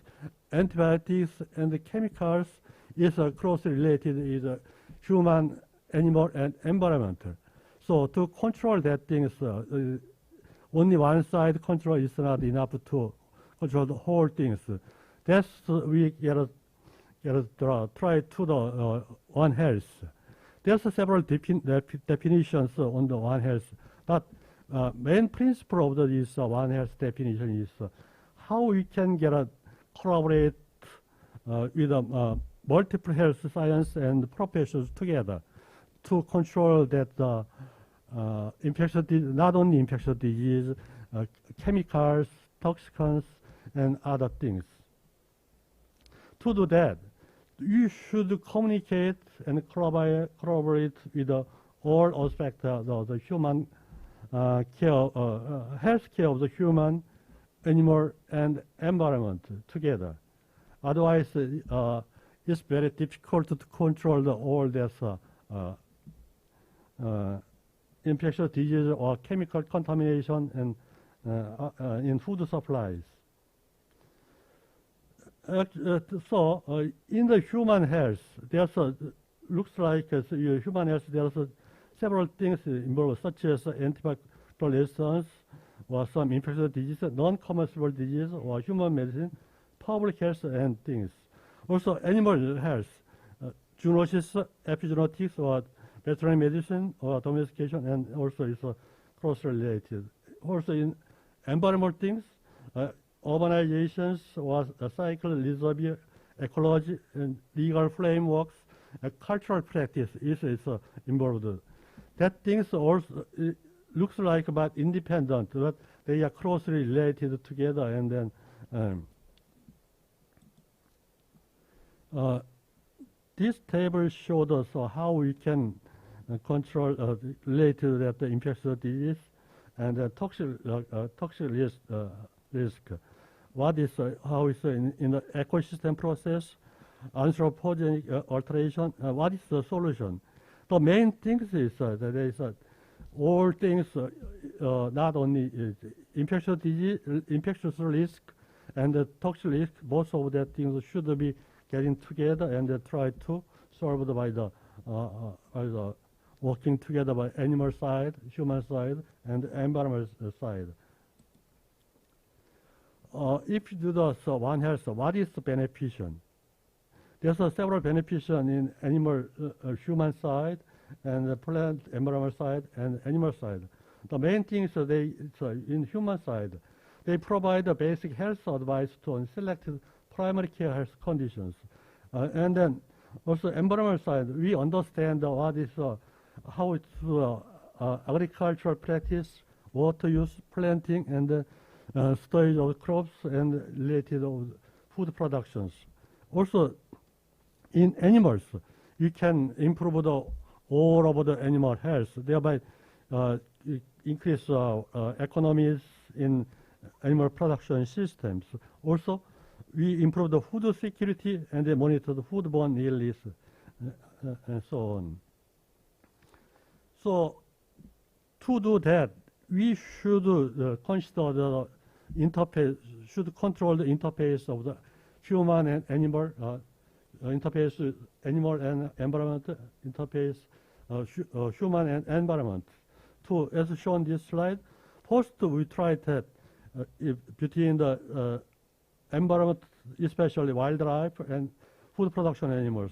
antibiotics, and the chemicals is closely related with human, animal, and environmental. So to control that things, only one side control is not enough to control the whole things. That's we try to the One Health. There's several definitions on the One Health, but main principle of this One Health definition is how we can collaborate with multiple health science and professions together to control that infectious disease, not only infectious disease, chemicals, toxins, and other things. To do that, you should communicate and collaborate with all aspects of the human care, health care of the human, animal, and environment together. Otherwise, it's very difficult to control all this infectious disease or chemical contamination and in food supplies. So in the human health, there's looks like human health. There's several things involved, such as antibiotic resistance, or some infectious disease, non-communicable disease, or human medicine, public health, and things. Also, animal health, zoonosis, epigenetics, or veterinary medicine, or domestication, and also it's closely related. Also, in environmental things, urbanizations, or cycle, reservoir, ecology, and legal frameworks, cultural practice is involved. That things also looks like but independent, but they are closely related together, and then this table showed us how we can control relate to that infectious disease and toxic risk. What is how is in the ecosystem process, anthropogenic alteration? What is the solution? The main thing is that there is all things, not only infectious disease, infectious risk, and the toxic risk. Both of that things should be getting together and try to solve by the working together by animal side, human side, and environmental side. If you do the One Health, what is the beneficial? There's several beneficial in animal, human side, and the plant, environmental side, and animal side. The main thing is in human side, they provide the basic health advice to selected primary care health conditions. And then also environmental side, we understand what is, how it's agricultural practice, water use, planting, and storage of crops and related of food productions. Also, in animals, you can improve all over the animal health, thereby increase economies in animal production systems. Also, we improve the food security and monitor the foodborne illness and so on. So, to do that, we should consider the interface, should control the interface of the human and animal interface, animal and environment interface, human and environment. To, as shown this slide, first we tried that between the environment, especially wildlife and food production animals.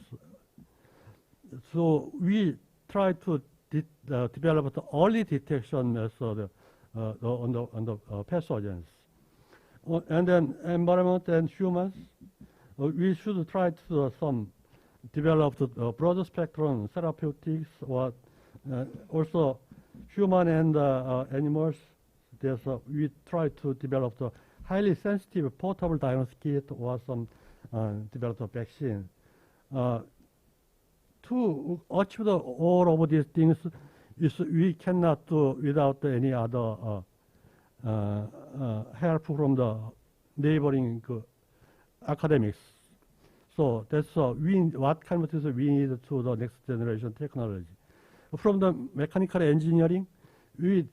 So we tried to develop the early detection method on the pathogens. And then environment and humans, we should try to develop the broader spectrum therapeutics, or also human and animals. We try to develop the highly sensitive portable diagnostic kit, or develop a vaccine. To achieve all of these things, we cannot do without any other help from the neighboring academics. So that's what kind of things we need to the next generation technology. From the mechanical engineering, we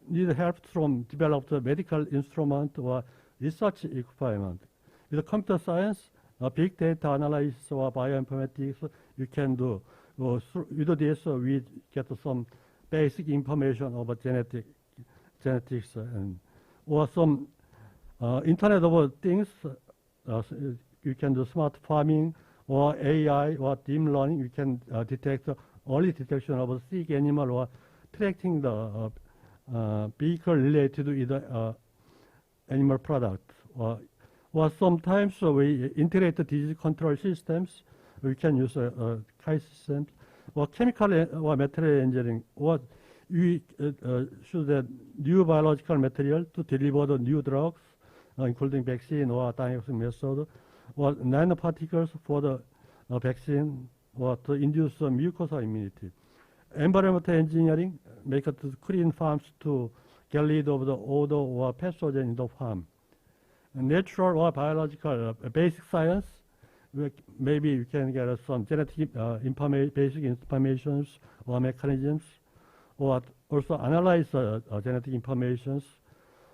need help from develop the medical instrument or research equipment. With computer science, big data analysis or bioinformatics, you can do. With this, we get some basic information about genetics and or some Internet of Things you can do smart farming or AI or deep learning. You can detect early detection of a sick animal or tracking the vehicle related to either animal product. Or sometimes we integrate the disease control systems. We can use KI systems or chemical or material engineering. Or we should have new biological material to deliver the new drugs, including vaccine or diagnostic method, or nanoparticles for the vaccine, or to induce mucosal immunity. Environmental engineering, make it clean farms to get rid of the odor or pathogen in the farm. Natural or biological basic science, maybe you can get some genetic basic informations or mechanisms, or also analyze genetic informations.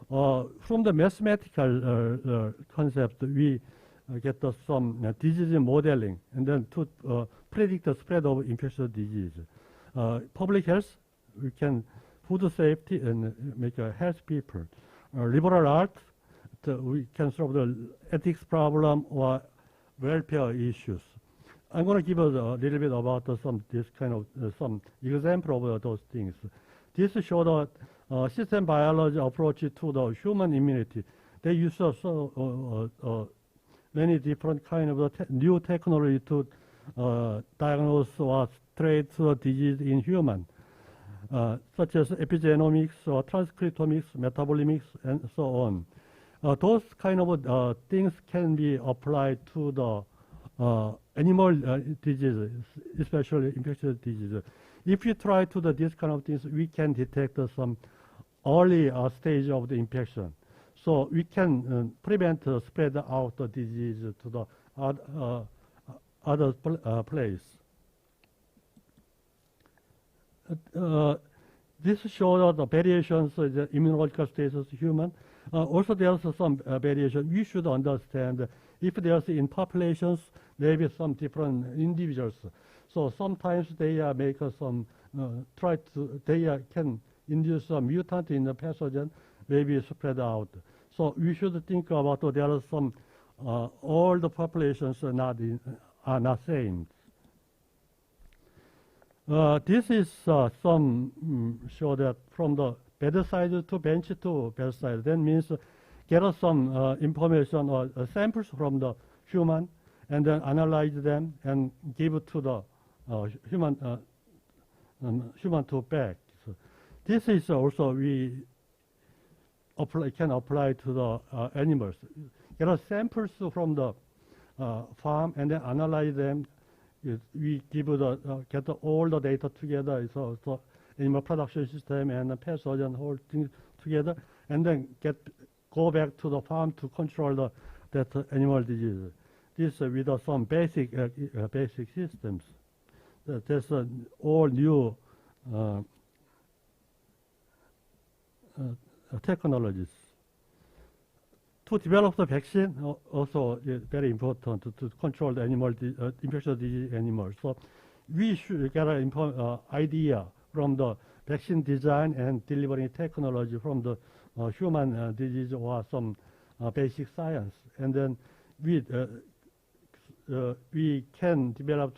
From the mathematical concept, we get some disease modeling, and then to predict the spread of infectious disease. Public health, we can food safety and make a health people. Liberal arts, we can solve the ethics problem or welfare issues. I'm going to give a little bit about some example of those things. This shows the system biology approach to the human immunity. They use many different kind of new technology to diagnose or treat disease in human, such as epigenomics or transcriptomics, metabolomics, and so on. Those kind of things can be applied to the animal diseases, especially infectious diseases. If you try to do this kind of things, we can detect some early stage of the infection. So we can prevent spread out the disease to the other place. This shows the variations in the immunological status of human. Also, there's some variation. We should understand if there's in populations, maybe some different individuals. So sometimes they make some they can induce a mutant in the pathogen, maybe spread out. So we should think about there are some all the populations are not same. This is some show that from the bedside to bench to bedside. That means get some information or samples from the human, and then analyze them and give it to the human to back. So this is also we can apply to the animals. Get samples from the farm and then analyze them. We give get all the data together. So animal production system and the pathogen whole thing together, and then go back to the farm to control that animal disease. This with some basic systems. There's all new technologies. To develop the vaccine also is very important to control the animal infectious disease animals. So we should get an idea from the vaccine design and delivering technology from the human disease or some basic science, and then we can develop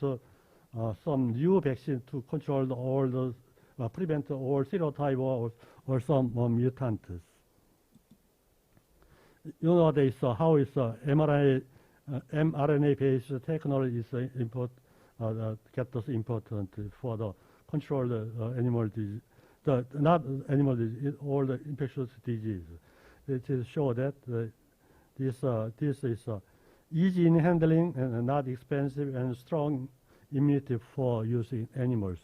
some new vaccine to control all those, prevent all serotype or some mutants. You know this how is mRNA-based technology is important for the control the animal disease, not animal disease, all the infectious disease. It is show that this is easy in handling and not expensive and strong immunity for using animals.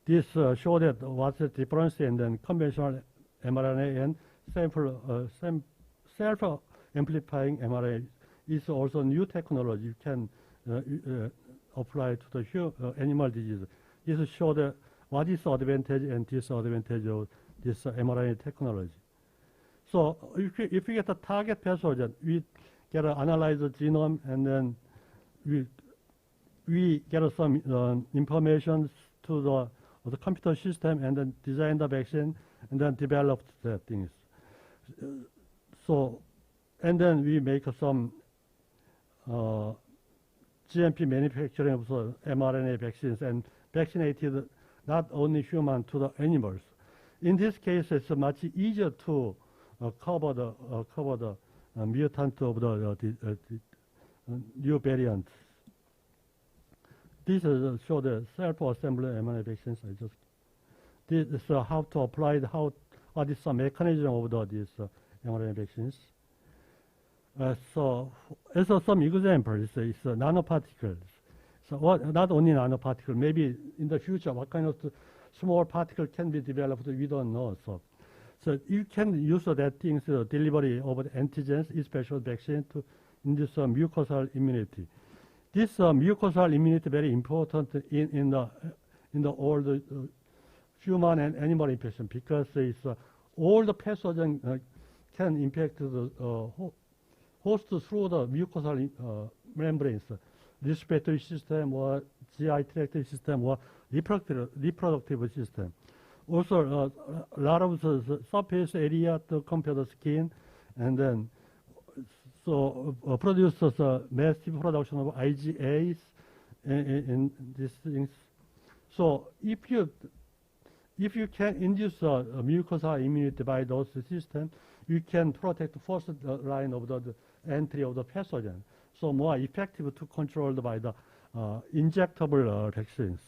This show that what's the difference in the conventional mRNA and self-amplifying mRNA is also new technology you can apply to the animal disease. This show that what is the advantage and disadvantage of this mRNA technology. So if we get a target pathogen, we get to analyze the genome, and then we get some information to the computer system, and then design the vaccine, and then develop the things. So, and then we make some GMP manufacturing of mRNA vaccines and vaccinated not only human to the animals. In this case, it's much easier to cover the mutant of the new variants. This show the self-assembly mRNA vaccines. This is how to apply what is the mechanism of these mRNA vaccines. So, as some examples, is nanoparticles. So, not only nanoparticles, maybe in the future, what kind of small particle can be developed, we don't know. So you can use that things delivery of the antigens, especially vaccine, to induce mucosal immunity. This mucosal immunity very important in the all the human and animal infection, because it's all the pathogen can impact the host through the mucosal membranes, respiratory system or GI tract system or reproductive system. Also, a lot of the surface area to compare the skin, and then so produces a massive production of IgAs in these things. So if you can induce a mucosal immunity by those systems, you can protect the first line of the entry of the pathogen. So more effective to control by the injectable vaccines.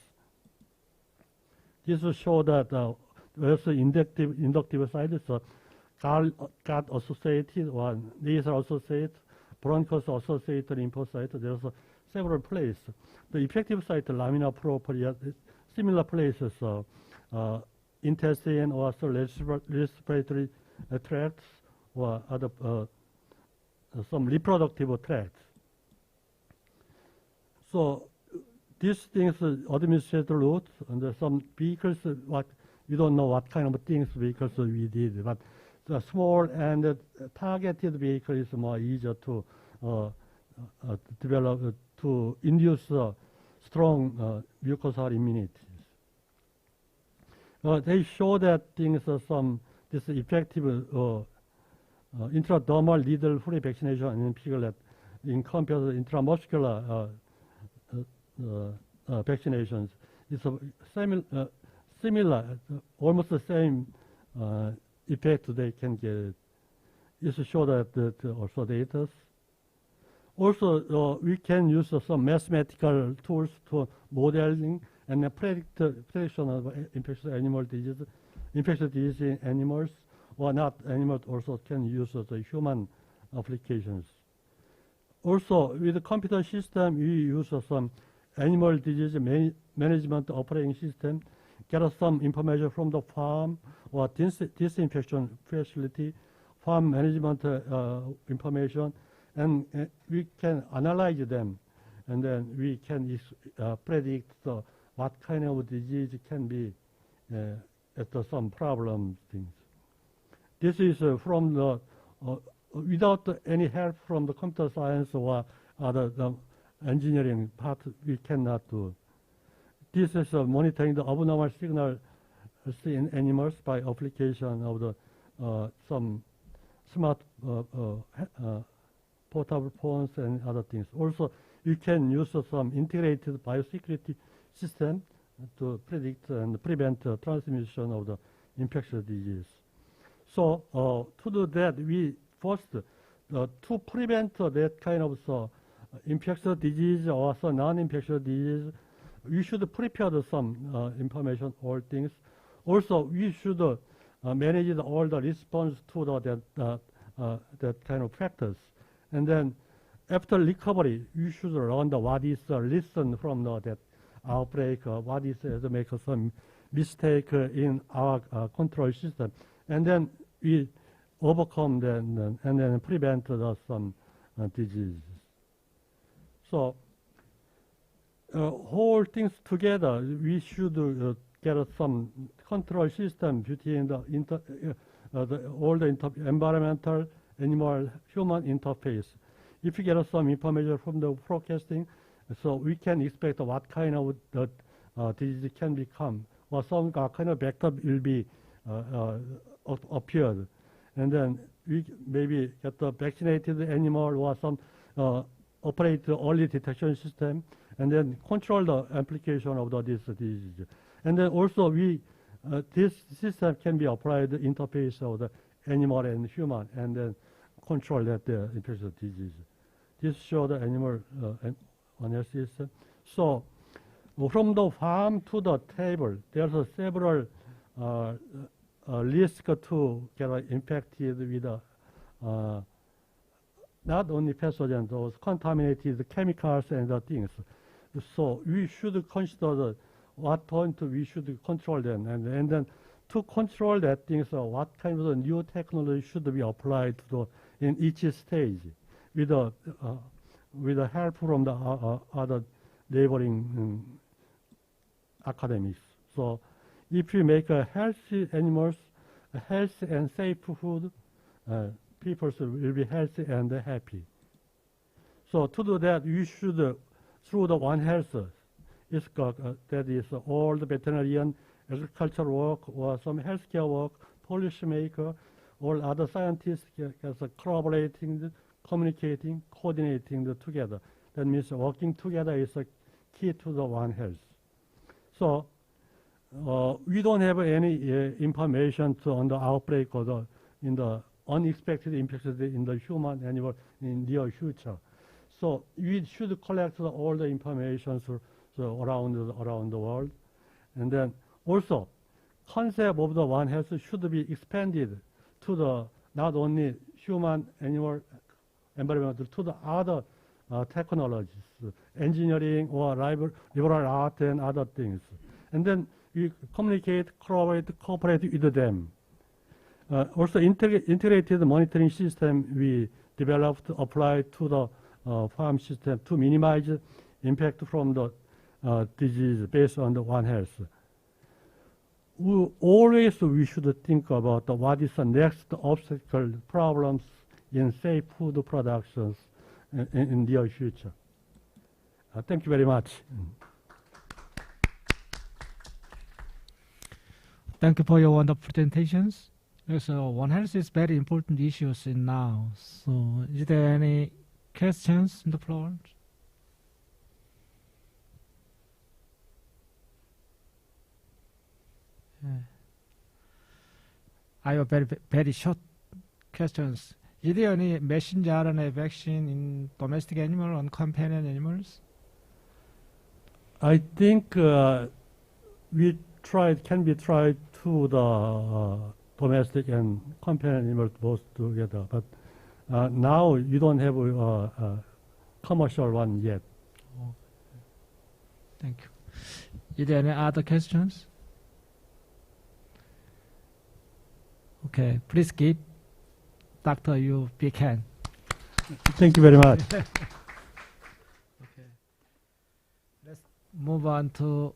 This will show that also inductive side, so gut associated or nasal associated, bronchus associated lymphocyte. There's several places. The effective site, lamina propria, similar places, intestine or also respiratory tracts or other some reproductive tracts. So these things administrated route, and some vehicles, what we don't know what kind of things vehicles we did, but the small and targeted vehicle is more easier to develop, to induce strong mucosal immunity. They show that things this effective intradermal needle-free vaccination in piglet in compared to intramuscular vaccinations. It's similar, almost the same effect they can get. This show that also data. Also, we can use some mathematical tools to modeling and prediction of infectious disease in animals, or not animals also can use the human applications. Also, with the computer system, we use some animal disease management operating system, get some information from the farm or disinfection facility, farm management information, and we can analyze them, and then we can predict what kind of disease can be at some problem things. This is from the without any help from the computer science or the engineering part, we cannot do. This is monitoring the abnormal signal in animals by application of the some smart portable phones and other things. Also, you can use some integrated biosecurity system to predict and prevent the transmission of the infectious disease. So to do that, we first to prevent that kind of infectious disease or non-infectious disease, we should prepare some information, all things. Also, we should manage all the response to that kind of factors. And then after recovery, you should learn what is lesson from that outbreak, what is to make some mistake in our control system. And then we overcome them and then prevent some diseases. So whole things together, we should get some control system between all the environmental, animal, human interface. If you get some information from the forecasting, so we can expect what kind of disease can become, or some kind of vector will be appeared. And then we maybe get the vaccinated animal or some operate the early detection system, and then control the application of this disease. And then also this system can be applied the interface of the animal and human, and then control that the infectious disease. This shows the animal analysis. So from the farm to the table, there's several risks to get infected with not only pathogens, those contaminated chemicals and the things. So we should consider what point we should control them, and then to control that things, what kind of new technology should be applied to in each stage, with the help from the other neighboring academics. So if we make a healthy animals, a healthy and safe food, people will be healthy and happy. So to do that, we should, through the One Health, that is all the veterinarian, agricultural work, or some healthcare work, policy maker, all other scientists collaborating, communicating, coordinating together. That means working together is a key to the One Health. So we don't have any information on the outbreak or in the unexpected infections in the human animal in near future. So we should collect all the information around the world. And then also, concept of the One Health should be expanded to the not only human, animal, environmental, to the other technologies, engineering or liberal art and other things. And then we communicate, collaborate, cooperate with them. Also, integrated monitoring system we developed, applied to the farm system to minimize impact from the disease based on the One Health. We should think about what is the next obstacle problems in safe food productions in the near future. Thank you very much. Thank you for your wonderful presentations. So One Health is very important issues in now. So is there any questions on the floor? I have very short questions. Is there any messenger RNA vaccine in domestic animal and companion animals? I think can be tried to the domestic and companion animals both together. But now you don't have a commercial one yet. Oh, thank you. Is there any other questions? Okay, please give Dr. Yu big hand. Thank you very much. Okay. Let's move on to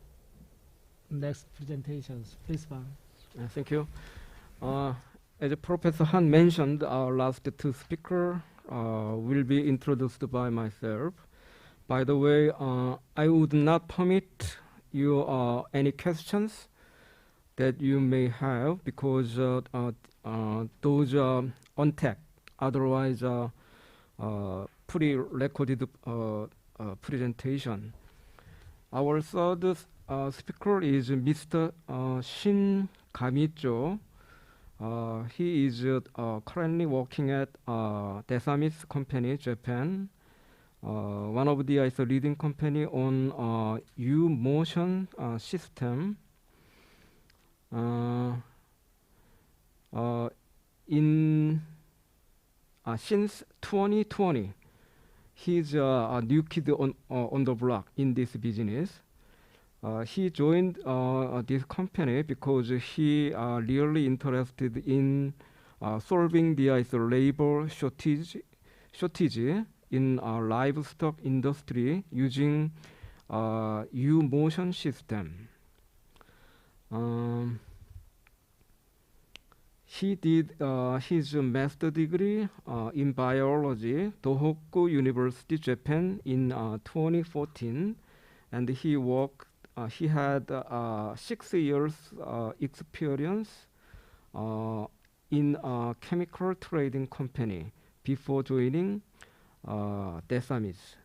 next presentations. Please, Bang. Thank you. As Professor Han mentioned, our last two speakers will be introduced by myself. By the way, I would not permit you any questions that you may have because those are untapped. Otherwise, pre-recorded presentation. Our third speaker is Mr. Shin Kamijo. He is currently working at DESAMIS company, Japan. One of the leading company on U-motion system. Since 2020, he's a new kid on the block in this business. He joined this company because he really interested in solving the labor shortage in livestock industry using U-motion system. He did his master degree in biology, Tohoku University, Japan, in 2014, and he worked. He had 6 years experience in a chemical trading company before joining DESAMIS.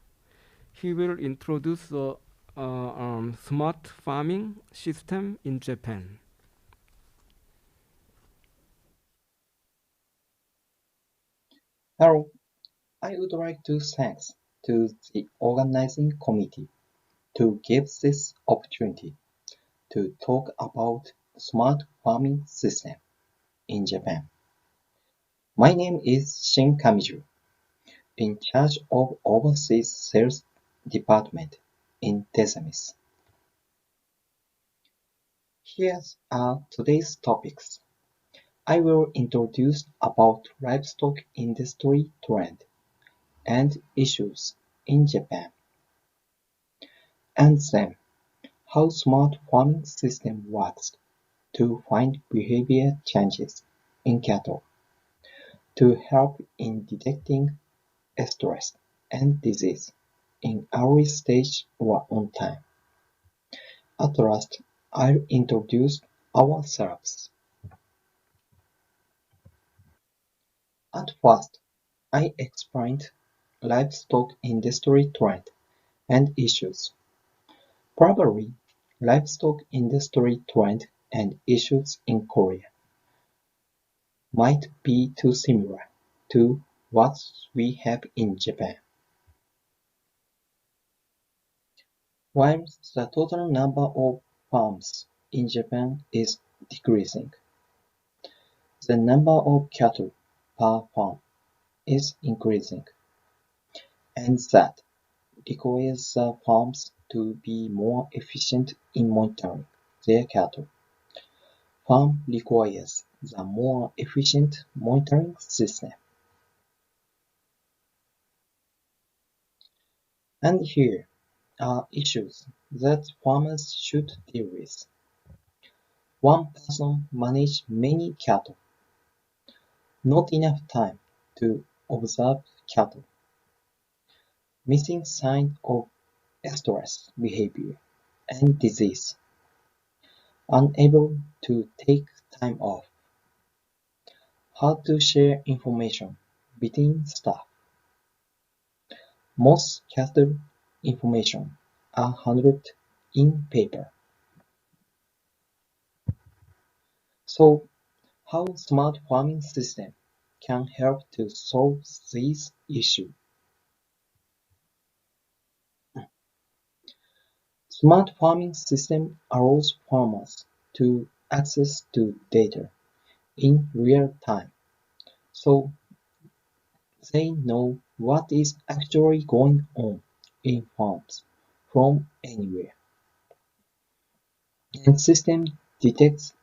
He will introduce the smart farming system in Japan. Hello, I would like to thank to the organizing committee to give this opportunity to talk about smart farming system in Japan. My name is Shin Kamijo, in charge of overseas sales department in DESAMIS. Here are today's topics. I will introduce about livestock industry trend and issues in Japan, and then how smart farming system works to find behavior changes in cattle, to help in detecting stress and disease in early stage or on time. At last, I'll introduce ourselves. At first, I explained livestock industry trend and issues. Probably, livestock industry trend and issues in Korea might be too similar to what we have in Japan. While the total number of farms in Japan is decreasing, the number of cattle per farm is increasing, and that requires the farms to be more efficient in monitoring their cattle. Farm requires the more efficient monitoring system. And here are issues that farmers should deal with. One person manages many cattle. Not enough time to observe cattle. Missing signs of stress behavior and disease. Unable to take time off. Hard to share information between staff. Most cattle information are handled in paper. So, how smart farming system can help to solve these issues? Smart farming system allows farmers to access to data in real time, so they know what is actually going on in farms from anywhere. And system detects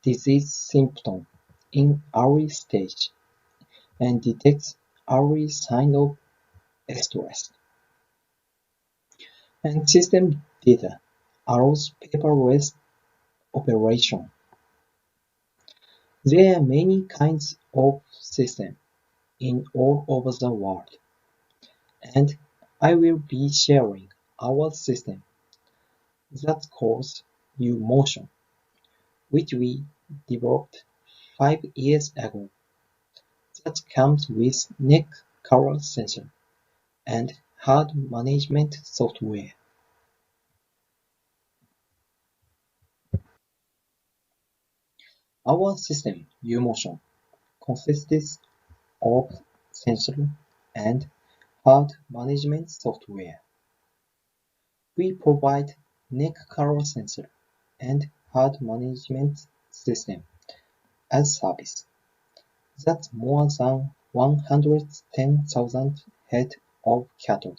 disease symptoms in early stage and detects early sign of stress. And system data allows paperless operation. There are many kinds of systems in all over the world, and I will be sharing our system that calls U-Motion, which we developed 5 years ago, that comes with neck color sensor and herd management software. Our system, U-Motion, consists of sensor and herd management software. We provide neck color sensor and herd management system as service. That's more than 110,000 head of cattle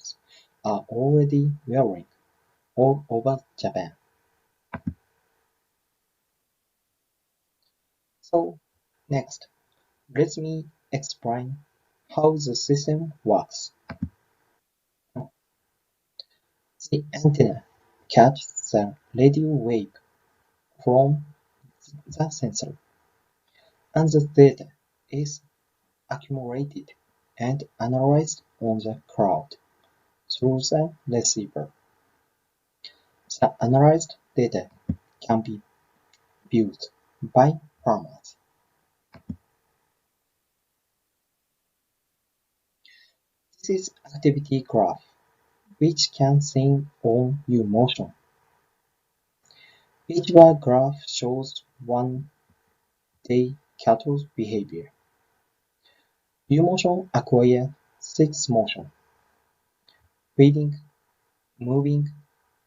are already wearing all over Japan. So, next, let me explain how the system works. The antenna catches the radio wave from the sensor, and the data is accumulated and analyzed on the cloud through the receiver. The analyzed data can be viewed by farmers. This This is activity graph, which can sing on U motion. Each bar graph shows one day cattle's behavior. U motion acquire 6 motion: feeding, moving,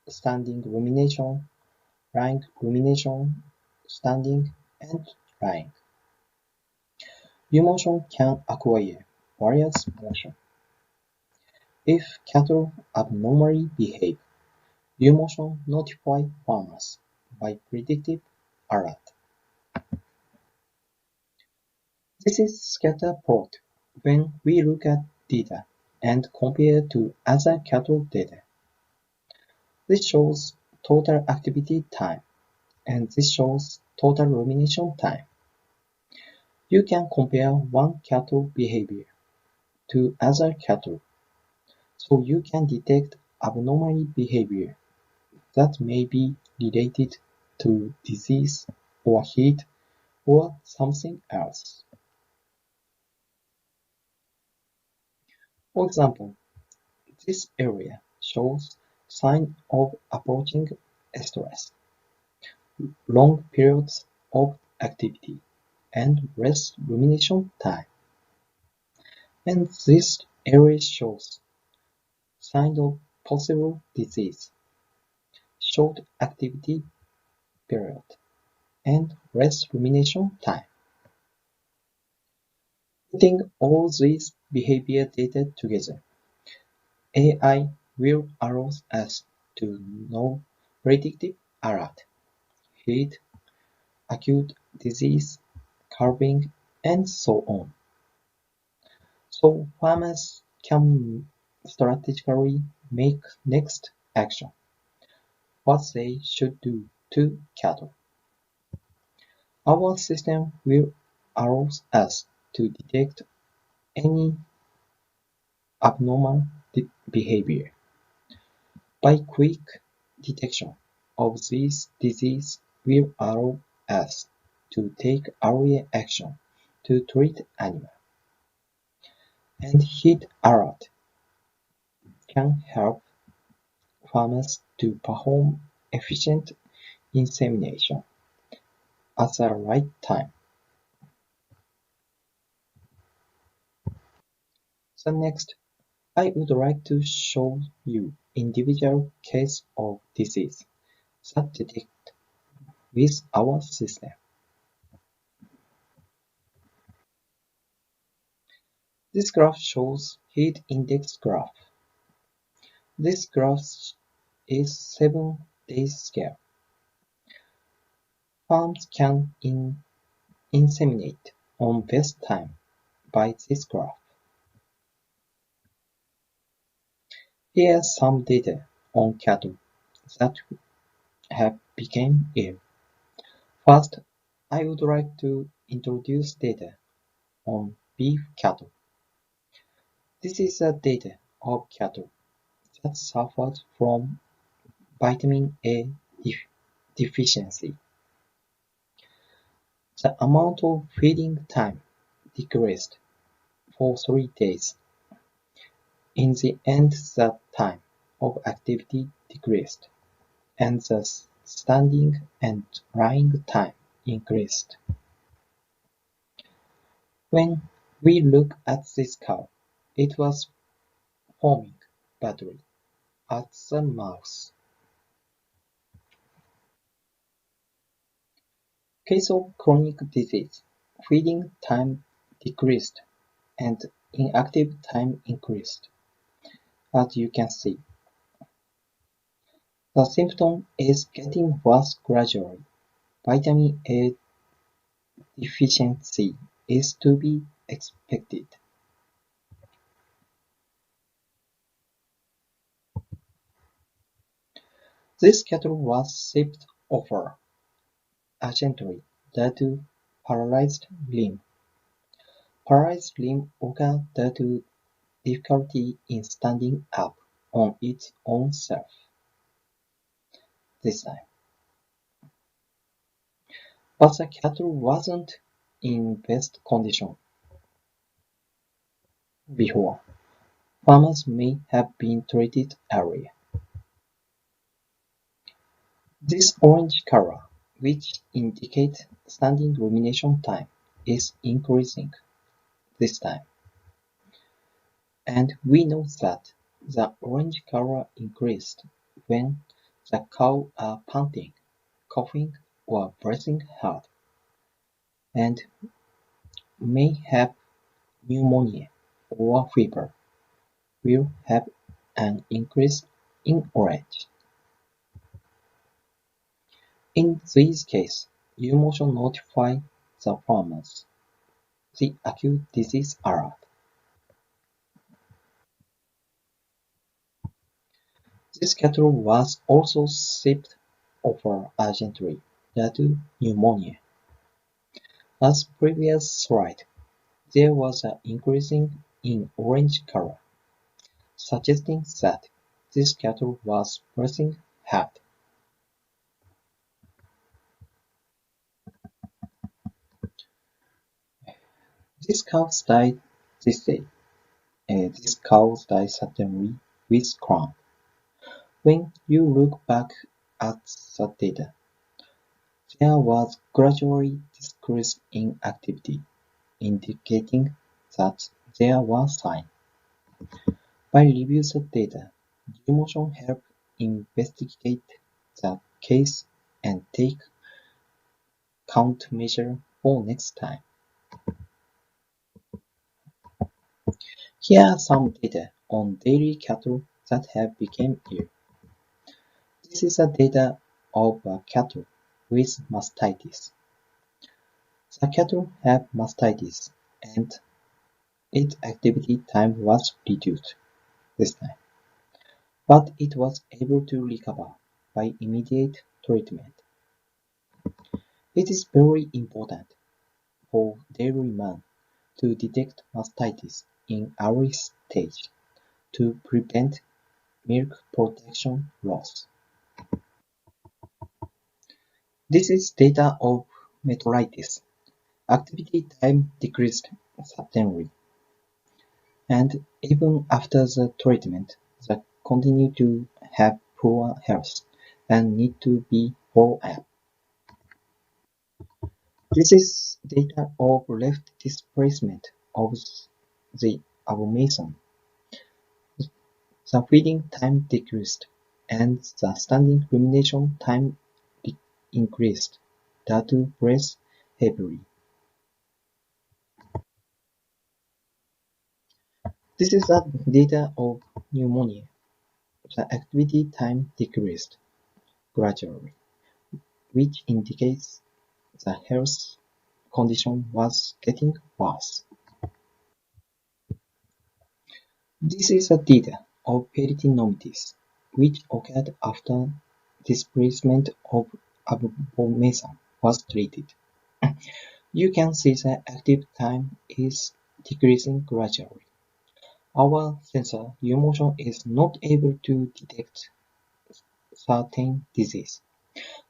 standing rumination, lying rumination, standing, and lying. U motion can acquire various motion. If cattle abnormally behave, U motion notify farmers by predictive alert. This is scatter plot when we look at data and compare to other cattle data. This shows total activity time, and this shows total rumination time. You can compare one cattle behavior to other cattle, so you can detect abnormal behavior that may be related to disease or heat or something else. For example, this area shows signs of approaching stress, long periods of activity, and less rumination time. And this area shows signs of possible disease, short activity period, and less rumination time. Putting all these behavior data together, AI will allow us to know predictive alert, heat, acute disease, calving, and so on. So farmers can strategically make next action, what they should do to cattle. Our system will allow us to detect any abnormal behavior. By quick detection of this disease will allow us to take earlier action to treat animal. And heat alert can help farmers to perform efficient insemination at the right time. So next, I would like to show you individual case of disease that detect with our system. This graph shows heat index graph. This graph is 7 days scale. Farms can inseminate on best time by this graph. Here are some data on cattle that have become ill. First, I would like to introduce data on beef cattle. This is the data of cattle that suffered from vitamin A deficiency. The amount of feeding time decreased for 3 days. In the end, the time of activity decreased, and the standing and lying time increased. When we look at this cow, it was foaming badly at the mouth. Case of chronic disease, feeding time decreased and inactive time increased, as you can see. The symptom is getting worse gradually. Vitamin A deficiency is to be expected. This cattle was shipped over urgently due to paralyzed limb. Paralyzed limb occurred due to difficulty in standing up on its own self. This time. But the cattle wasn't in best condition before. Farmers may have been treated earlier. This orange color, which indicates standing rumination time, is increasing this time. And we know that the orange color increased when the cows are panting, coughing, or breathing hard, and may have pneumonia or fever, will have an increase in orange. In this case, you must notify the farmers the acute disease alert. This cattle was also shipped over urgently due to pneumonia. As previous slide, there was an increasing in orange color, suggesting that this cattle was breathing hard. These cows died this day. These cows died suddenly with crown. When you look back at the data, there was gradually decrease in activity, indicating that there was sign. By review the data, you must help investigate the case and take countermeasure for next time. Here are some data on dairy cattle that have become ill. This is the data of a cattle with mastitis. The cattle have mastitis and its activity time was reduced this time, but it was able to recover by immediate treatment. It is very important for dairymen to detect mastitis in early stage to prevent milk production loss. This is data of meteoritis. Activity time decreased suddenly, and even after the treatment, they continue to have poor health and need to be followed up. This is data of left displacement of the abomination. The feeding time decreased, and the standing rumination time increased due to breathe heavily. This is the data of pneumonia. The activity time decreased gradually, which indicates the health condition was getting worse. This is the data of peritonitis, which occurred after displacement of abomination was treated. You can see the active time is decreasing gradually. Our sensor U-motion is not able to detect certain disease,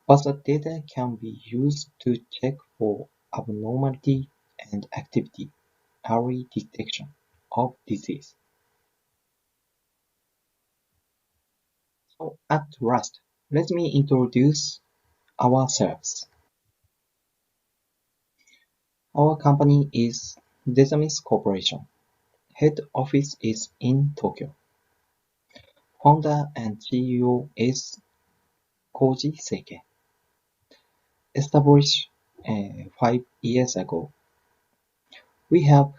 but the data can be used to check for abnormality and activity, early detection of disease. So at last, let me introduce ourselves. Our company is DESAMIS Corporation. Head office is in Tokyo. Founder and CEO is Koji Seike. Established 5 years ago. We have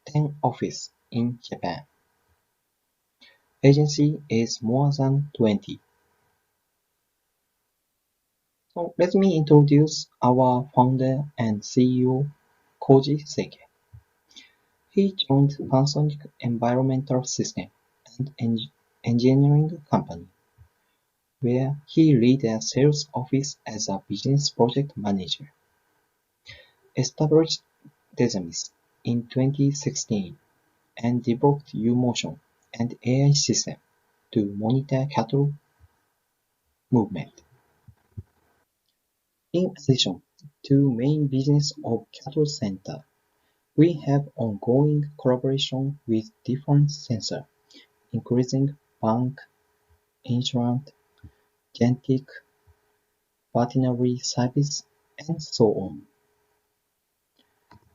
10 offices in Japan. Agency is more than 20. So let me introduce our founder and CEO, Koji Seike. He joined Panasonic Environmental System and Engineering Company, where he led a sales office as a business project manager. Established DESAMIS in 2016 and developed U-motion and AI system to monitor cattle movement. In addition to main business of cattle center, we have ongoing collaboration with different sensors increasing bank, insurance, genetic, veterinary service, and so on.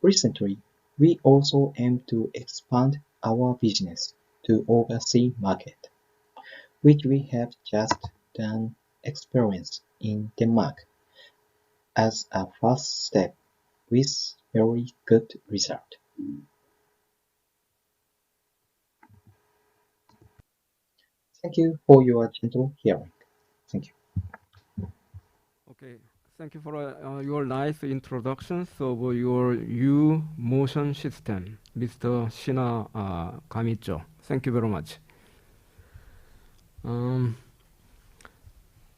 Recently, we also aim to expand our business to overseas market, which we have just done experience in Denmark as a first step with very good result. Thank you for your gentle hearing. Thank you. Okay, thank you for your nice introductions of your U motion system, Mr. Shina Kamijo. Thank you very much.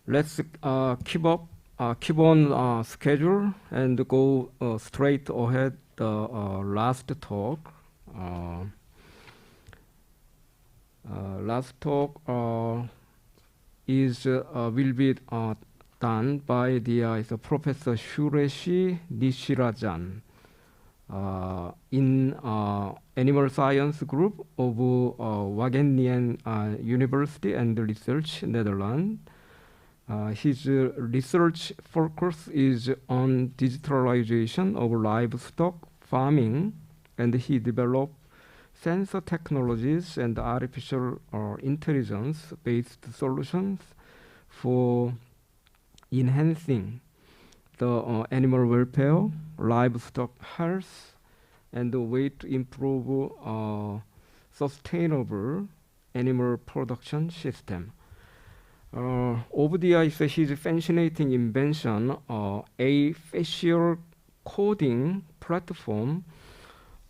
Let's keep on schedule and go straight ahead the last talk. Last talk will be done by the Professor Shureshi Nishirajan in Animal Science Group of Wageningen University and Research, Netherlands. His research focus is on digitalization of livestock farming, and he developed sensor technologies and artificial intelligence-based solutions for enhancing the animal welfare, livestock health, and the way to improve sustainable animal production system. Over the years, his fascinating invention, a facial coding platform,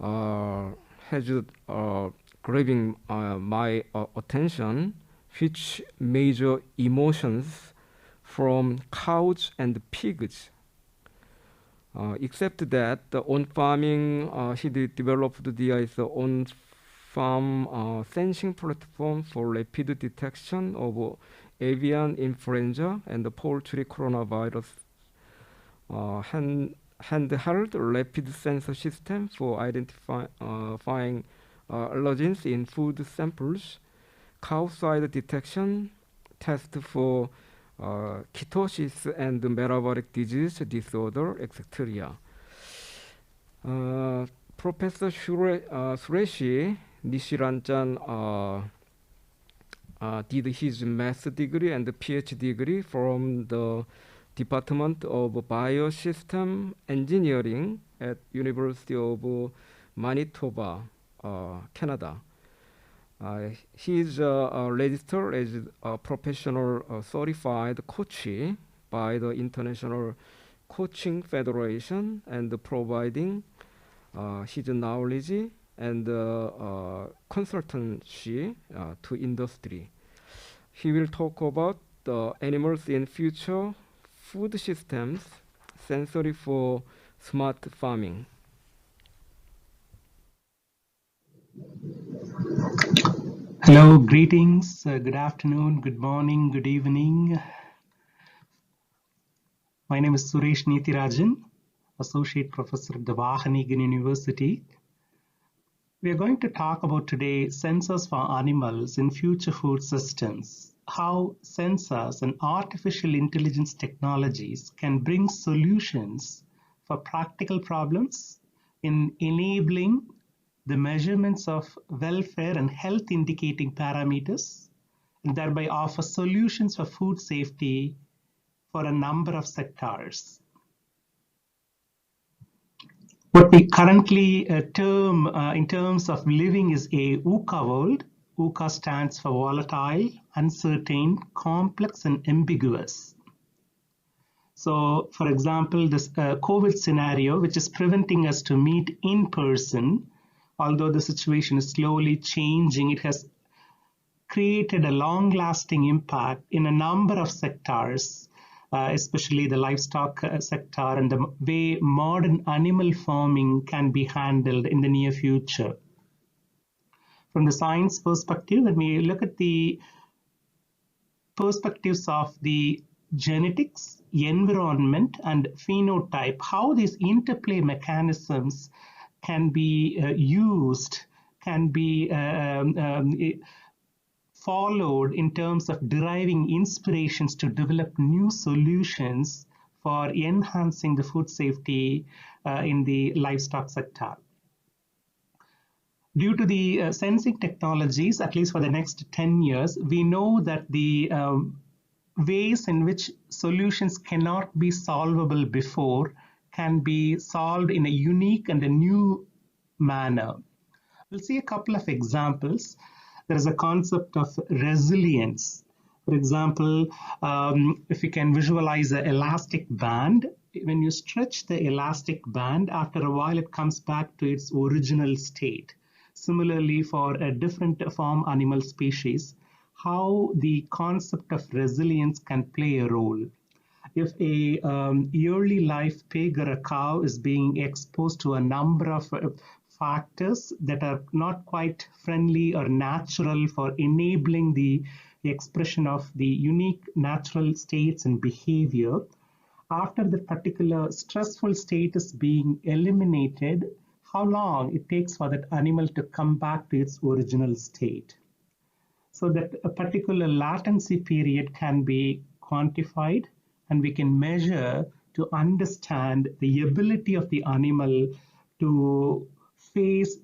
has grabbing my attention, which measure emotions from cows and pigs. Except that on farming, he developed the on-farm sensing platform for rapid detection of avian influenza and the poultry coronavirus, handheld rapid sensor system for identifying allergens in food samples, cow-side detection, test for ketosis and metabolic disease disorder, etc. Professor Sureshi Nishiranjan did his master's degree and PhD degree from the Department of Biosystem Engineering at University of Manitoba, Canada. He is registered as a professional certified coach by the International Coaching Federation and providing his knowledge and consultancy to industry. He will talk about the animals in future food systems, sensory for smart farming. Hello, greetings, good afternoon, good morning, good evening. My name is Suresh Nithirajan, Associate Professor at the Wageningen University. We are going to talk about today sensors for animals in future food systems, how sensors and artificial intelligence technologies can bring solutions for practical problems in enabling the measurements of welfare and health indicating parameters, and thereby offer solutions for food safety for a number of sectors. What we currently term in terms of living is a VUCA world. VUCA stands for volatile, uncertain, complex, and ambiguous. So, for example, this COVID scenario, which is preventing us to meet in person, although the situation is slowly changing, it has created a long-lasting impact in a number of sectors, especially the livestock sector and the way modern animal farming can be handled in the near future. From the science perspective, when we look at the perspectives of the genetics, environment, and phenotype, how these interplay mechanisms can be used, can be followed in terms of deriving inspirations to develop new solutions for enhancing the food safety in the livestock sector. Due to the sensing technologies, at least for the next 10 years, we know that the ways in which solutions cannot be solvable before can be solved in a unique and a new manner. We'll see a couple of examples. There is a concept of resilience. For example, if you can visualize an elastic band, when you stretch the elastic band, after a while it comes back to its original state. Similarly, for a different farm animal species, how the concept of resilience can play a role. If a early life pig or a cow is being exposed to a number of factors that are not quite friendly or natural for enabling the expression of the unique natural states and behavior, after the particular stressful state is being eliminated, how long it takes for that animal to come back to its original state. So that a particular latency period can be quantified, and we can measure to understand the ability of the animal to face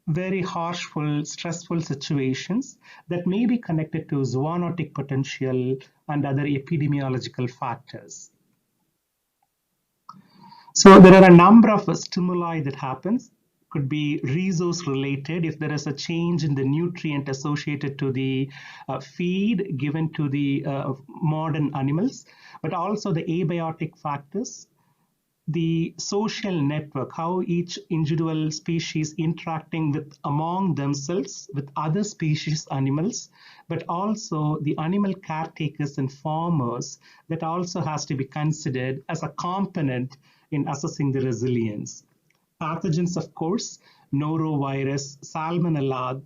very harshful, stressful situations that may be connected to zoonotic potential and other epidemiological factors. So there are a number of stimuli that happens. Could be resource related if there is a change in the nutrient associated to the feed given to the modern animals, but also the abiotic factors, the social network, how each individual species interacting with among themselves with other species animals, but also the animal caretakers and farmers that also has to be considered as a component in assessing the resilience. Pathogens, of course, norovirus, salmonella,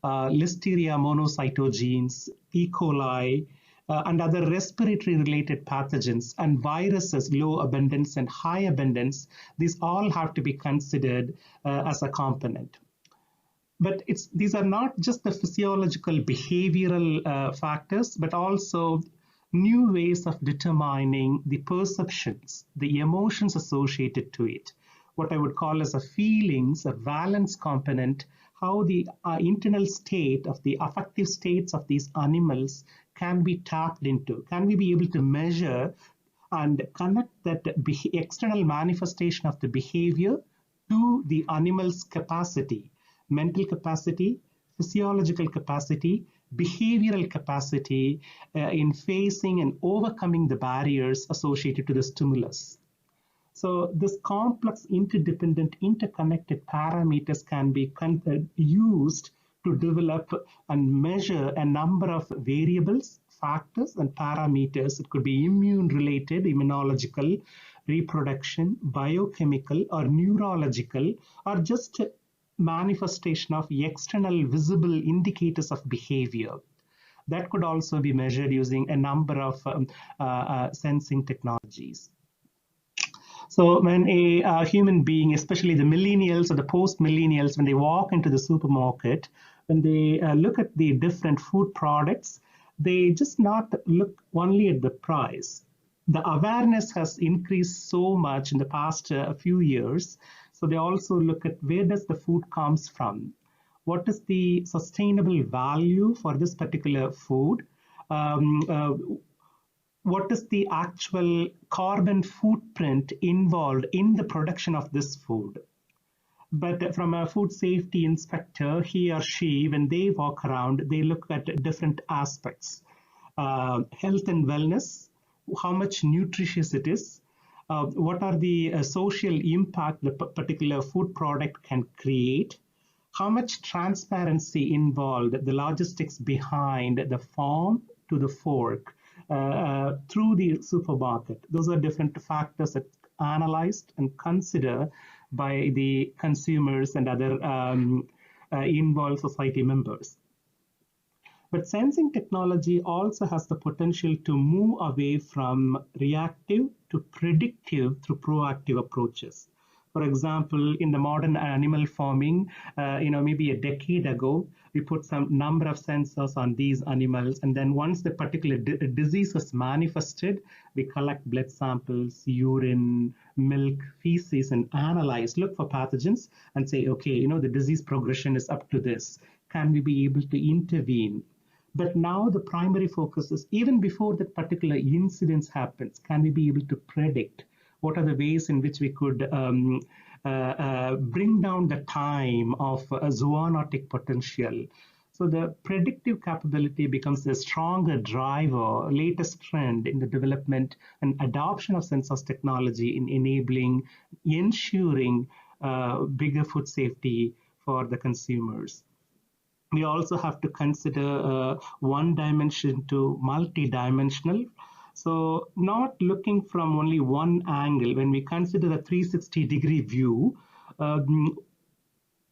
listeria monocytogenes, E. coli, and other respiratory related pathogens, and viruses, low abundance and high abundance, these all have to be considered as a component. But these are not just the physiological behavioral factors, but also new ways of determining the perceptions, the emotions associated to it. What I would call as a feelings, a valence component, how the internal state of the affective states of these animals can be tapped into. Can we be able to measure and connect that external manifestation of the behavior to the animal's capacity, mental capacity, physiological capacity, behavioral capacity in facing and overcoming the barriers associated to the stimulus. So this complex, interdependent, interconnected parameters can be used to develop and measure a number of variables, factors, and parameters. It could be immune-related, immunological, reproduction, biochemical, or neurological, or just manifestation of external visible indicators of behavior. That could also be measured using a number of sensing technologies. So when a human being, especially the millennials or the post-millennials, when they walk into the supermarket, when they look at the different food products, they just not look only at the price. The awareness has increased so much in the past few years. So they also look at where does the food comes from? What is the sustainable value for this particular food? What is the actual carbon footprint involved in the production of this food? But from a food safety inspector, he or she, when they walk around, they look at different aspects. Health and wellness, how much nutritious it is, what are the social impact the particular food product can create, how much transparency involved, the logistics behind the farm to the fork, through the supermarket. Those are different factors that are analyzed and considered by the consumers and other involved society members. But sensing technology also has the potential to move away from reactive to predictive through proactive approaches. For example, in the modern animal farming, maybe a decade ago, We put some number of sensors on these animals, and then once the particular disease is manifested, we collect blood samples, urine, milk, feces, and analyze, look for pathogens, and say, okay, you know, the disease progression is up to this. Can we be able to intervene? But now the primary focus is, even before that particular incident happens, can we be able to predict what are the ways in which we could bring down the time of a zoonotic potential. So the predictive capability becomes a stronger driver, latest trend in the development and adoption of sensors technology in enabling, ensuring bigger food safety for the consumers. We also have to consider one dimension to multi-dimensional. So not looking from only one angle. When we consider a 360-degree view,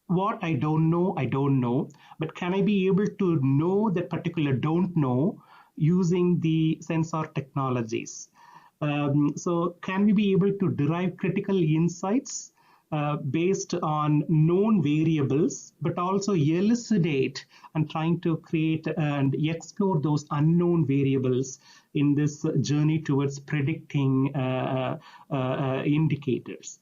what I don't know, but can I be able to know that particular don't know using the sensor technologies? So can we be able to derive critical insights based on known variables, but also elucidate and trying to create and explore those unknown variables in this journey towards predicting indicators.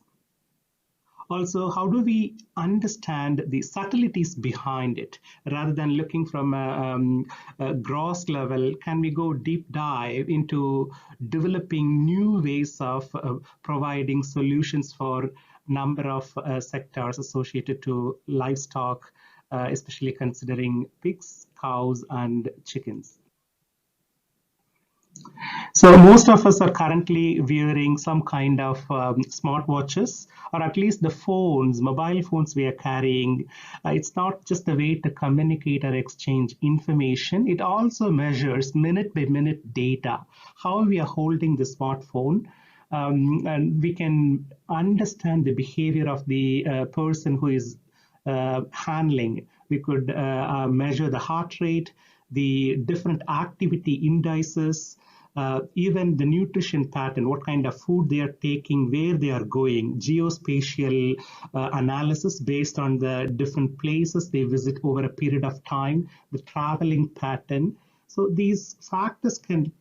Also, how do we understand the subtleties behind it? Rather than looking from a gross level, can we go deep dive into developing new ways of providing solutions for number of sectors associated to livestock, especially considering pigs, cows, and chickens? So most of us are currently wearing some kind of smartwatches, or at least the phones, mobile phones we are carrying. It's not just a way to communicate or exchange information. It also measures minute by minute data, how we are holding the smartphone. And we can understand the behavior of the person who is handling. We could measure the heart rate, the different activity indices, even the nutrition pattern, what kind of food they are taking, where they are going, geospatial analysis based on the different places they visit over a period of time, the traveling pattern. So these factors can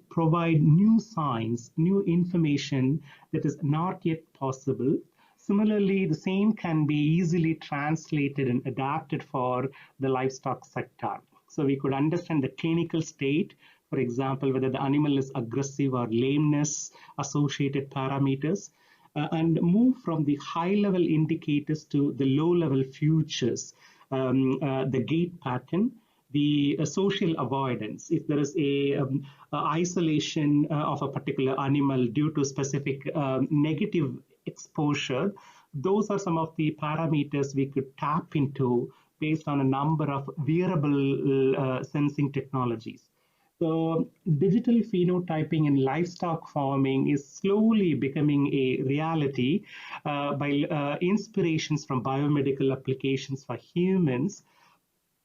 provide new signs, new information that is not yet possible. Similarly, the same can be easily translated and adapted for the livestock sector. So we could understand the clinical state, for example, whether the animal is aggressive or lameness, associated parameters, and move from the high-level indicators to the low-level futures, the gait pattern, the social avoidance. If there is a isolation of a particular animal due to specific negative exposure, those are some of the parameters we could tap into based on a number of wearable sensing technologies. So digital phenotyping in livestock farming is slowly becoming a reality by inspirations from biomedical applications for humans.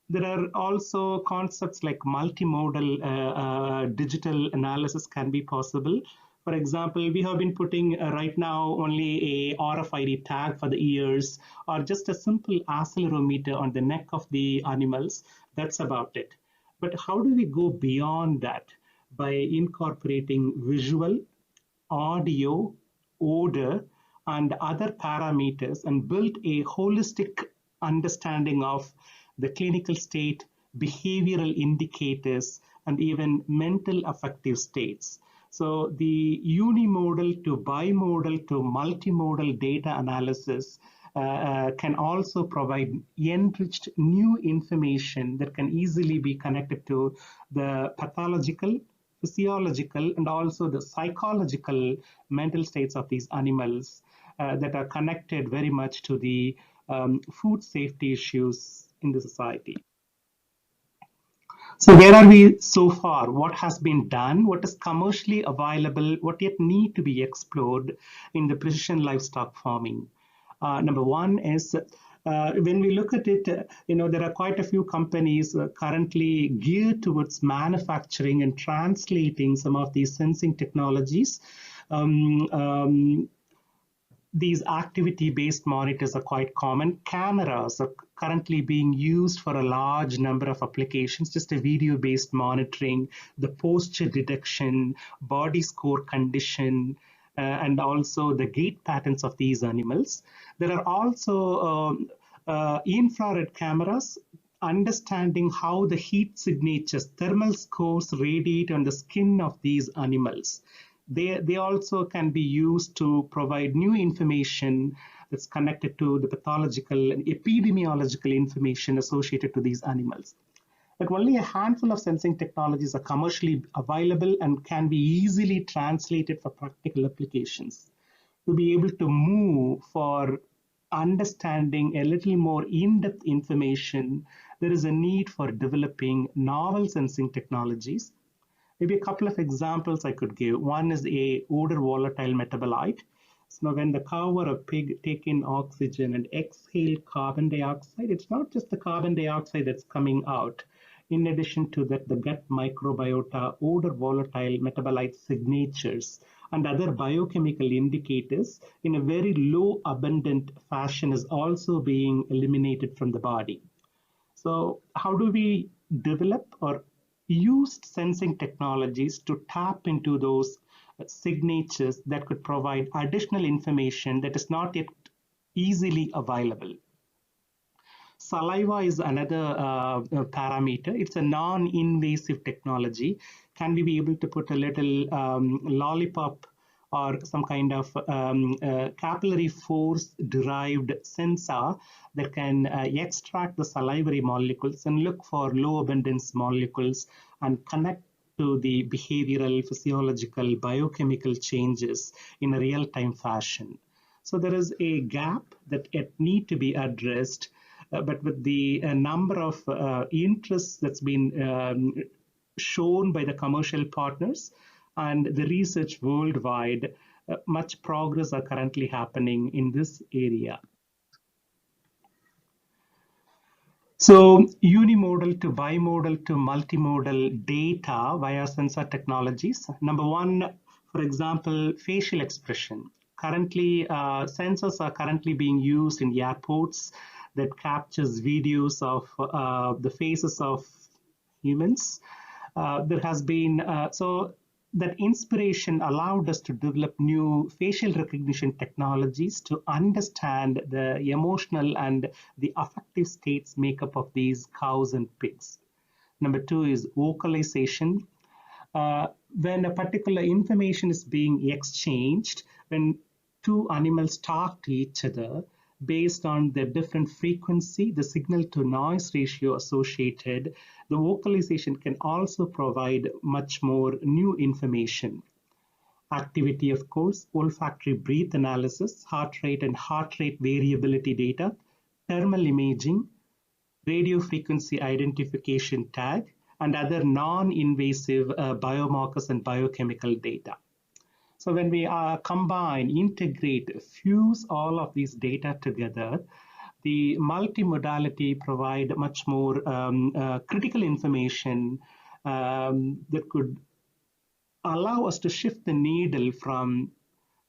There are also concepts like multimodal digital analysis can be possible. For example, we have been putting right now only a RFID tag for the ears, or just a simple accelerometer on the neck of the animals. That's about it. But how do we go beyond that by incorporating visual, audio, odor, and other parameters and build a holistic understanding of the clinical state, behavioral indicators, and even mental affective states? So the unimodal to bimodal to multimodal data analysis can also provide enriched new information that can easily be connected to the pathological, physiological, and also the psychological mental states of these animals that are connected very much to the food safety issues in the society. So where are we so far? What has been done? What is commercially available? What yet need to be explored in the precision livestock farming? Number one is when we look at it, there are quite a few companies currently geared towards manufacturing and translating some of these sensing technologies. these activity-based monitors are quite common. Cameras are currently being used for a large number of applications, just a video-based monitoring, the posture detection, body score condition, and also the gait patterns of these animals. There are also infrared cameras understanding how the heat signatures, thermal scores radiate on the skin of these animals. They also can be used to provide new information that's connected to the pathological and epidemiological information associated to these animals. But only a handful of sensing technologies are commercially available and can be easily translated for practical applications. To be able to move for understanding a little more in-depth information, there is a need for developing novel sensing technologies. Maybe a couple of examples I could give. One is a odor volatile metabolite. So when the cow or a pig take in oxygen and exhale carbon dioxide, it's not just the carbon dioxide that's coming out. In addition to that, the gut microbiota, odor volatile metabolite signatures, and other biochemical indicators in a very low abundant fashion is also being eliminated from the body. So how do we develop or use sensing technologies to tap into those signatures that could provide additional information that is not yet easily available? Saliva is another parameter. It's a non-invasive technology. Can we be able to put a little lollipop or some kind of capillary force derived sensor that can extract the salivary molecules and look for low abundance molecules and connect to the behavioral, physiological, biochemical changes in a real-time fashion. So there is a gap that need to be addressed, but with the number of interests that's been shown by the commercial partners and the research worldwide, much progress are currently happening in this area. So unimodal to bimodal to multimodal data via sensor technologies. Number one, for example, facial expression. Currently, sensors are currently being used in airports that captures videos of the faces of humans. There has been, so that inspiration allowed us to develop new facial recognition technologies to understand the emotional and the affective states makeup of these cows and pigs. Number two is vocalization. When a particular information is being exchanged, when two animals talk to each other, based on the different frequency, the signal to noise ratio associated, the vocalization can also provide much more new information. Activity, of course, olfactory breath analysis, heart rate and heart rate variability data, thermal imaging, radio frequency identification tag, and other non-invasive biomarkers and biochemical data. So when we combine, integrate, fuse all of these data together, the multimodality provide much more critical information that could allow us to shift the needle from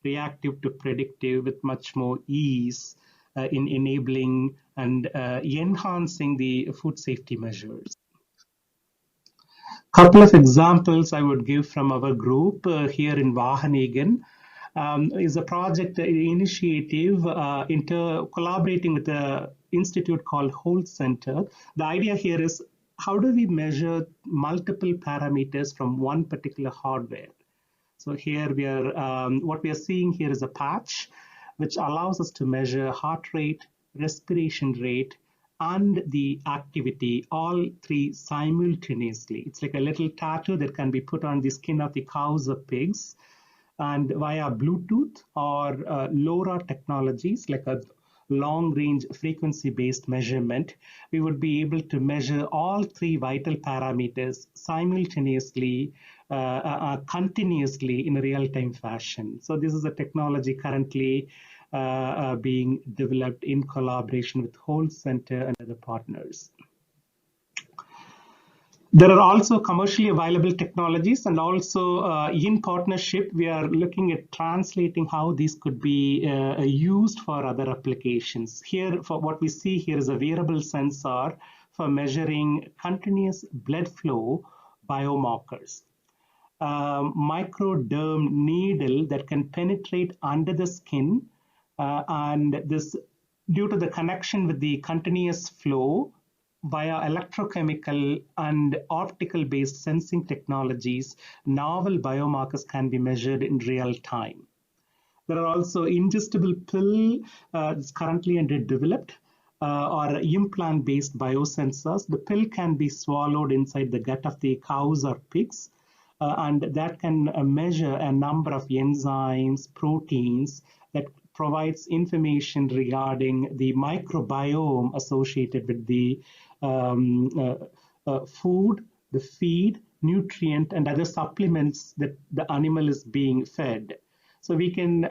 reactive to predictive with much more ease in enabling and enhancing the food safety measures. Couple of examples I would give from our group here in Wageningen is a project initiative collaborating with the institute called Holt Center. The idea here is how do we measure multiple parameters from one particular hardware? So here we are, what we are seeing here is a patch which allows us to measure heart rate, respiration rate, and the activity, all three simultaneously. It's like a little tattoo that can be put on the skin of the cows or pigs. And via Bluetooth or LoRa technologies, like a long-range frequency-based measurement, we would be able to measure all three vital parameters simultaneously, continuously in a real-time fashion. So this is a technology currently being developed in collaboration with Holt Center and other partners. There are also commercially available technologies, and also in partnership, we are looking at translating how these could be used for other applications. Here, for what we see here is a wearable sensor for measuring continuous blood flow biomarkers. Microderm needle that can penetrate under the skin, and this, due to the connection with the continuous flow, via electrochemical and optical based sensing technologies, novel biomarkers can be measured in real time. There are also ingestible pill that's currently under developed or implant based biosensors. The pill can be swallowed inside the gut of the cows or pigs, and that can measure a number of enzymes, proteins that provides information regarding the microbiome associated with the food, the feed, nutrient, and other supplements that the animal is being fed. So we can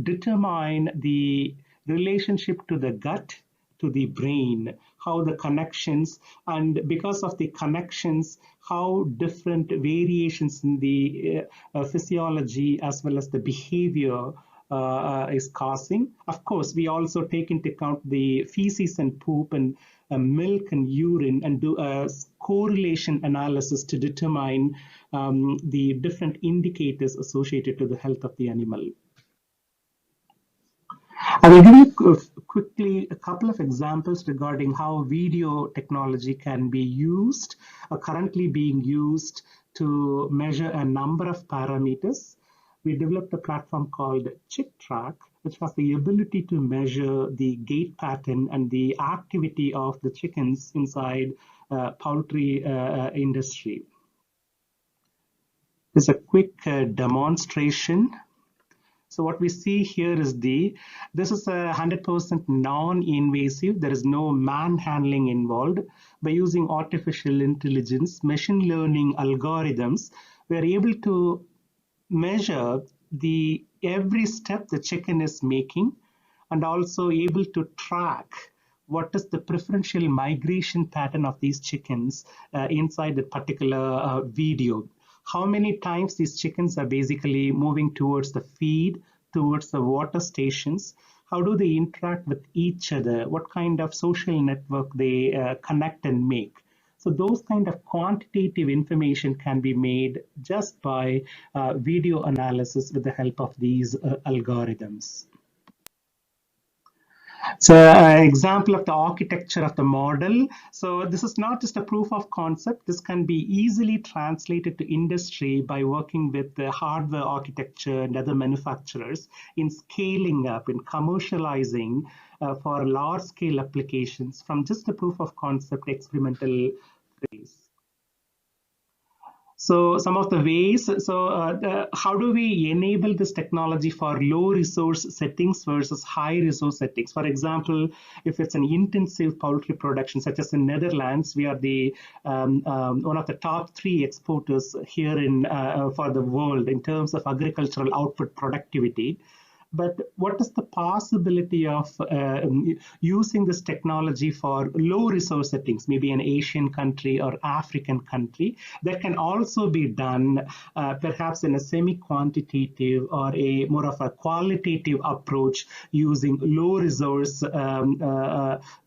determine the relationship to the gut, to the brain, how the connections, and because of the connections, how different variations in the physiology as well as the behavior is causing. Of course, we also take into account the feces and poop and milk and urine and do a correlation analysis to determine the different indicators associated to the health of the animal. I will give you quickly a couple of examples regarding how video technology can be used, currently being used to measure a number of parameters. We developed a platform called ChickTrack, which has the ability to measure the gait pattern and the activity of the chickens inside poultry industry. There's a quick demonstration. So what we see here is this is a 100% non-invasive. There is no manhandling involved. By using artificial intelligence, machine learning algorithms, we are able to measure every step the chicken is making, and also able to track what is the preferential migration pattern of these chickens inside the particular video. How many times these chickens are basically moving towards the feed, towards the water stations, how do they interact with each other, what kind of social network they connect and make. So those kind of quantitative information can be made just by video analysis with the help of these algorithms. So an example of the architecture of the model. So this is not just a proof of concept. This can be easily translated to industry by working with the hardware architecture and other manufacturers in scaling up, in commercializing for large scale applications from just a proof of concept experimental phase. So some of the ways, how do we enable this technology for low resource settings versus high resource settings? For example, if it's an intensive poultry production, such as in Netherlands, we are the one of the top 3 exporters here in for the world in terms of agricultural output productivity. But what is the possibility of using this technology for low resource settings, maybe an Asian country or African country, that can also be done perhaps in a semi-quantitative or a more of a qualitative approach using low resource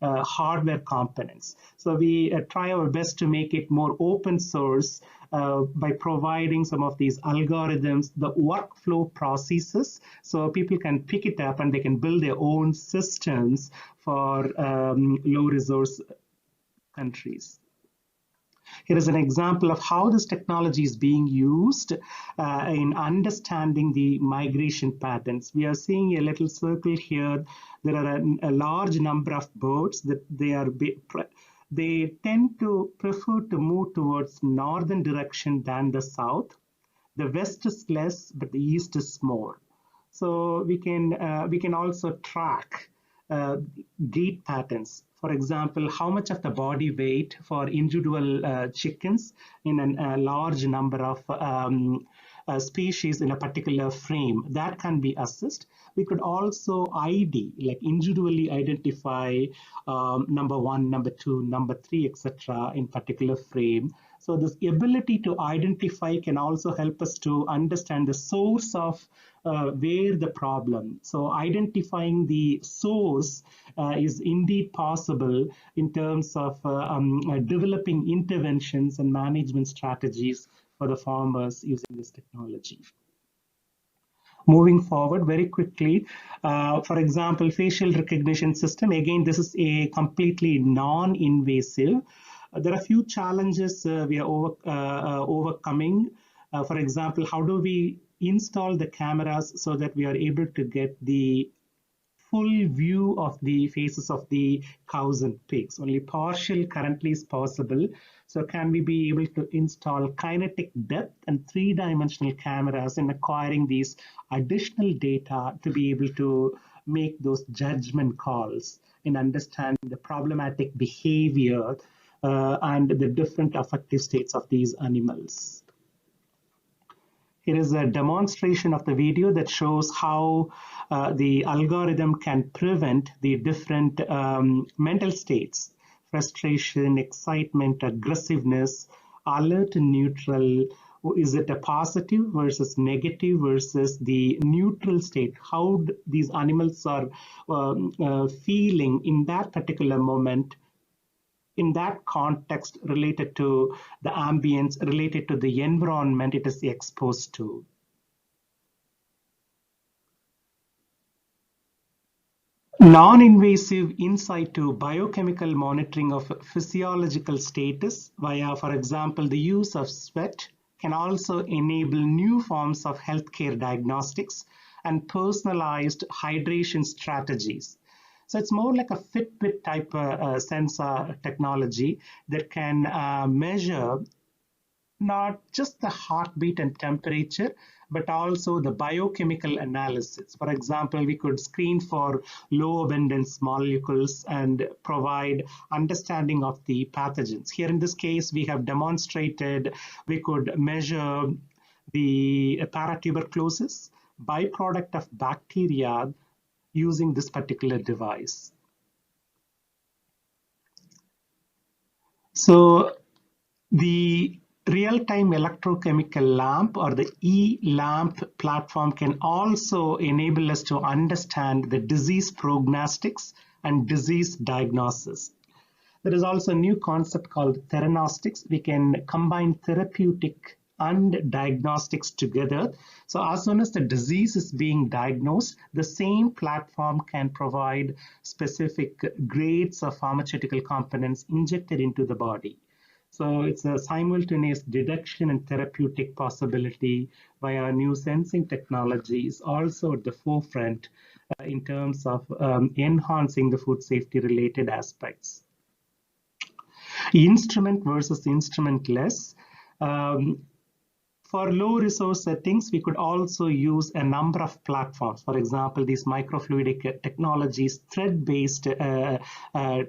hardware components. So we try our best to make it more open source by providing some of these algorithms, the workflow processes, so people can pick it up and they can build their own systems for low resource countries. Here is an example of how this technology is being used in understanding the migration patterns. We are seeing a little circle here. There are a large number of birds that they tend to prefer to move towards northern direction than the south. The west is less, but the east is more. So we can also track gait patterns. For example, how much of the body weight for individual chickens in a large number of species in a particular frame. That can be assessed. We could also ID, like individually identify number 1, number 2, number 3, etc. in particular frame. So this ability to identify can also help us to understand the source of where the problem. So identifying the source is indeed possible in terms of developing interventions and management strategies for the farmers using this technology. Moving forward very quickly, for example, facial recognition system. Again, this is a completely non-invasive. There are a few challenges we are overcoming. For example, how do we install the cameras so that we are able to get the full view of the faces of the cows and pigs? Only partial currently is possible. So can we be able to install kinetic depth and 3-dimensional cameras and acquiring these additional data to be able to make those judgment calls and understand the problematic behavior and the different affective states of these animals. Here is a demonstration of the video that shows how the algorithm can prevent the different mental states: frustration, excitement, aggressiveness, alert and neutral. Is it a positive versus negative versus the neutral state? How these animals are feeling in that particular moment, in that context, related to the ambience, related to the environment it is exposed to. Non-invasive insight to biochemical monitoring of physiological status via, for example, the use of sweat can also enable new forms of healthcare diagnostics and personalized hydration strategies. So it's more like a Fitbit type sensor technology that can measure not just the heartbeat and temperature, but also the biochemical analysis. For example, we could screen for low abundance molecules and provide understanding of the pathogens. Here in this case, we have demonstrated we could measure the paratuberculosis, byproduct of bacteria, using this particular device. So the real-time electrochemical lamp, or the e-lamp platform, can also enable us to understand the disease prognostics and disease diagnosis. There is also a new concept called theranostics. We can combine therapeutic and diagnostics together. So as soon as the disease is being diagnosed, the same platform can provide specific grades of pharmaceutical components injected into the body. So it's a simultaneous detection and therapeutic possibility via new sensing technologies, also at the forefront in terms of enhancing the food safety related aspects. Instrument versus instrumentless. For low resource settings, we could also use a number of platforms. For example, these microfluidic technologies, thread-based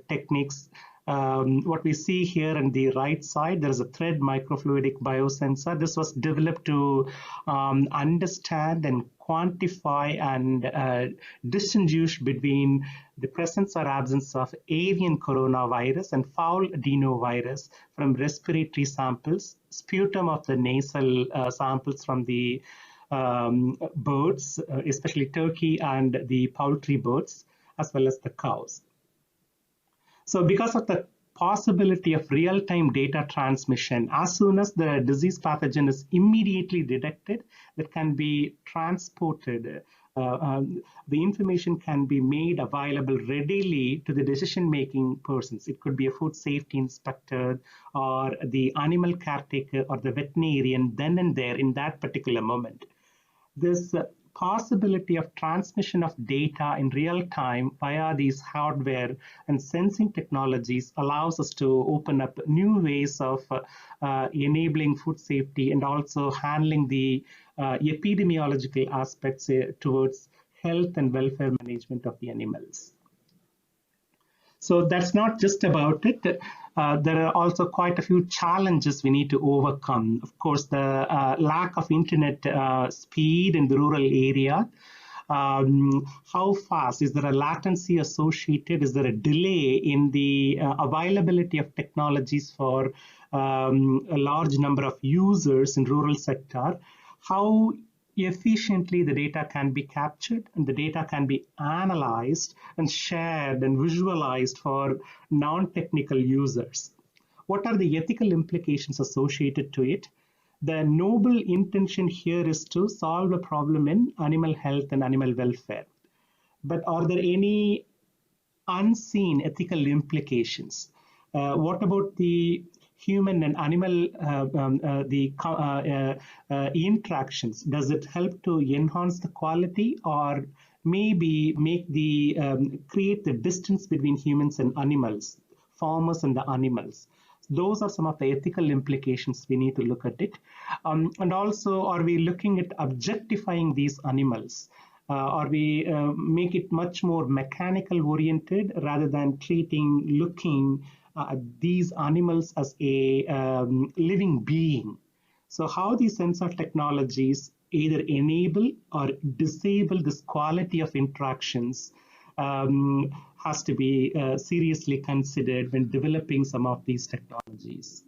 techniques. What we see here on the right side, there is a thread microfluidic biosensor. This was developed to understand and quantify and distinguish between the presence or absence of avian coronavirus and fowl adenovirus from respiratory samples, sputum of the nasal samples from the birds, especially turkey and the poultry birds, as well as the cows. So because of the possibility of real-time data transmission, as soon as the disease pathogen is immediately detected, that can be transported. The information can be made available readily to the decision-making persons. It could be a food safety inspector or the animal caretaker or the veterinarian then and there in that particular moment. This possibility of transmission of data in real time via these hardware and sensing technologies allows us to open up new ways of enabling food safety and also handling the epidemiological aspects towards health and welfare management of the animals. So that's not just about it. There are also quite a few challenges we need to overcome. Of course, the lack of internet speed in the rural area. How fast? Is there a latency associated? Is there a delay in the availability of technologies for a large number of users in rural sector? How efficiently the data can be captured and the data can be analyzed and shared and visualized for non-technical users? What are the ethical implications associated to it? The noble intention here is to solve a problem in animal health and animal welfare. But are there any unseen ethical implications? What about the human and animal interactions? Does it help to enhance the quality, or maybe make the create the distance between humans and animals, farmers and the animals? Those are some of the ethical implications we need to look at it. And also, are we looking at objectifying these animals? Or we make it much more mechanical oriented rather than looking at these animals as a living being? So how these sensor technologies either enable or disable this quality of interactions has to be seriously considered when developing some of these technologies.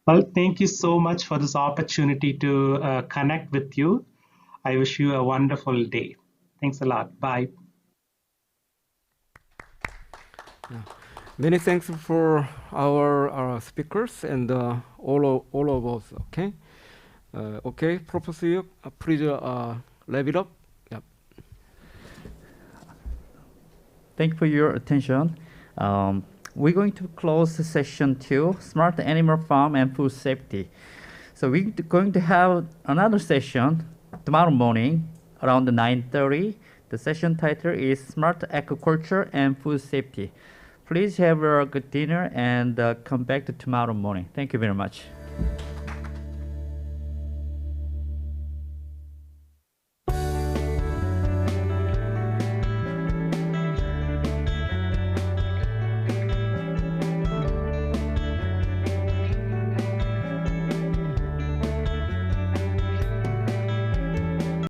Well, thank you so much for this opportunity to connect with you. I wish you a wonderful day. Thanks a lot. Bye. Yeah. Many thanks for our speakers and all of us. Okay, okay, Professor, please wrap it up. Yep. Thank you for your attention. We're going to close session 2, Smart Animal Farm and Food Safety. So we're going to have another session tomorrow morning around 9:30. The session title is Smart Aquaculture and Food Safety. Please have a good dinner and come back to tomorrow morning. Thank you very much.